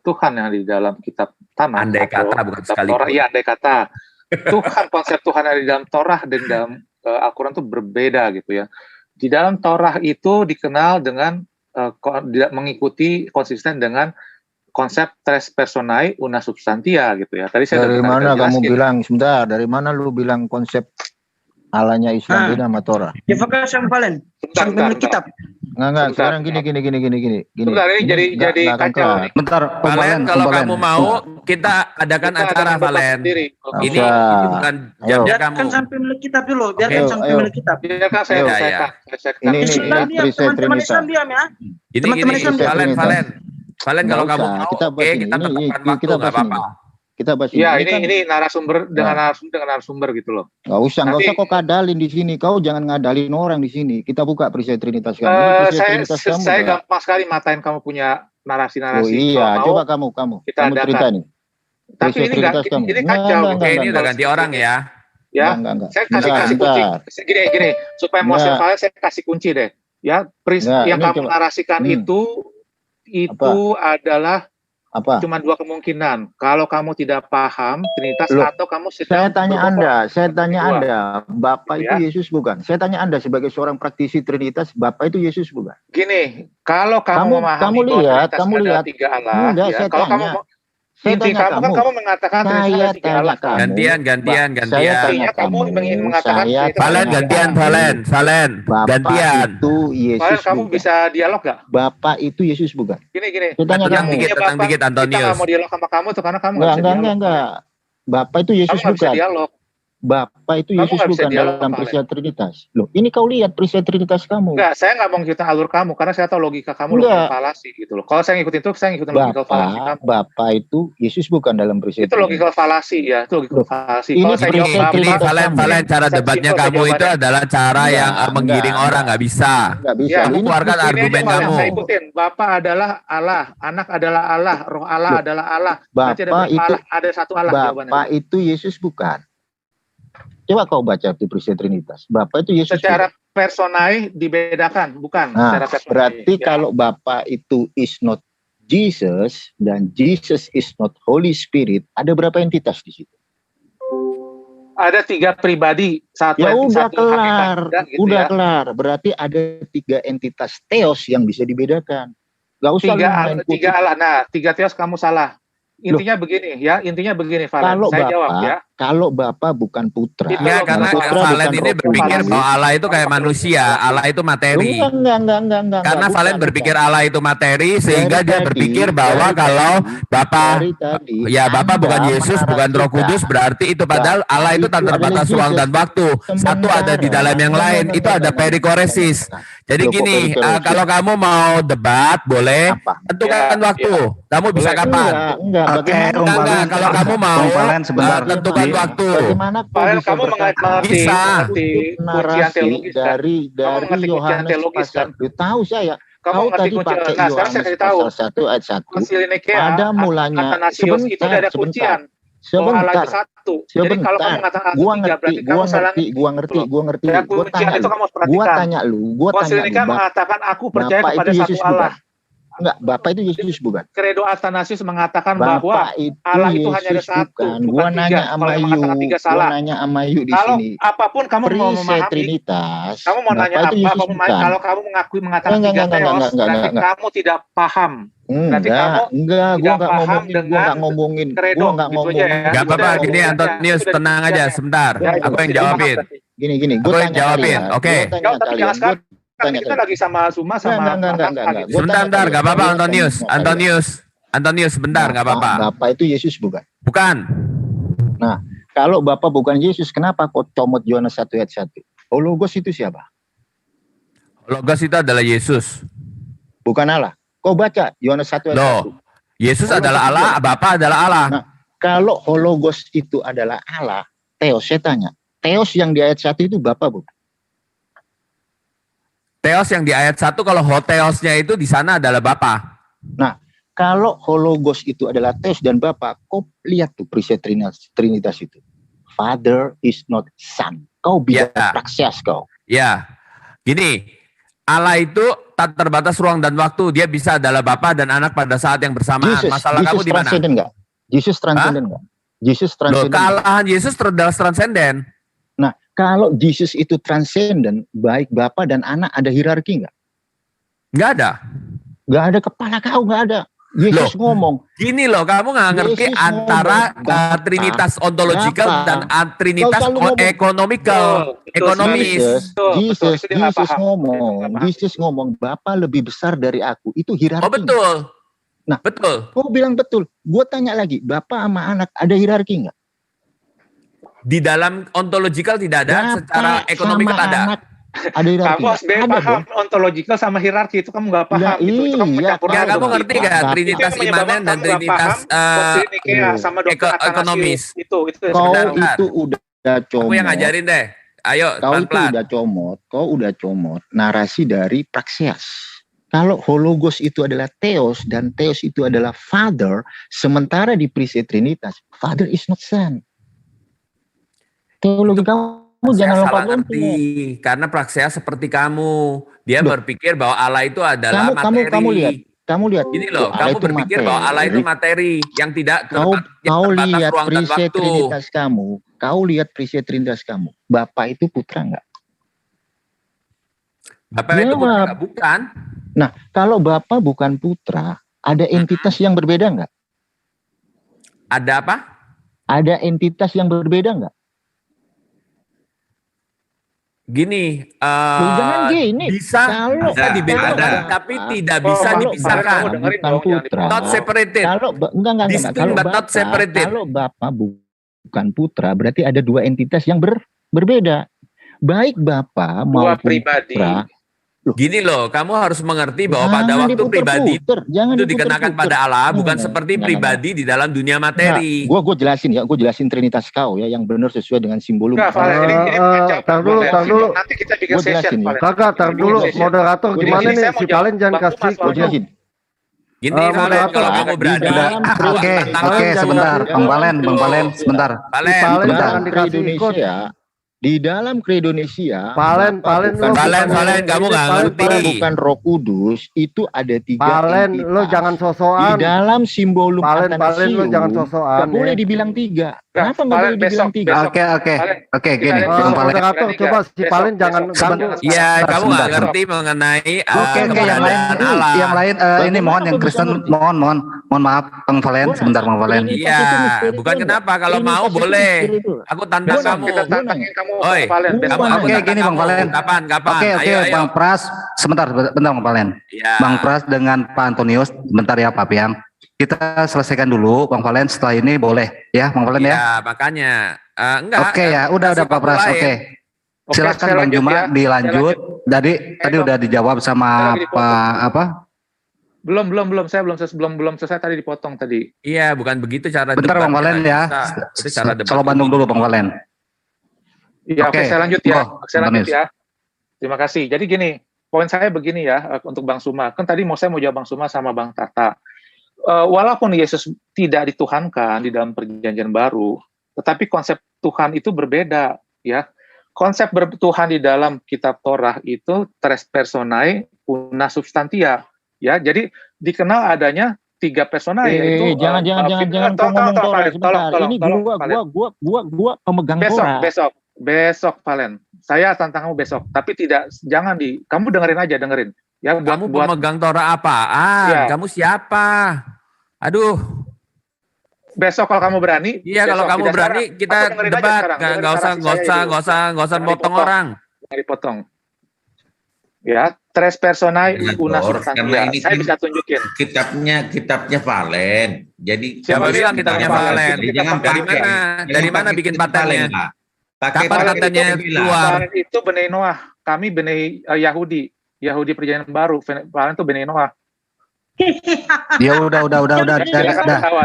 Tuhan yang di dalam kitab Tanakh. Andai kata bukan sekalipun. Torah, ya andai kata. Tuhan, konsep Tuhan yang di dalam Torah dan dalam Al-Quran itu berbeda gitu ya. Di dalam Torah itu dikenal dengan mengikuti konsisten dengan konsep tres personae una substantia gitu ya. Tadi saya dari mana kamu bilang, sebentar, dari mana lu bilang konsep Allahnya Islam beda sama Torah? Ya fokus yang Valen. Sampai kitab. Enggak, sekarang gini. Sebentar, ini jadi kacau nih. Bentar, Valen, kalau kamu mau kita adakan acara Valen. Ini bukan jamnya kamu. Biarkan sampai milik kitab dulu, biarkan sampai milik kitab. Biarkan saya ini teman-teman Islam diam ya. Ini Valen kalau kamu mau, kita tentukan waktu nggak apa-apa. Kita bahas ini narasumber dengan narasumber gitu loh. Nggak usah kok kadalin di sini. Kau jangan ngadalin orang di sini. Kita buka perisai Trinitas kamu. Saya gampang sekali matain kamu punya narasi-narasi. Oh iya, coba kamu cerita nih. Tapi ini kacau. Oke, ini udah ganti orang ya. Ya, saya kasih kunci. Gini, supaya mau Valen saya kasih kunci deh. Ya, yang kamu narasikan itu adalah cuma dua kemungkinan. Kalau kamu tidak paham Trinitas atau kamu saya tanya Anda, Bapak itu Yesus bukan? Saya tanya Anda sebagai seorang praktisi Trinitas, Bapak itu Yesus bukan? Gini, kalau kamu memahami kamu lihat tiga Allah, kalau kamu kamu mengatakan Trinitas ada tiga Allah. Gantian. Kamu ingin mengatakan Valen, Valen. Gantian. Itu Yesus. Valen, kamu bisa dialog gak? Bapak itu Yesus bukan? Gini. Tenang dikit Antonius. Kita mau dialog sama kamu tuh karena kamu enggak. Bapak itu Yesus bukan. Bisa dialog. Bapak itu Yesus bukan dalam perisai Trinitas. Loh, ini kau lihat perisai Trinitas kamu. Enggak, saya nggak mau ngikutin alur kamu karena saya tahu logika kamu logika falasi gitu loh. Kalau saya ngikutin itu, saya ngikutin logika falasi kamu. Bapak itu Yesus bukan dalam perisai Trinitas. Itu logika falasi ya, itu logika falasi. Kalau saya jawab ini Valen, cara debatnya kamu itu adalah cara yang menggiring orang, nggak bisa. Kamu keluarkan argumen kamu. Saya ikutin. Bapak adalah Allah, anak adalah Allah, roh Allah adalah Allah. Bapak itu ada satu Allah. Bapak itu Yesus bukan. Coba kau baca di perisai Trinitas. Bapak itu Yesus. Secara personae dibedakan, bukan? Nah, berarti kalau Bapak itu is not Jesus dan Jesus is not Holy Spirit, ada berapa entitas di situ? Ada 3 pribadi. Udah kelar. Berarti ada 3 entitas teos yang bisa dibedakan. Gak usah 3 Allah. Nah, 3 teos kamu salah. Intinya begini, Valen. Saya jawab ya. Kalau Bapa bukan putra. Ya, karena Valen ini berpikir bahwa Allah itu kayak manusia, Allah itu materi. Enggak. Karena Valen berpikir Allah itu materi, sehingga dia berpikir bahwa kalau Bapa bukan Yesus, bukan Roh Kudus, berarti itu padahal Allah itu tak terbatas ruang dan waktu. Satu ada di dalam yang lain, itu ada perikoresis. Jadi gini, kalau kamu mau debat, boleh tentukan waktu. Kamu bisa kapan? Oke, kalau kamu mau tentukan waktu. Bagaimana kamu mengerti narasi dari Yohanes pasal 2? Tahu saya. Kau tadi pakai Yohanes pasal 1 ayat 1. Pada mulanya sebentar. Gua ngerti. Gua tanya lu. mengatakan aku percaya kepada satu Allah. Enggak, Bapak itu Yesus bukan. Credo Athanasius mengatakan bahwa Allah itu hanya ada satu. Gua nanya sama Yu di sini. Kalau apapun kamu mau memahami Trinitas, kamu mau nanya apa? Kalau kamu mengatakan 3 teos, berarti kamu tidak paham. Enggak, gua nggak ngomongin. Enggak apa-apa, gini Antonius, tenang aja sebentar. Aku yang jawabin. Gini, aku yang jawabin. Oke. Kita lagi sama Suma sama sebentar, nggak apa-apa Antonius, sebentar, nggak apa-apa. Bapak itu Yesus bukan? Bukan. Nah, kalau Bapak bukan Yesus, kenapa kok comot Yohanes 1 ayat 1? Hologos itu siapa? Hologos itu adalah Yesus. Bukan Allah. Kau baca Yohanes 1 ayat 1. Yesus adalah Allah, Bapa adalah Allah. Nah, kalau Hologos itu adalah Allah, Theos, saya tanya. Theos yang di ayat 1 itu Bapa bukan? Theos yang di ayat 1, kalau hotheosnya itu di sana adalah Bapa. Nah, kalau Hologos itu adalah Theos dan Bapa, kau lihat tuh perisai Trinitas itu. Father is not Son. Kau bicara praksias kau. Ya, gini, Allah itu tak terbatas ruang dan waktu. Dia bisa adalah Bapa dan Anak pada saat yang bersamaan. Masalah kamu di mana? Yesus transenden nggak? Yesus transenden. Kealahan Yesus transenden. Nah, kalau Yesus itu transenden, baik Bapa dan Anak ada hierarki nggak? Nggak ada. Nggak ada, kepala kau nggak ada. Yesus ngomong. Gini loh, kamu nggak ngerti antara trinitas ontologikal dan trinitas ekonomis. Yesus ngomong, Bapa lebih besar dari aku. Itu hierarki. Oh betul. Nah, betul. Kau bilang betul. Gue tanya lagi, Bapa sama Anak ada hierarki nggak? Di dalam ontologikal tidak ada, secara ekonomikal ada. Ada hierarki. Kamu SBY paham ontologikal sama hierarki itu kamu nggak paham. Itu kamu mencampur. Ya, kamu ngerti nggak trinitas imanen dan trinitas ekonomis? Kau itu udah comot. Aku yang ngajarin deh. Ayo pelan-pelan. Kau udah comot narasi dari praksias. Kalau hologos itu adalah theos dan theos itu adalah father, sementara di prinsip trinitas, father is not son. Teologi kamu jangan salah ngerti, karena praksias seperti kamu. Dia berpikir bahwa Allah itu adalah materi. Kamu lihat. Gini loh, kamu berpikir bahwa Allah itu materi yang tidak terbatas ruang dan waktu. Trinitas kamu, kau lihat prinsip trinitas kamu. Bapa itu putra enggak? Bapa itu putra bukan. Nah, kalau Bapa bukan putra, ada entitas yang berbeda enggak? Ada apa? Ada entitas yang berbeda enggak? Gini, bisa dibedakan, tapi tidak bisa dipisahkan. Not separated. Kalau Bapa bukan putra, berarti ada dua entitas yang berbeda. Baik Bapa maupun putra. Gini loh, kamu harus mengerti bahwa pada waktu pribadi itu dikenakan pada Allah, bukan seperti pribadi di dalam dunia materi. Gue jelasin ya, gue jelasin trinitas kau ya, yang benar sesuai dengan simbolum. Tar dulu. Nanti kita bikin session. Kakak, tar dulu, moderator gimana nih? Si Valen jangan kasih. Gini Valen, kalau kamu berani. Oke, sebentar, Bang Valen, sebentar. Valen jangan dikasih ikut. Di dalam Indonesia, Valen, kamu nggak ngerti. Bukan Roh Kudus, itu ada 3 Valen, lo jangan sosokan. Di dalam simbolum Valen, lo jangan sosokan. Nggak boleh dibilang 3. Kenapa nggak boleh dibilang 3? Oke, gini. Moderator, coba si Valen jangan. Iya, kamu nggak ngerti mengenai. Oke, yang lain, ini mohon yang Kristen, mohon maaf, Bang Valen, sebentar Bang Valen. Iya, bukan kenapa, kalau mau boleh. Aku tantang kamu. Kita tantangin kamu. Oke, gini Bang Valen. Kapan? Oke, Bang Pras, bentar Bang Valen. Bang Pras dengan Pak Antonius, bentar ya Pak Piang. Kita selesaikan dulu Bang Valen, setelah ini boleh ya Bang Valen ya? Ya, makanya. Enggak. Oke ya, udah Pak Pras, oke. Silakan Bang Juma dilanjut. Tadi udah dijawab sama apa? Belum. Saya belum selesai tadi dipotong tadi. Iya, bukan begitu cara. Bentar Bang Valen ya. Solo Bandung dulu Bang Valen. Iya, oke, saya lanjut ya. Terima kasih. Jadi gini, poin saya begini ya untuk Bang Suma. Kan tadi saya mau jawab Bang Suma sama Bang Tata. Walaupun Yesus tidak dituhankan di dalam perjanjian baru, tetapi konsep Tuhan itu berbeda ya. Konsep bertuhan di dalam kitab Torah itu tres personae una substantia ya. Jadi dikenal adanya 3 personae yaitu jangan ngomong Torah sebentar. Ini gua pemegang Torah. Besok Valen. Saya tantang kamu besok, tapi kamu dengerin. Ya, kamu pemegang Torah apaan? Ya. Kamu siapa? Aduh. Besok kalau kamu berani. Iya, kalau kamu berani kita debat. Nggak usah potong orang. Nggak dipotong. Ya, tres personae una substantia. Saya bisa tunjukin. Kitabnya Valen. Jadi siapa bilang kitabnya Valen? Dari mana bikin patennya? Kapan katanya keluar? Itu Bnei Noah. Kami Bnei Yahudi perjanjian baru. Valen itu Bnei Noah. Ya udah.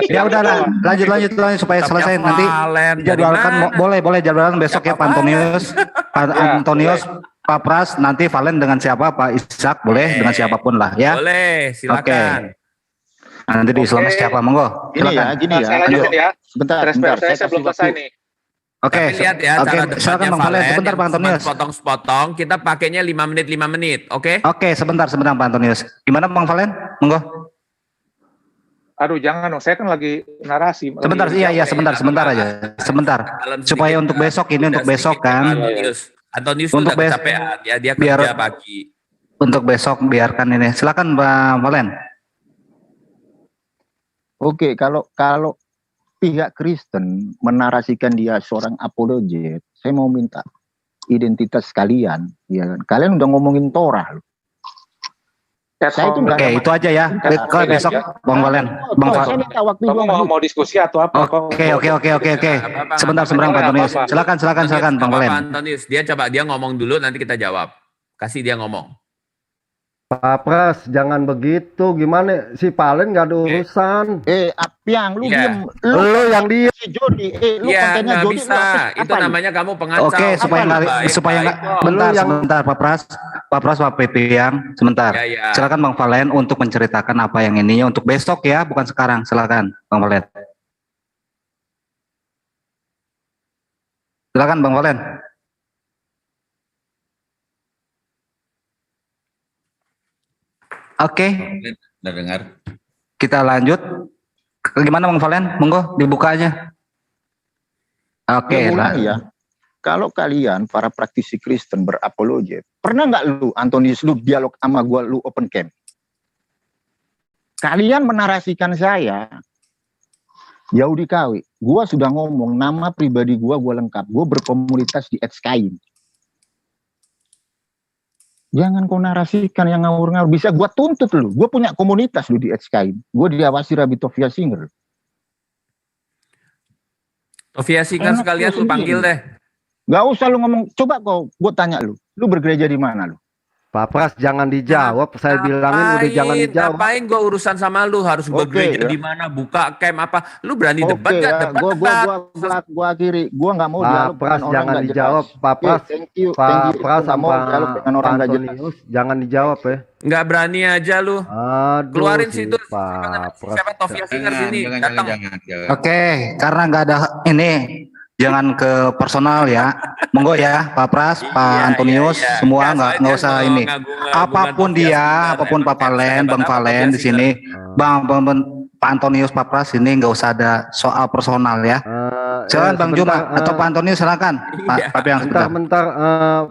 Ya udah lanjut supaya selesai nanti. Jadwalkan boleh jadwalkan besok ya Pak Antonius, Pak Pras, nanti Valen dengan siapa Pak Ishak boleh dengan siapapun lah ya. Boleh, silakan. Nanti di Islam siapa monggo. Gini ya. Saya lanjutin ya. Sebentar. Saya belum selesai nih. Oke, Tapi lihat ya oke, cara silakan debatnya Bang Valen, Valen, sebentar yang Bang cuma Antonius. potong-potong, kita pakainya 5 menit, oke? Oke, sebentar Bang Antonius. Gimana Bang Valen? Monggo. Aduh, jangan dong. Saya kan lagi narasi. Sebentar, iya, sebentar aja. Sebentar. Supaya untuk besok ini, untuk besok kan. Antonius tuh Untuk udah kecapean, ya dia biar- kerja pagi. Untuk besok biarkan ini. Silakan Bang Valen. Oke, kalau pihak Kristen menarasikan dia seorang apologet, saya mau minta identitas kalian, ya kan? Kalian udah ngomongin Torah loh. Saya itu Oke, itu aja ya. Kalau besok Bang Valen, Bang saya Valen. minta waktu Kamu mau diskusi atau apa? Oke. Sebentar Bang Antonius. Silakan Bang Valen. Antonius, dia ngomong dulu, nanti kita jawab. Kasih dia ngomong. Pak Pras, jangan begitu. Gimana si Valen nggak ada urusan? Apiang, lu Iya. diem. Lu yang diem. Si Jody, lu Iya, kontennya nggak Jody. bisa. Itu namanya kamu pengacau. Oke, supaya nggak sebentar Pak Pras, Pak Pipiang, sebentar. Ya. Silakan Bang Valen untuk menceritakan apa yang ininya untuk besok ya, bukan sekarang. Silakan Bang Valen. Silakan Bang Valen. Oke, Udah dengar? kita lanjut. Gimana Bang Valen? Monggo dibuka aja. Oke, ya. Kalau kalian para praktisi Kristen berapologet, pernah nggak lu Antonius lu dialog sama gua, lu open camp? Kalian menarasikan saya Yahudi KW. Gua sudah ngomong nama pribadi gua lengkap. Gua berkomunitas di Etskain. Jangan kau narasikan yang ngawur-ngawur. Bisa gua tuntut lu. Gua punya komunitas lu di Etskain. Gua diawasi Rabbi Tovia Singer. Tovia Singer sekalian lu panggil deh. Gak usah lu ngomong. Coba gue tanya lu. Lu bergereja di mana lu? Pak Pras, jangan dijawab. Saya bilangin udah jangan dijawab. Ngapain gue urusan sama lu? Harus bergereja di mana? Buka camp apa? Lu berani debat gak? Gue akhiri. Gue nggak mau dialog Pras, dengan orang jangan nggak dijawab. jelas. Pak Pras, Pak Pras sama dengan orang nggak jelas. jangan dijawab ya. Nggak berani aja lu. Aduh, keluarin situ. Pak Pras. Siapa Tovia Singer sini? Datang. Oke, karena nggak ada ini. Jangan ke personal ya, monggo ya, Pak Pras, Pak Antonius, semua nggak usah ini. Apapun dia, apapun Pak Valen, Bang Valen di sini, Pak Antonius, Pak Pras ini nggak usah ada soal personal ya. Silakan Bang Juma atau Pak Antonius silakan. Pak Piang Bentar,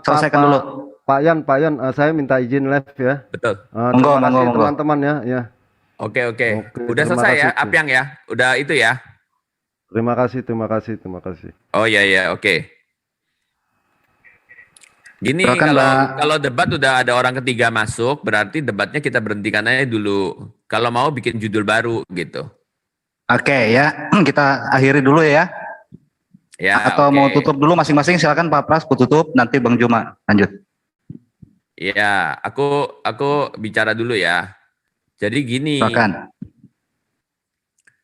selesaikan dulu. Pak Yan, saya minta izin live ya. Betul. Terima kasih teman-teman ya. Oke. Udah selesai ya, Apiang ya. Udah itu ya. Terima kasih. Oh iya, oke. Gini, kalau debat udah ada orang ketiga masuk, berarti debatnya kita berhentikan aja dulu. Kalau mau bikin judul baru gitu. Oke ya, kita akhiri dulu ya. Ya. Atau mau tutup dulu masing-masing, silakan Pak Pras tutup, nanti Bang Juma lanjut. Ya, aku bicara dulu ya. Jadi gini. Silakan.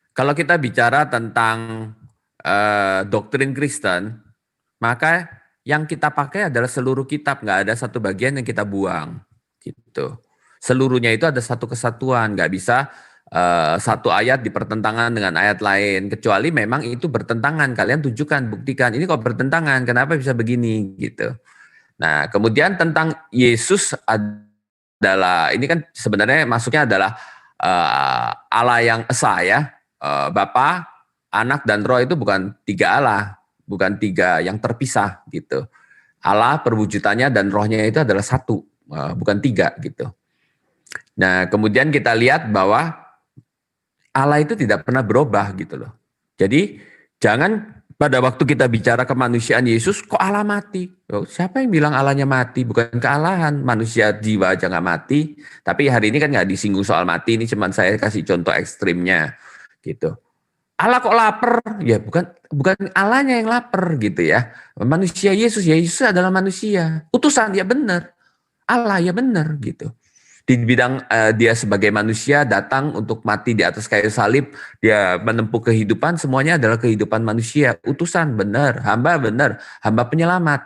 Kalau kita bicara tentang doktrin Kristen, maka yang kita pakai adalah seluruh kitab, nggak ada satu bagian yang kita buang, gitu. Seluruhnya itu ada satu kesatuan, nggak bisa satu ayat dipertentangan dengan ayat lain, kecuali memang itu bertentangan. Kalian tunjukkan, buktikan. Ini kok bertentangan, kenapa bisa begini, gitu. Nah, kemudian tentang Yesus adalah, ini kan sebenarnya masuknya adalah Allah yang esa ya. Bapa, Anak, dan Roh itu bukan tiga Allah, bukan tiga yang terpisah gitu. Allah perwujudannya dan Rohnya itu adalah satu, bukan tiga gitu. Nah, kemudian kita lihat bahwa Allah itu tidak pernah berubah gitu loh. Jadi jangan pada waktu kita bicara kemanusiaan Yesus, kok Allah mati? Siapa yang bilang Allahnya mati? Bukan kealahan, manusia jiwa aja nggak mati. Tapi hari ini kan nggak disinggung soal mati, ini cuman saya kasih contoh ekstrimnya. Gitu. Allah kok lapar? Ya bukan Allahnya yang lapar gitu ya. Manusia Yesus adalah manusia. Utusan ya benar. Allah ya benar gitu. Di bidang dia sebagai manusia datang untuk mati di atas kayu salib, dia menempuh kehidupan, semuanya adalah kehidupan manusia. Utusan benar, hamba penyelamat,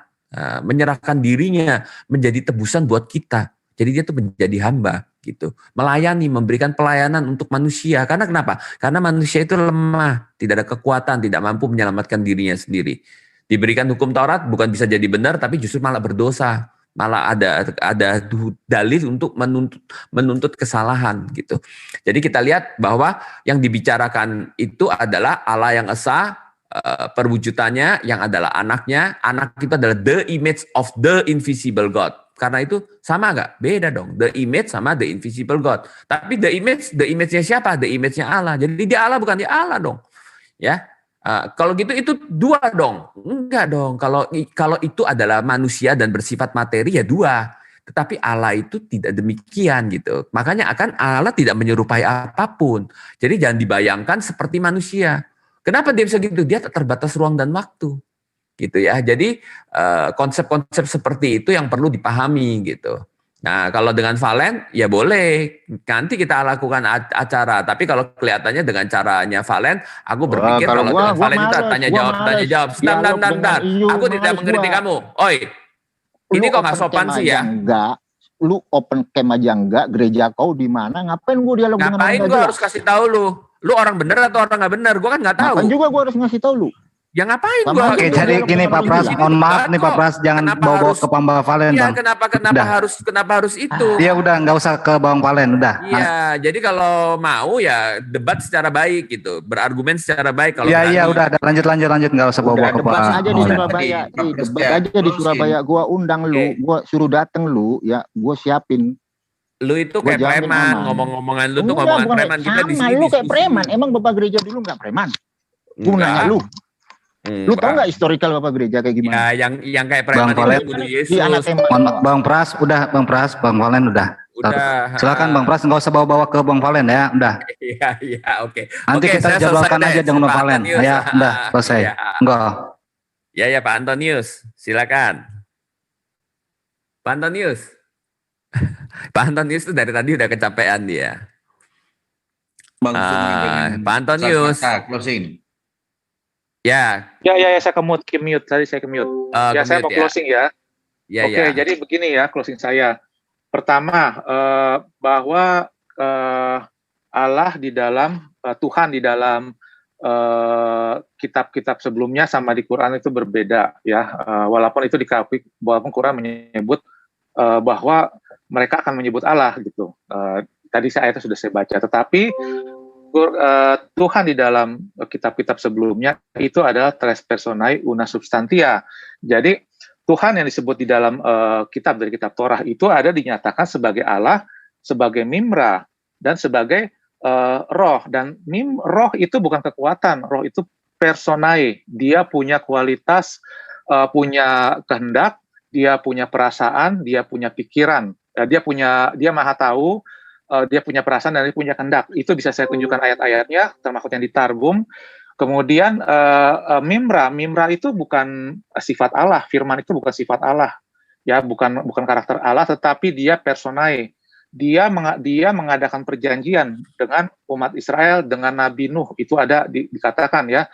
menyerahkan dirinya menjadi tebusan buat kita. Jadi dia tuh menjadi hamba gitu, melayani, memberikan pelayanan untuk manusia. Karena kenapa? Karena manusia itu lemah, tidak ada kekuatan, tidak mampu menyelamatkan dirinya sendiri. Diberikan hukum Taurat bukan bisa jadi benar, tapi justru malah berdosa. Malah ada dalil untuk menuntut kesalahan gitu. Jadi kita lihat bahwa yang dibicarakan itu adalah Allah yang esa, perwujudannya yang adalah anaknya. Anak itu adalah the image of the invisible God. Karena itu sama nggak? Beda dong. The image sama the invisible God. Tapi the image-nya siapa? The image-nya Allah. Jadi dia Allah bukan dia Allah dong. Ya. Kalau gitu itu dua dong. Enggak dong. Kalau itu adalah manusia dan bersifat materi ya dua. Tetapi Allah itu tidak demikian gitu. Makanya Allah tidak menyerupai apapun. Jadi jangan dibayangkan seperti manusia. Kenapa dia bisa gitu? Dia terbatas ruang dan waktu. Gitu ya. Jadi konsep-konsep seperti itu yang perlu dipahami gitu. Nah, kalau dengan Valen ya boleh. Nanti kita lakukan acara. Tapi kalau kelihatannya dengan caranya Valen, aku berpikir kalau dengan Valen itu tanya jawab. Sebentar. Aku tidak mengkritik kamu. Oi. Ini kok nggak sopan sih ya? Enggak. Lu open cam aja enggak, gereja kau di mana? Ngapain gua dialog dengan orang? Ngapain gua harus kasih tahu lu? Lu orang bener atau orang nggak bener? Gua kan nggak tahu. Ngapain juga gua harus ngasih tahu lu? Ya ngapain gua? Oke, jadi gini Pak Pras, mohon maaf nih Pak Pras, jangan bawa ke Bang Valen, Bang. Bang. Kenapa harus itu? Iya udah, nggak usah ke Bang Valen, udah. Iya, jadi kalau mau ya debat secara baik gitu, berargumen secara baik. Kalau iya udah, lanjut, nggak usah bawa ke Bang Valen. Aja di Surabaya, debat aja di Surabaya, gua undang lu, gua suruh dateng lu, ya, gua siapin. Lu itu kayak preman, ngomong-ngomongan lu tuh ngomongan preman. Kita di sini lu kayak preman, emang Bapak gereja dulu nggak preman? Gua nanya lu. Lu tau nggak historical Bapak gereja kayak gimana? Ya, yang kayak preman itu guru Yesus. Bang Pras, Bang Valen udah. Silakan Bang Pras, nggak usah bawa-bawa ke Bang Valen ya, udah. Iya, oke. Nanti kita jadwalkan aja dengan Bang Valen. Ya, udah selesai. Enggak. Ya Pak Antonius, silakan. Pak Antonius. Pak Antonius itu dari tadi udah kecapean dia. Pak Antonius. Closing. Ya, saya ke-mute. Tadi saya ke-mute. Saya mau closing ya. Oke, jadi begini ya closing saya. Pertama, bahwa Allah di dalam Tuhan di dalam kitab-kitab sebelumnya sama di Quran itu berbeda ya. Walaupun itu walaupun Quran menyebut bahwa mereka akan menyebut Allah gitu. Tadi ayatnya sudah saya baca, tetapi Tuhan di dalam kitab-kitab sebelumnya itu adalah tres personae una substantia. Jadi Tuhan yang disebut di dalam kitab dari kitab Torah itu ada dinyatakan sebagai Allah, sebagai Mimra, dan sebagai roh. Dan roh itu bukan kekuatan, roh itu personae. Dia punya kualitas, punya kehendak, dia punya perasaan, dia punya pikiran, dia maha tahu. Dia punya perasaan dan dia punya kehendak. Itu bisa saya tunjukkan ayat-ayatnya, termasuk yang di Targum. Kemudian Mimra itu bukan sifat Allah, firman itu bukan sifat Allah, ya bukan karakter Allah, tetapi dia personae. Dia mengadakan perjanjian dengan umat Israel, dengan Nabi Nuh, itu ada dikatakan ya.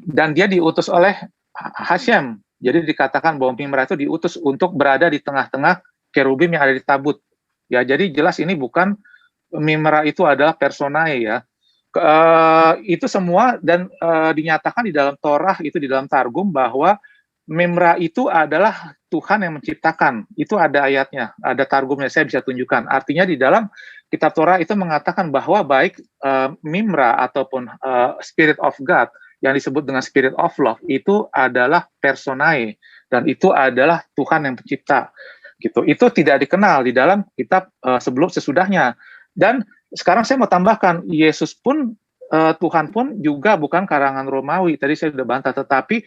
Dan dia diutus oleh Hashem. Jadi dikatakan bahwa Mimra itu diutus untuk berada di tengah-tengah kerubim yang ada di tabut. Ya, jadi jelas ini bukan Mimra itu adalah personae ya. Itu semua dan dinyatakan di dalam Torah itu di dalam Targum bahwa Mimra itu adalah Tuhan yang menciptakan. Itu ada ayatnya, ada Targumnya, saya bisa tunjukkan. Artinya di dalam kitab Torah itu mengatakan bahwa baik Mimra ataupun Spirit of God yang disebut dengan Spirit of Love itu adalah personae dan itu adalah Tuhan yang pencipta. Gitu. Itu tidak dikenal di dalam kitab sesudahnya. Dan sekarang saya mau tambahkan, Yesus pun, Tuhan pun juga bukan karangan Romawi. Tadi saya sudah bantah, tetapi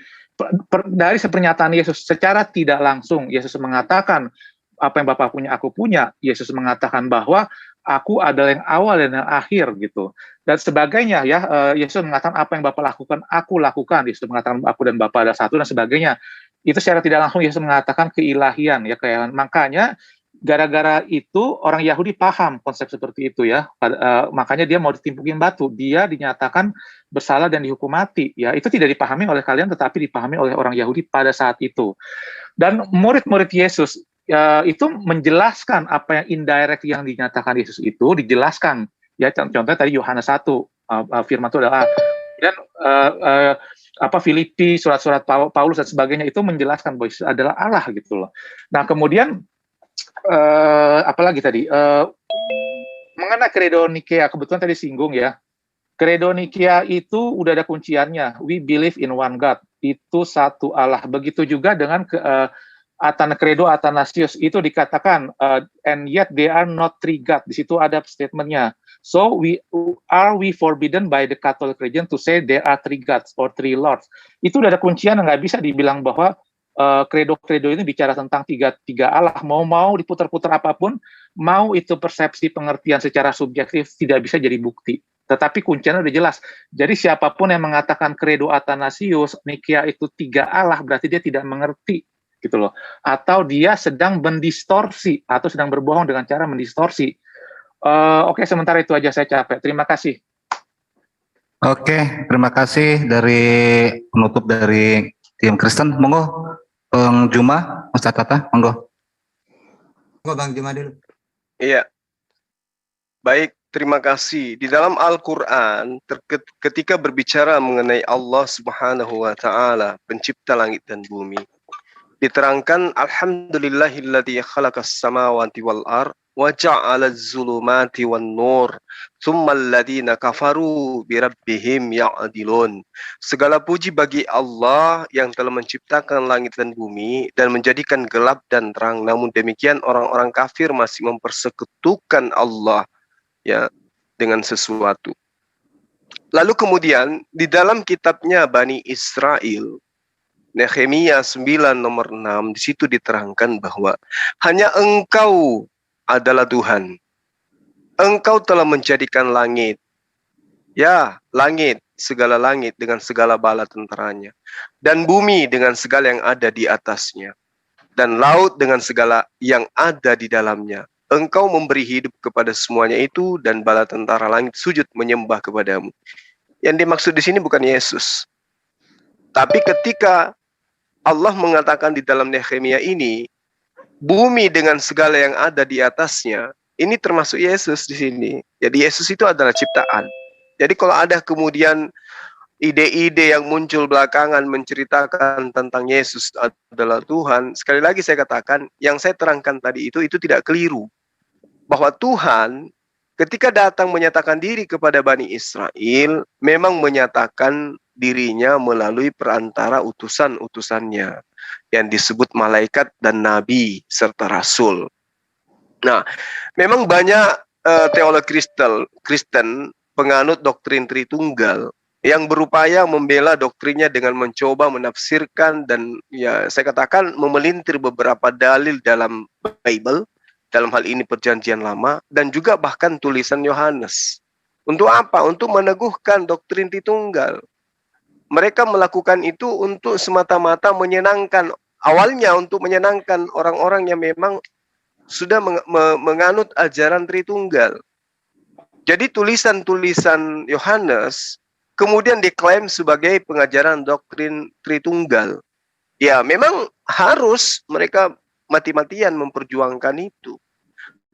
dari pernyataan Yesus secara tidak langsung, Yesus mengatakan, apa yang Bapa punya, aku punya. Yesus mengatakan bahwa aku adalah yang awal dan yang akhir gitu. Dan sebagainya ya, Yesus mengatakan apa yang Bapa lakukan, aku lakukan. Yesus mengatakan aku dan Bapa adalah satu dan sebagainya. Itu secara tidak langsung Yesus mengatakan keilahian ya, makanya gara-gara itu orang Yahudi paham konsep seperti itu ya. Makanya dia mau ditimpukin batu, dia dinyatakan bersalah dan dihukum mati ya. Itu tidak dipahami oleh kalian tetapi dipahami oleh orang Yahudi pada saat itu. Dan murid-murid Yesus itu menjelaskan apa yang indirect yang dinyatakan Yesus itu dijelaskan ya. Contohnya tadi Yohanes 1 firman itu adalah dan Filipi, surat-surat Paulus dan sebagainya itu menjelaskan bahwa Yesus adalah Allah gitu loh. Nah kemudian apalagi tadi mengenai Credo Nikea, kebetulan tadi singgung ya. Credo Nikea itu udah ada kunciannya. We believe in one God. Itu satu Allah. Begitu juga dengan Credo Athanasius itu dikatakan and yet they are not three God. Di situ ada statementnya. So we forbidden by the Catholic religion to say there are three gods or three lords. Itu udah ada kuncian, nggak bisa dibilang bahwa kredo ini bicara tentang tiga Allah. Mau diputar-putar apapun, mau itu persepsi pengertian secara subjektif tidak bisa jadi bukti. Tetapi kuncinya udah jelas. Jadi siapapun yang mengatakan Credo Athanasius, Nikea itu tiga Allah, berarti dia tidak mengerti gitu loh. Atau dia sedang mendistorsi atau sedang berbohong dengan cara mendistorsi. Oke, sementara itu aja, saya capek. Terima kasih. Oke, terima kasih dari penutup dari tim Kristen. Monggo, Bang Juma, Ustaz Tata, monggo. Monggo Bang Juma dulu. Iya. Baik, terima kasih. Di dalam Al-Quran, ketika berbicara mengenai Allah Subhanahu wa Ta'ala, pencipta langit dan bumi, diterangkan alhamdulillahilladzi khalaqas samawati wal ardh wa ja'alaz zulumati wan nur tsummal ladzina kafaru bi rabbihim ya'dilun. Segala puji bagi Allah yang telah menciptakan langit dan bumi dan menjadikan gelap dan terang, namun demikian orang-orang kafir masih mempersekutukan Allah ya dengan sesuatu. Lalu kemudian di dalam kitabnya Bani Israel, Nehemia 9 nomor 6, di situ diterangkan bahwa hanya Engkau adalah Tuhan. Engkau telah menjadikan langit. Ya, langit, segala langit dengan segala bala tentaranya. Dan bumi dengan segala yang ada di atasnya. Dan laut dengan segala yang ada di dalamnya. Engkau memberi hidup kepada semuanya itu dan bala tentara langit sujud menyembah kepadamu. Yang dimaksud di sini bukan Yesus. Tapi ketika Allah mengatakan di dalam Nehemia ini, bumi dengan segala yang ada di atasnya, ini termasuk Yesus di sini. Jadi Yesus itu adalah ciptaan. Jadi kalau ada kemudian ide-ide yang muncul belakangan menceritakan tentang Yesus adalah Tuhan, sekali lagi saya katakan, yang saya terangkan tadi itu tidak keliru. Bahwa Tuhan ketika datang menyatakan diri kepada Bani Israel, memang menyatakan dirinya melalui perantara utusan-utusannya yang disebut malaikat dan nabi serta rasul. Nah, memang banyak teologi Kristen penganut doktrin Tritunggal yang berupaya membela doktrinnya dengan mencoba menafsirkan dan ya saya katakan memelintir beberapa dalil dalam Bible, dalam hal ini Perjanjian Lama dan juga bahkan tulisan Yohanes. Untuk apa? Untuk meneguhkan doktrin Tritunggal. Mereka melakukan itu untuk semata-mata menyenangkan, awalnya untuk menyenangkan orang-orang yang memang sudah menganut ajaran Tritunggal. Jadi tulisan-tulisan Yohanes kemudian diklaim sebagai pengajaran doktrin Tritunggal. Ya, memang harus mereka mati-matian memperjuangkan itu.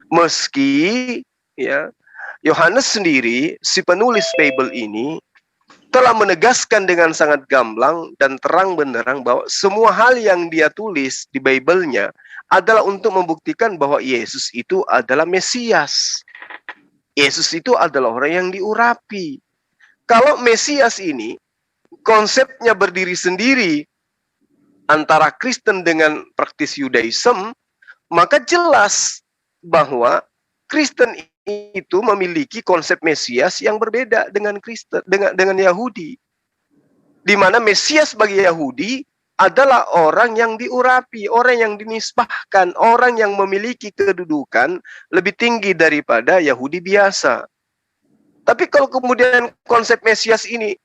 Meski ya Yohanes sendiri, si penulis Bible ini, telah menegaskan dengan sangat gamblang dan terang benderang bahwa semua hal yang dia tulis di Bible-nya adalah untuk membuktikan bahwa Yesus itu adalah Mesias. Yesus itu adalah orang yang diurapi. Kalau Mesias ini konsepnya berdiri sendiri antara Kristen dengan praktis Yudaism, maka jelas bahwa Kristen itu memiliki konsep Mesias yang berbeda dengan Kristen, dengan Yahudi. Di mana Mesias bagi Yahudi adalah orang yang diurapi, orang yang dinisbahkan, orang yang memiliki kedudukan lebih tinggi daripada Yahudi biasa. Tapi kalau kemudian konsep Mesias ini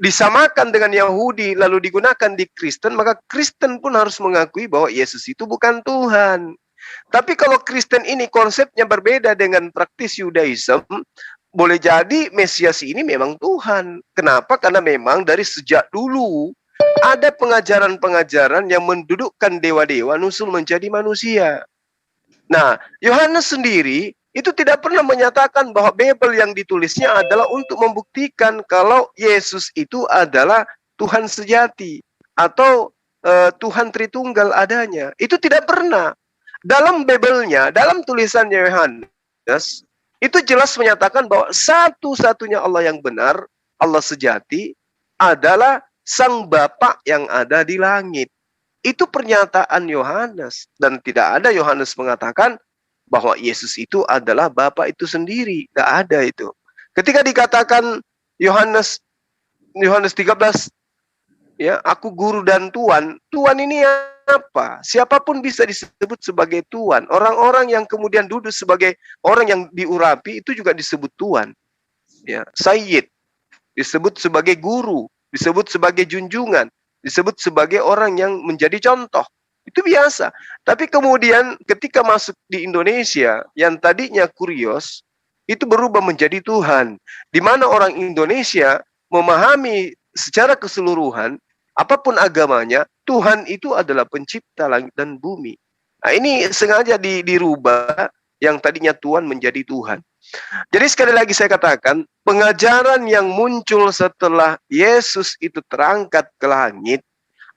disamakan dengan Yahudi lalu digunakan di Kristen, maka Kristen pun harus mengakui bahwa Yesus itu bukan Tuhan. Tapi kalau Kristen ini konsepnya berbeda dengan praktis Yudaism, boleh jadi Mesias ini memang Tuhan. Kenapa? Karena memang dari sejak dulu ada pengajaran-pengajaran yang mendudukkan dewa-dewa nusul menjadi manusia. Nah, Yohanes sendiri itu tidak pernah menyatakan bahwa Bible yang ditulisnya adalah untuk membuktikan kalau Yesus itu adalah Tuhan sejati atau Tuhan Tritunggal adanya. Itu tidak pernah. Dalam Bible-nya, dalam tulisannya Yohanes, itu jelas menyatakan bahwa satu-satunya Allah yang benar, Allah sejati, adalah Sang Bapa yang ada di langit. Itu pernyataan Yohanes. Dan tidak ada Yohanes mengatakan bahwa Yesus itu adalah Bapa itu sendiri. Tidak ada itu. Ketika dikatakan Yohanes 13, ya, aku guru dan Tuhan. Tuhan ini apa? Siapapun bisa disebut sebagai Tuhan. Orang-orang yang kemudian duduk sebagai orang yang diurapi itu juga disebut Tuhan. Ya, Sayyid disebut sebagai guru, disebut sebagai junjungan, disebut sebagai orang yang menjadi contoh. Itu biasa. Tapi kemudian ketika masuk di Indonesia, yang tadinya kurios, itu berubah menjadi Tuhan. Di mana orang Indonesia memahami secara keseluruhan, apapun agamanya, Tuhan itu adalah pencipta langit dan bumi. Nah, ini sengaja dirubah, yang tadinya Tuhan menjadi Tuhan. Jadi sekali lagi saya katakan, pengajaran yang muncul setelah Yesus itu terangkat ke langit,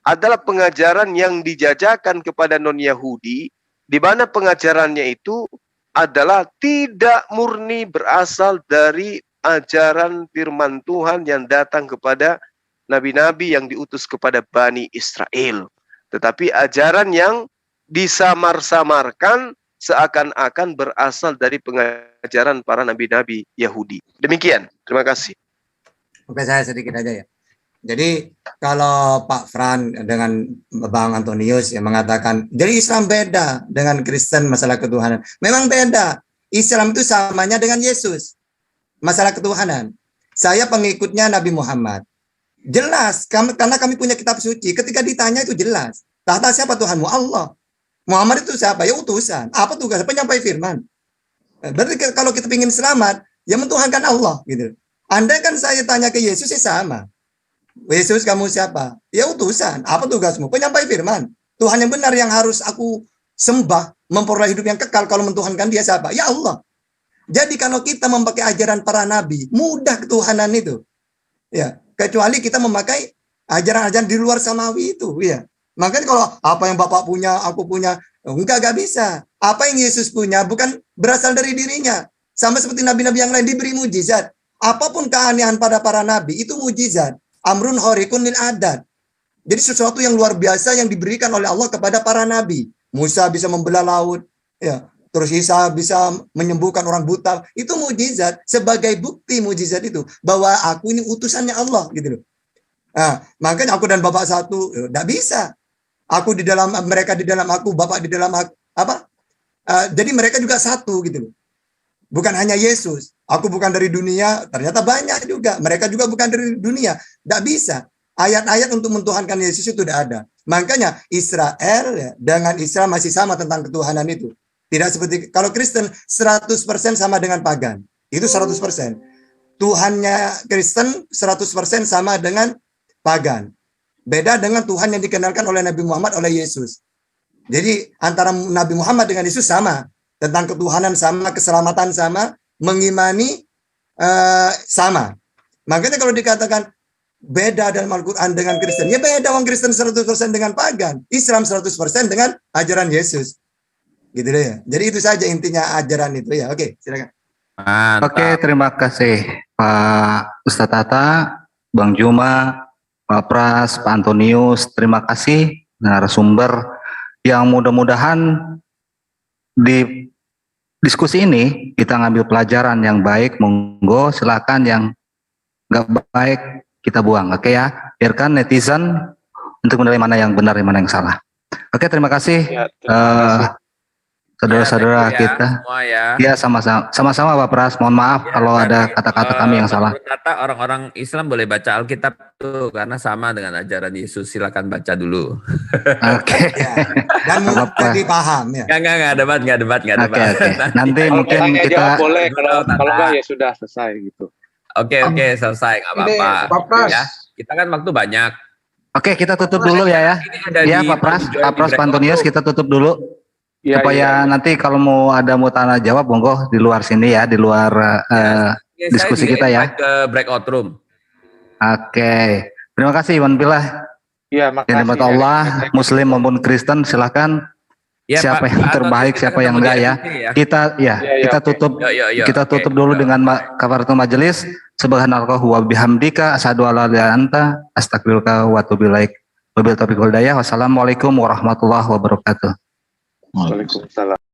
adalah pengajaran yang dijajakan kepada non-Yahudi, di mana pengajarannya itu adalah tidak murni berasal dari ajaran firman Tuhan yang datang kepada nabi-nabi yang diutus kepada Bani Israel. Tetapi ajaran yang disamar-samarkan seakan-akan berasal dari pengajaran para nabi-nabi Yahudi. Demikian, terima kasih. Oke, saya sedikit aja ya. Jadi kalau Pak Fran dengan Bang Antonius yang mengatakan, jadi Islam beda dengan Kristen masalah ketuhanan. Memang beda. Islam itu samanya dengan Yesus. Masalah ketuhanan. Saya pengikutnya Nabi Muhammad. Jelas, karena kami punya kitab suci. Ketika ditanya itu jelas. Tahta siapa Tuhanmu? Allah. Muhammad itu siapa? Ya utusan. Apa tugas? Penyampai firman. Berarti kalau kita ingin selamat, ya mentuhankan Allah. Gitu. Andai kan saya tanya ke Yesus, ya sama. Yesus, kamu siapa? Ya utusan. Apa tugasmu? Penyampai firman. Tuhan yang benar yang harus aku sembah, memperoleh hidup yang kekal. Kalau mentuhankan dia siapa? Ya Allah. Jadi kalau kita memakai ajaran para nabi, mudah ketuhanan itu. Ya, kecuali kita memakai ajaran-ajaran di luar samawi itu. Ya. Makanya kalau apa yang Bapak punya, aku punya, enggak bisa. Apa yang Yesus punya bukan berasal dari dirinya. Sama seperti nabi-nabi yang lain diberi mujizat. Apapun keanehan pada para nabi itu mujizat. Amrun horikun lil adat. Jadi sesuatu yang luar biasa yang diberikan oleh Allah kepada para nabi. Musa bisa membelah laut, ya. Terus Isa bisa menyembuhkan orang buta. Itu mujizat. Sebagai bukti mujizat itu bahwa aku ini utusannya Allah, gitu loh. Nah, makanya aku dan Bapak satu, enggak bisa. Aku di dalam mereka, di dalam aku, Bapak di dalam aku, apa? Jadi mereka juga satu, gitu loh. Bukan hanya Yesus. Aku bukan dari dunia, ternyata banyak juga. Mereka juga bukan dari dunia. Tidak bisa. Ayat-ayat untuk mentuhankan Yesus itu tidak ada. Makanya Israel ya, dengan Islam masih sama tentang ketuhanan itu. Tidak seperti, kalau Kristen 100% sama dengan pagan. Itu 100%. Tuhannya Kristen 100% sama dengan pagan. Beda dengan Tuhan yang dikenalkan oleh Nabi Muhammad, oleh Yesus. Jadi antara Nabi Muhammad dengan Yesus sama. Tentang ketuhanan sama, keselamatan sama, mengimani sama. Makanya kalau dikatakan beda dalam Al-Quran dengan Kristen, ya beda, orang Kristen 100% dengan pagan, Islam 100% dengan ajaran Yesus. Gitu deh ya. Jadi itu saja intinya ajaran itu ya. Oke, silakan. Mantap. Oke, terima kasih Pak Ustadz Tata, Bang Juma, Pak Pras, Pak Antonius. Terima kasih narasumber yang mudah-mudahan di diskusi ini kita ngambil pelajaran yang baik. Monggo, silakan. Yang nggak baik kita buang. Oke ya, biarkan netizen untuk menilai mana yang benar, mana yang salah. Oke, terima kasih. Ya, terima kasih. Saudara-saudara ya, kita. semua ya. Ya, sama-sama Pak Pras. Mohon maaf Ya, kalau ada kata-kata kami yang salah. Kata orang-orang Islam boleh baca Alkitab tuh karena sama dengan ajaran Yesus. Silakan baca dulu. Oke. Ya. Dan jadi paham ya. Enggak debat. Oke. Nanti mungkin Tanya kita jawab boleh, kalau enggak ya sudah selesai gitu. Oke, selesai, nggak apa-apa. Ya, kita kan waktu banyak. Oke, kita tutup dulu ya. Ya, Pak Pras, Pak Antonius, kita tutup dulu. Iya, supaya iya. nanti kalau mau tanya jawab, monggo di luar sini ya, di luar diskusi Saya juga kita ya. invite ke breakout room. Oke, terima kasih Iwan Billah. Iya, Yang makasih. dimata Allah, Muslim maupun Kristen, silahkan. Ya, Siapa Pak yang Anton, terbaik, kita siapa yang ketemu di enggak ya? RPC ya. Kita Iya, kita oke. tutup kita Oke. tutup dulu dengan kafaratul majelis. Subhanallah wa bihamdika asyhadu alla ilaha illa anta astaghfiruka wa atubu ilaik. Wabillahi taufiq wal hidayah. Wassalamualaikum warahmatullahi wabarakatuh. Waalaikumsalam.